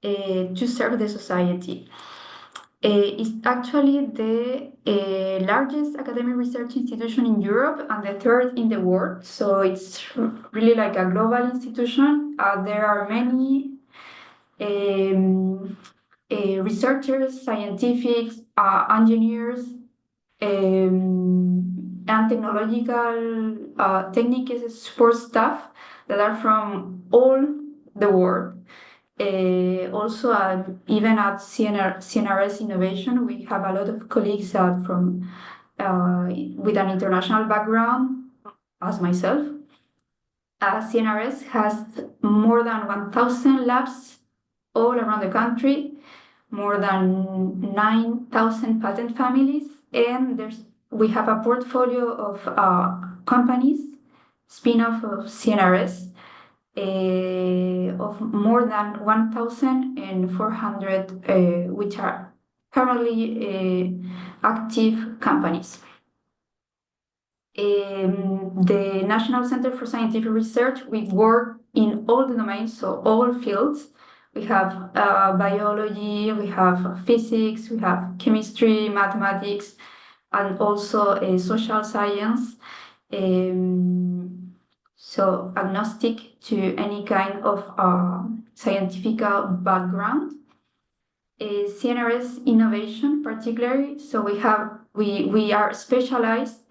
to serve the society. It's actually the largest academic research institution in Europe and the third in the world. So it's really like a global institution. There are many researchers, scientifics, engineers, and technological technical support staff that are from all the world. Also, even at CNRS Innovation, we have a lot of colleagues from with an international background, as myself. CNRS has more than 1,000 labs all around the country, more than 9,000 patent families, and we have a portfolio of companies, spin-off of CNRS, of more than 1,400, which are currently active companies. The National Center for Scientific Research, we work in all the domains, so all fields. We have biology, we have physics, we have chemistry, mathematics, and also social science. So agnostic to any kind of scientific background. CNRS innovation particularly, so we are specialized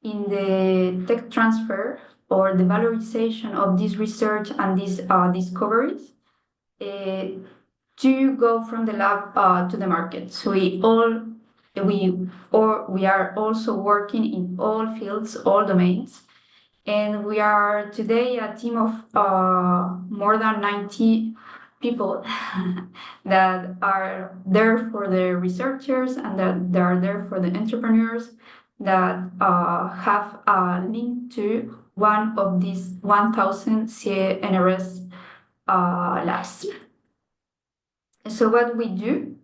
in the tech transfer or the valorization of this research and these discoveries to go from the lab to the market. So we are also working in all fields, all domains. And we are today a team of more than 90 people that are there for the researchers and that they are there for the entrepreneurs that have a link to one of these 1,000 CNRS labs. So what we do,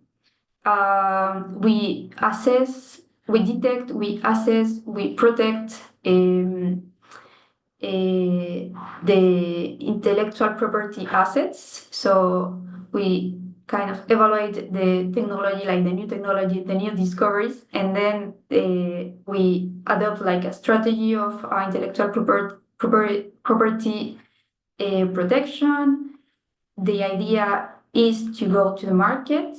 we assess we detect, we assess, we protect the intellectual property assets. So we kind of evaluate the technology, like the new technology, the new discoveries, and then we adopt like a strategy of intellectual property protection. The idea is to go to the market,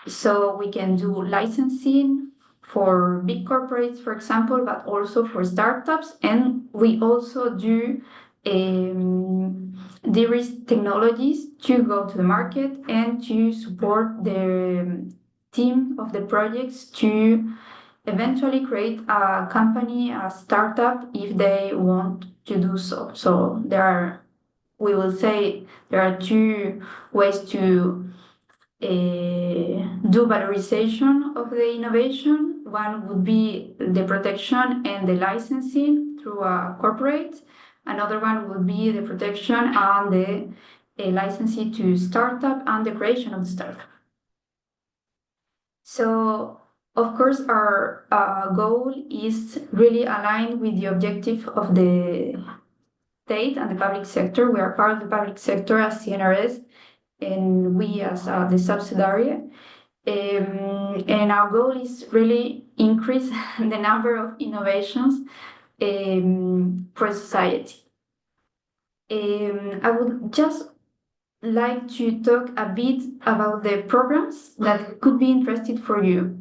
so we can do licensing for big corporates, for example, but also for startups. And we also do de-risk technologies to go to the market and to support the team of the projects to eventually create a company, a startup, if they want to do so. So we will say there are two ways to do valorization of the innovation. One would be the protection and the licensing through a corporate. Another one would be the protection and the licensing to startup and the creation of the startup. So, of course, our goal is really aligned with the objective of the state and the public sector. We are part of the public sector as CNRS, and we as the subsidiary. And our goal is really increase the number of innovations for society. I would just like to talk a bit about the programs that could be interested for you.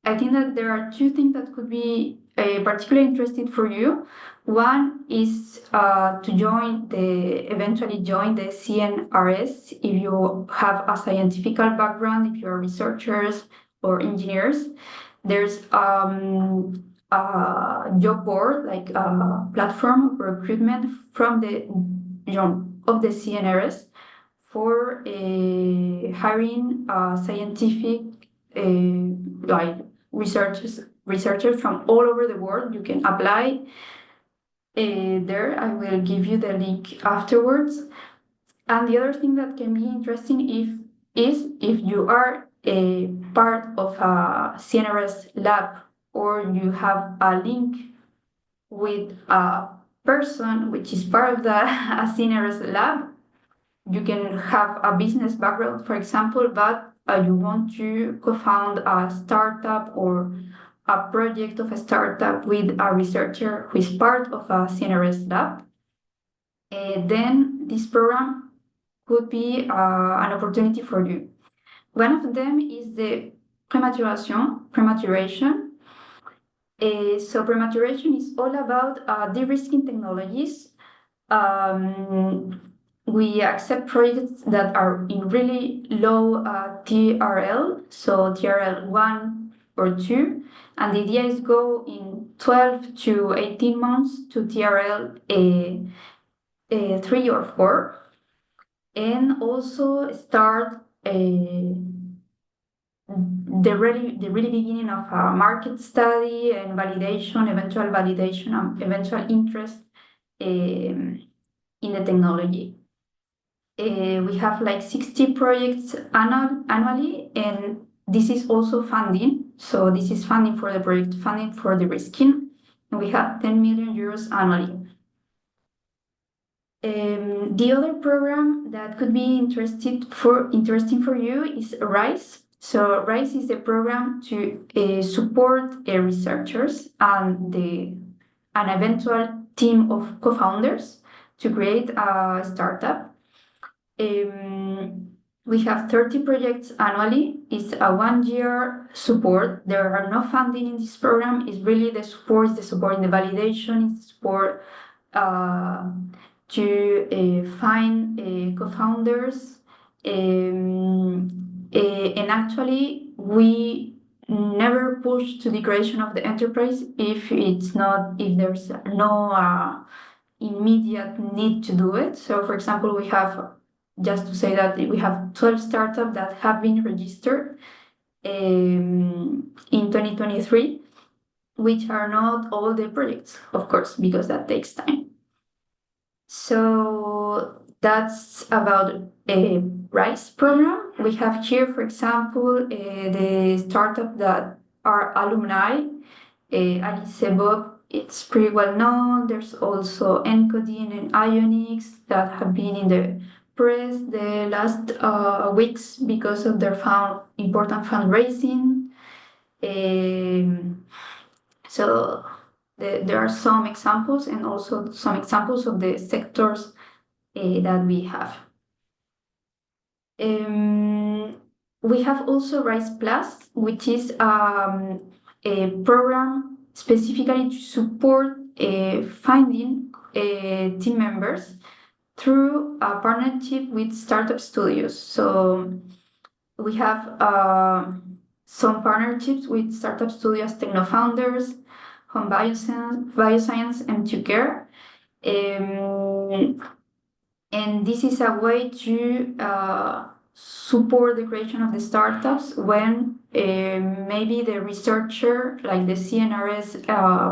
I think that there are two things that could be particularly interested for you. One is to eventually join the CNRS if you have a scientific background, if you're researchers or engineers. There's a job board, like a platform of recruitment from of the CNRS for hiring scientific like researchers from all over the world. You can apply there. I will give you the link afterwards. And the other thing that can be interesting is if you are a part of a CNRS lab, or you have a link with a person which is part of the CNRS lab. You can have a business background, for example, but you want to co-found a startup or a project of a startup with a researcher who is part of a CNRS lab. Then this program could be an opportunity for you. One of them is the prematuration. So prematuration is all about de-risking technologies. We accept projects that are in really low TRL, so TRL 1 or 2, and the idea is go in 12 to 18 months to TRL 3 or 4, and also start the really beginning of a market study and validation, eventual validation, and eventual interest in the technology. We have like 60 projects annually, and this is also funding. So this is funding for the project, funding for the risking, and we have 10 million euros annually. The other program that could be interesting for you is RISE. So RISE is a program to support researchers and an eventual team of co-founders to create a startup. We have 30 projects annually. It's a 1-year support. There are no funding in this program. It's really the support in the validation, it's support to find co-founders. And actually, we never push to the creation of the enterprise if there's no immediate need to do it. So, for example, we have, just to say that we have 12 startups that have been registered in 2023, which are not all the projects, of course, because that takes time. So that's about a RISE program. We have here, for example, the startup that are alumni. Alice Bob, it's pretty well known. There's also Encoding and Ionics that have been in the press the last weeks because of their important fundraising. So there are some examples and also some examples of the sectors that we have. We have also Rise Plus, which is a program specifically to support finding team members through a partnership with startup studios. So we have some partnerships with startup studios, Techno Founders, Home Bioscience, M2 Care. And this is a way to support the creation of the startups when maybe the researcher, like the CNRS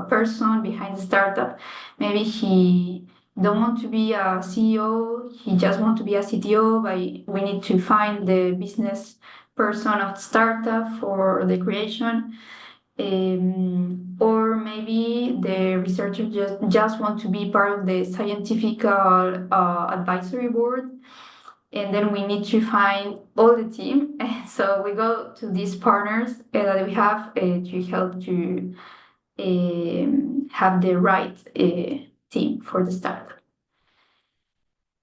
person behind the startup, maybe he don't want to be a CEO, he just want to be a CTO, but we need to find the business person of the startup for the creation. Or maybe the researcher just want to be part of the scientific advisory board, and then we need to find all the team. And so we go to these partners that we have to help to have the right team for the startup.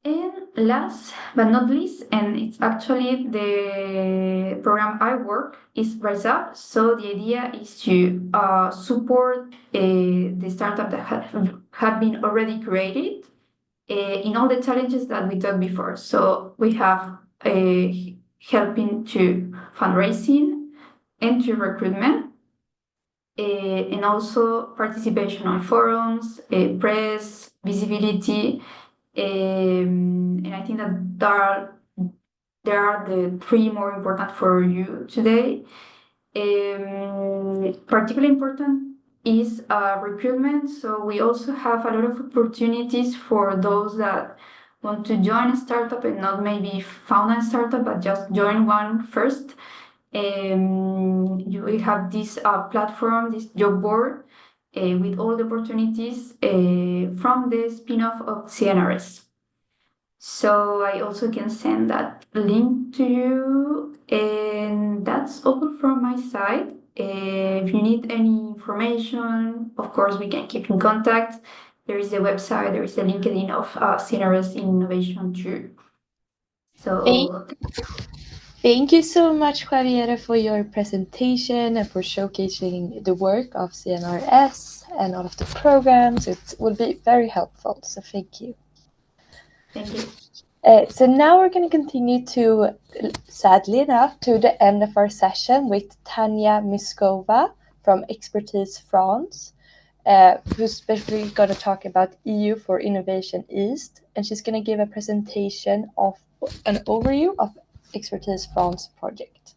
And last but not least, and it's actually the program I work, is Rise Up. So the idea is to support the startup that have been already created in all the challenges that we talked before. So we have helping to fundraising and to recruitment, and also participation on forums, press, visibility. And I think that there are the three more important for you today. Particularly important is recruitment. So we also have a lot of opportunities for those that want to join a startup and not maybe found a startup, but just join one first. We have this platform, this job board, with all the opportunities from the spin-off of CNRS. So I also can send that link to you, and that's all from my side. If you need any information, of course, we can keep in contact. There is a website, there is a LinkedIn of CNRS Innovation too. So thank you so much, Javiera, for your presentation and for showcasing the work of CNRS and all of the programs. It will be very helpful, so thank you. Thank you. So now we're going to continue to, sadly enough, to the end of our session with Tanya Miskova from Expertise France, who's specifically going to talk about EU for Innovation East, and she's going to give a presentation of an overview of Expertise France project.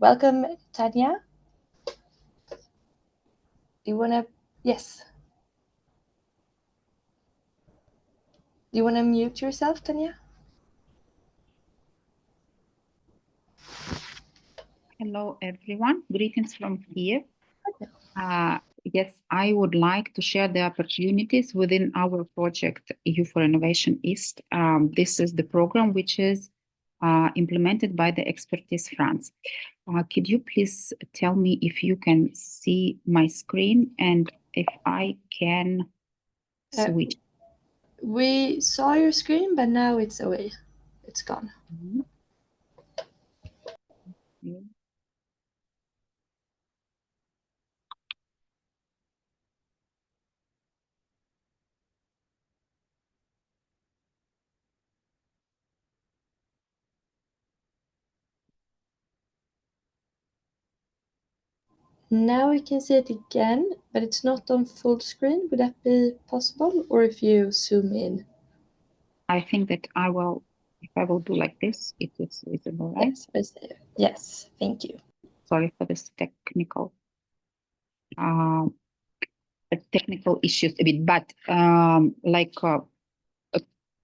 Welcome, Tanya. Do you want to? Yes. Do you want to mute yourself, Tanya? Hello, everyone. Greetings from Kiev. Yes, I would like to share the opportunities within our project EU for Innovation East. This is the program which is implemented by the Expertise France. Could you please tell me if you can see my screen and if I can switch? We saw your screen, but now it's away. It's gone. Mm-hmm. Yeah. Now we can see it again, but it's not on full screen. Would that be possible? Or if you zoom in? I think that if I will do like this, it is visible, right? Yes, yes, thank you. Sorry for this technical issues a bit, but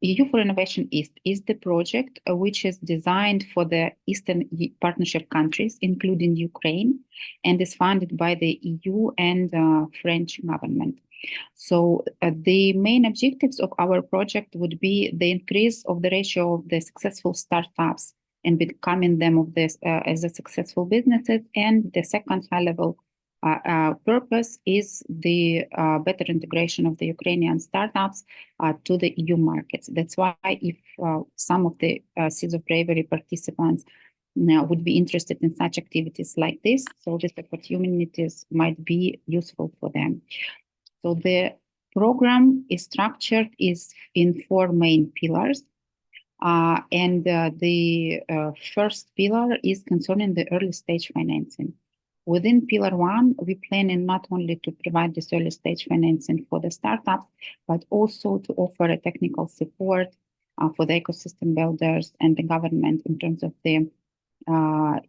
EU for Innovation East is the project which is designed for the Eastern Partnership countries, including Ukraine, and is funded by the EU and French government. So the main objectives of our project would be the increase of the ratio of the successful startups and becoming them of this as a successful businesses. And the second high-level purpose is the better integration of the Ukrainian startups to the EU markets. That's why if some of the Seeds of Bravery participants would be interested in such activities like this, so these opportunities might be useful for them. So the program is structured in 4 main pillars. The first pillar is concerning the early stage financing. Within pillar 1, we plan not only to provide this early stage financing for the startups, but also to offer a technical support for the ecosystem builders and the government in terms of the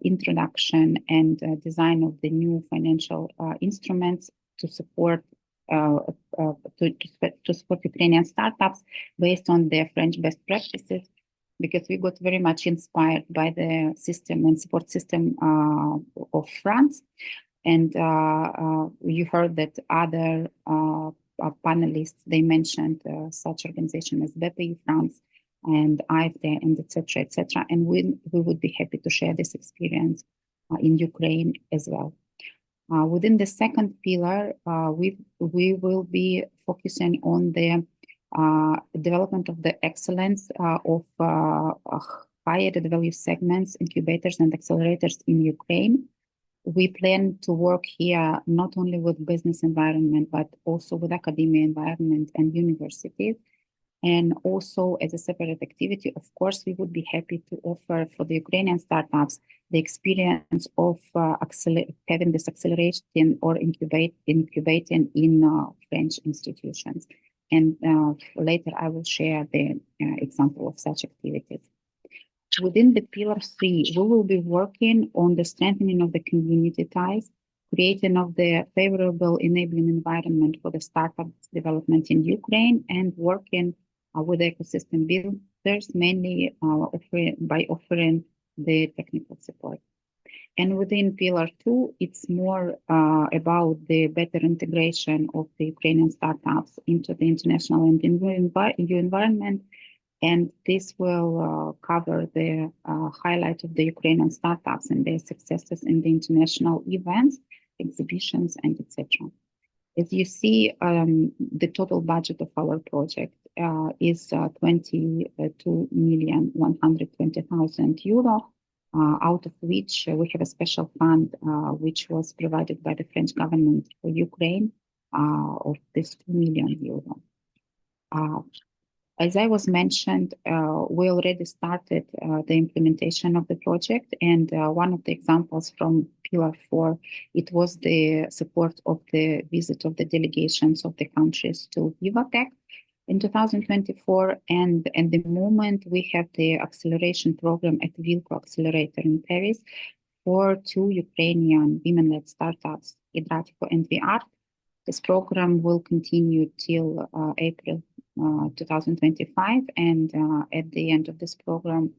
introduction and design of the new financial instruments to support to support Ukrainian startups based on their French best practices, because we got very much inspired by the system and support system of France. And you heard that other panelists, they mentioned such organizations as BPI France and AFD and etc., etc. And we would be happy to share this experience in Ukraine as well. Within the second pillar, we will be focusing on the development of the excellence of high added value segments, incubators and accelerators in Ukraine. We plan to work here not only with business environment, but also with academia environment and universities. And also as a separate activity, of course, we would be happy to offer for the Ukrainian startups the experience of having this acceleration or incubating in French institutions. And later I will share the example of such activities. Within the pillar 3, we will be working on the strengthening of the community ties, creating of the favorable enabling environment for the startup development in Ukraine, and working with ecosystem builders, mainly by offering the technical support. And within pillar 2, it's more about the better integration of the Ukrainian startups into the international and EU environment. And this will cover the highlight of the Ukrainian startups and their successes in the international events, exhibitions, and etc. As you see, the total budget of our project is 22,120,000 euro, out of which we have a special fund which was provided by the French government for Ukraine of this 2 million euro. As I was mentioned, we already started the implementation of the project, and one of the examples from Pillar 4, it was the support of the visit of the delegations of the countries to Vivatech in 2024, and at the moment we have the acceleration program at Vilco Accelerator in Paris for 2 Ukrainian women-led startups, Hidratico and VR. This program will continue till April 2025, and at the end of this program,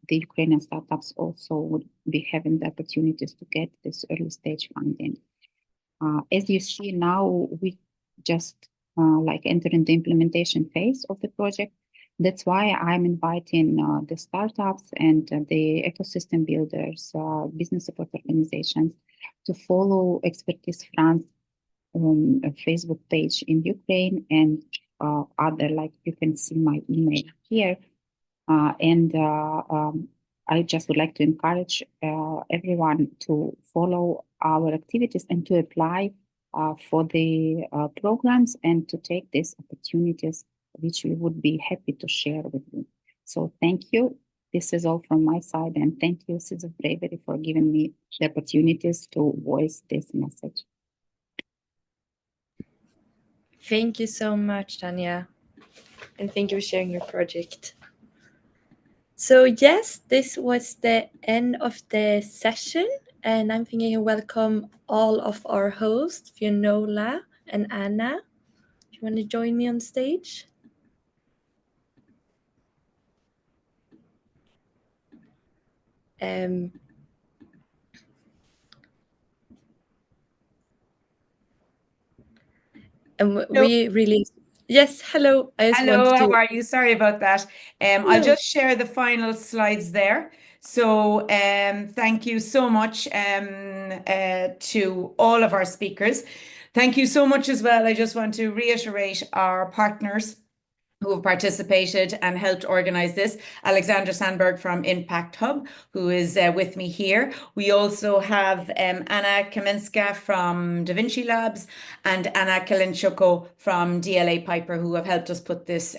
the Ukrainian startups also would be having the opportunities to get this early stage funding. As you see now, we just entering the implementation phase of the project. That's why I'm inviting the startups and the ecosystem builders, business support organizations to follow Expertise France a Facebook page in Ukraine and other, like you can see my email here. I just would like to encourage everyone to follow our activities and to apply for the programs and to take these opportunities, which we would be happy to share with you. So thank you. This is all from my side, and thank you, Seeds of Bravery, for giving me the opportunities to voice this message. Thank you so much, Tanya, and thank you for sharing your project. So yes, this was the end of the session, and I'm thinking of welcome all of our hosts, Fionola and Anna. Do you want to join me on stage? And we really, yes, hello. I just Hello, wanted how to, are you? Sorry about that. I'll Hello. just share the final slides there. So thank you so much to all of our speakers. Thank you so much as well. I just want to reiterate our partners who have participated and helped organize this. Alexander Sandberg from Impact Hub, who is with me here. We also have Anna Kaminska from Da Vinci Labs and Anna Kalinchoko from DLA Piper, who have helped us put this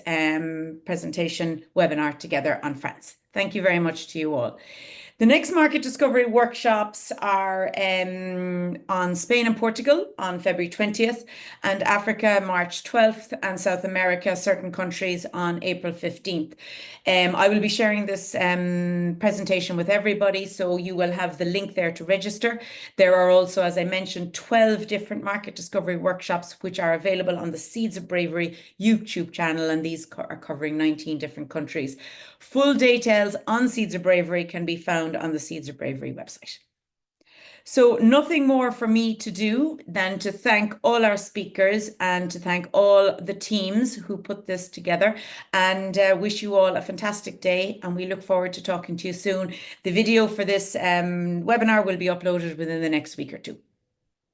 presentation webinar together on France. Thank you very much to you all. The next market discovery workshops are on Spain and Portugal on February 20th, and Africa March 12th, and South America, certain countries, on April 15th. I will be sharing this presentation with everybody, so you will have the link there to register. There are also, as I mentioned, 12 different market discovery workshops which are available on the Seeds of Bravery YouTube channel, and these are covering 19 different countries. Full details on Seeds of Bravery can be found on the Seeds of Bravery website. So nothing more for me to do than to thank all our speakers and to thank all the teams who put this together, and wish you all a fantastic day, and we look forward to talking to you soon. The video for this webinar will be uploaded within the next week or two.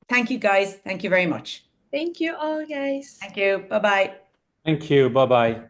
Thank you, guys. Thank you very much. Thank you all, guys. Thank you. Bye-bye. Thank you. Bye-bye.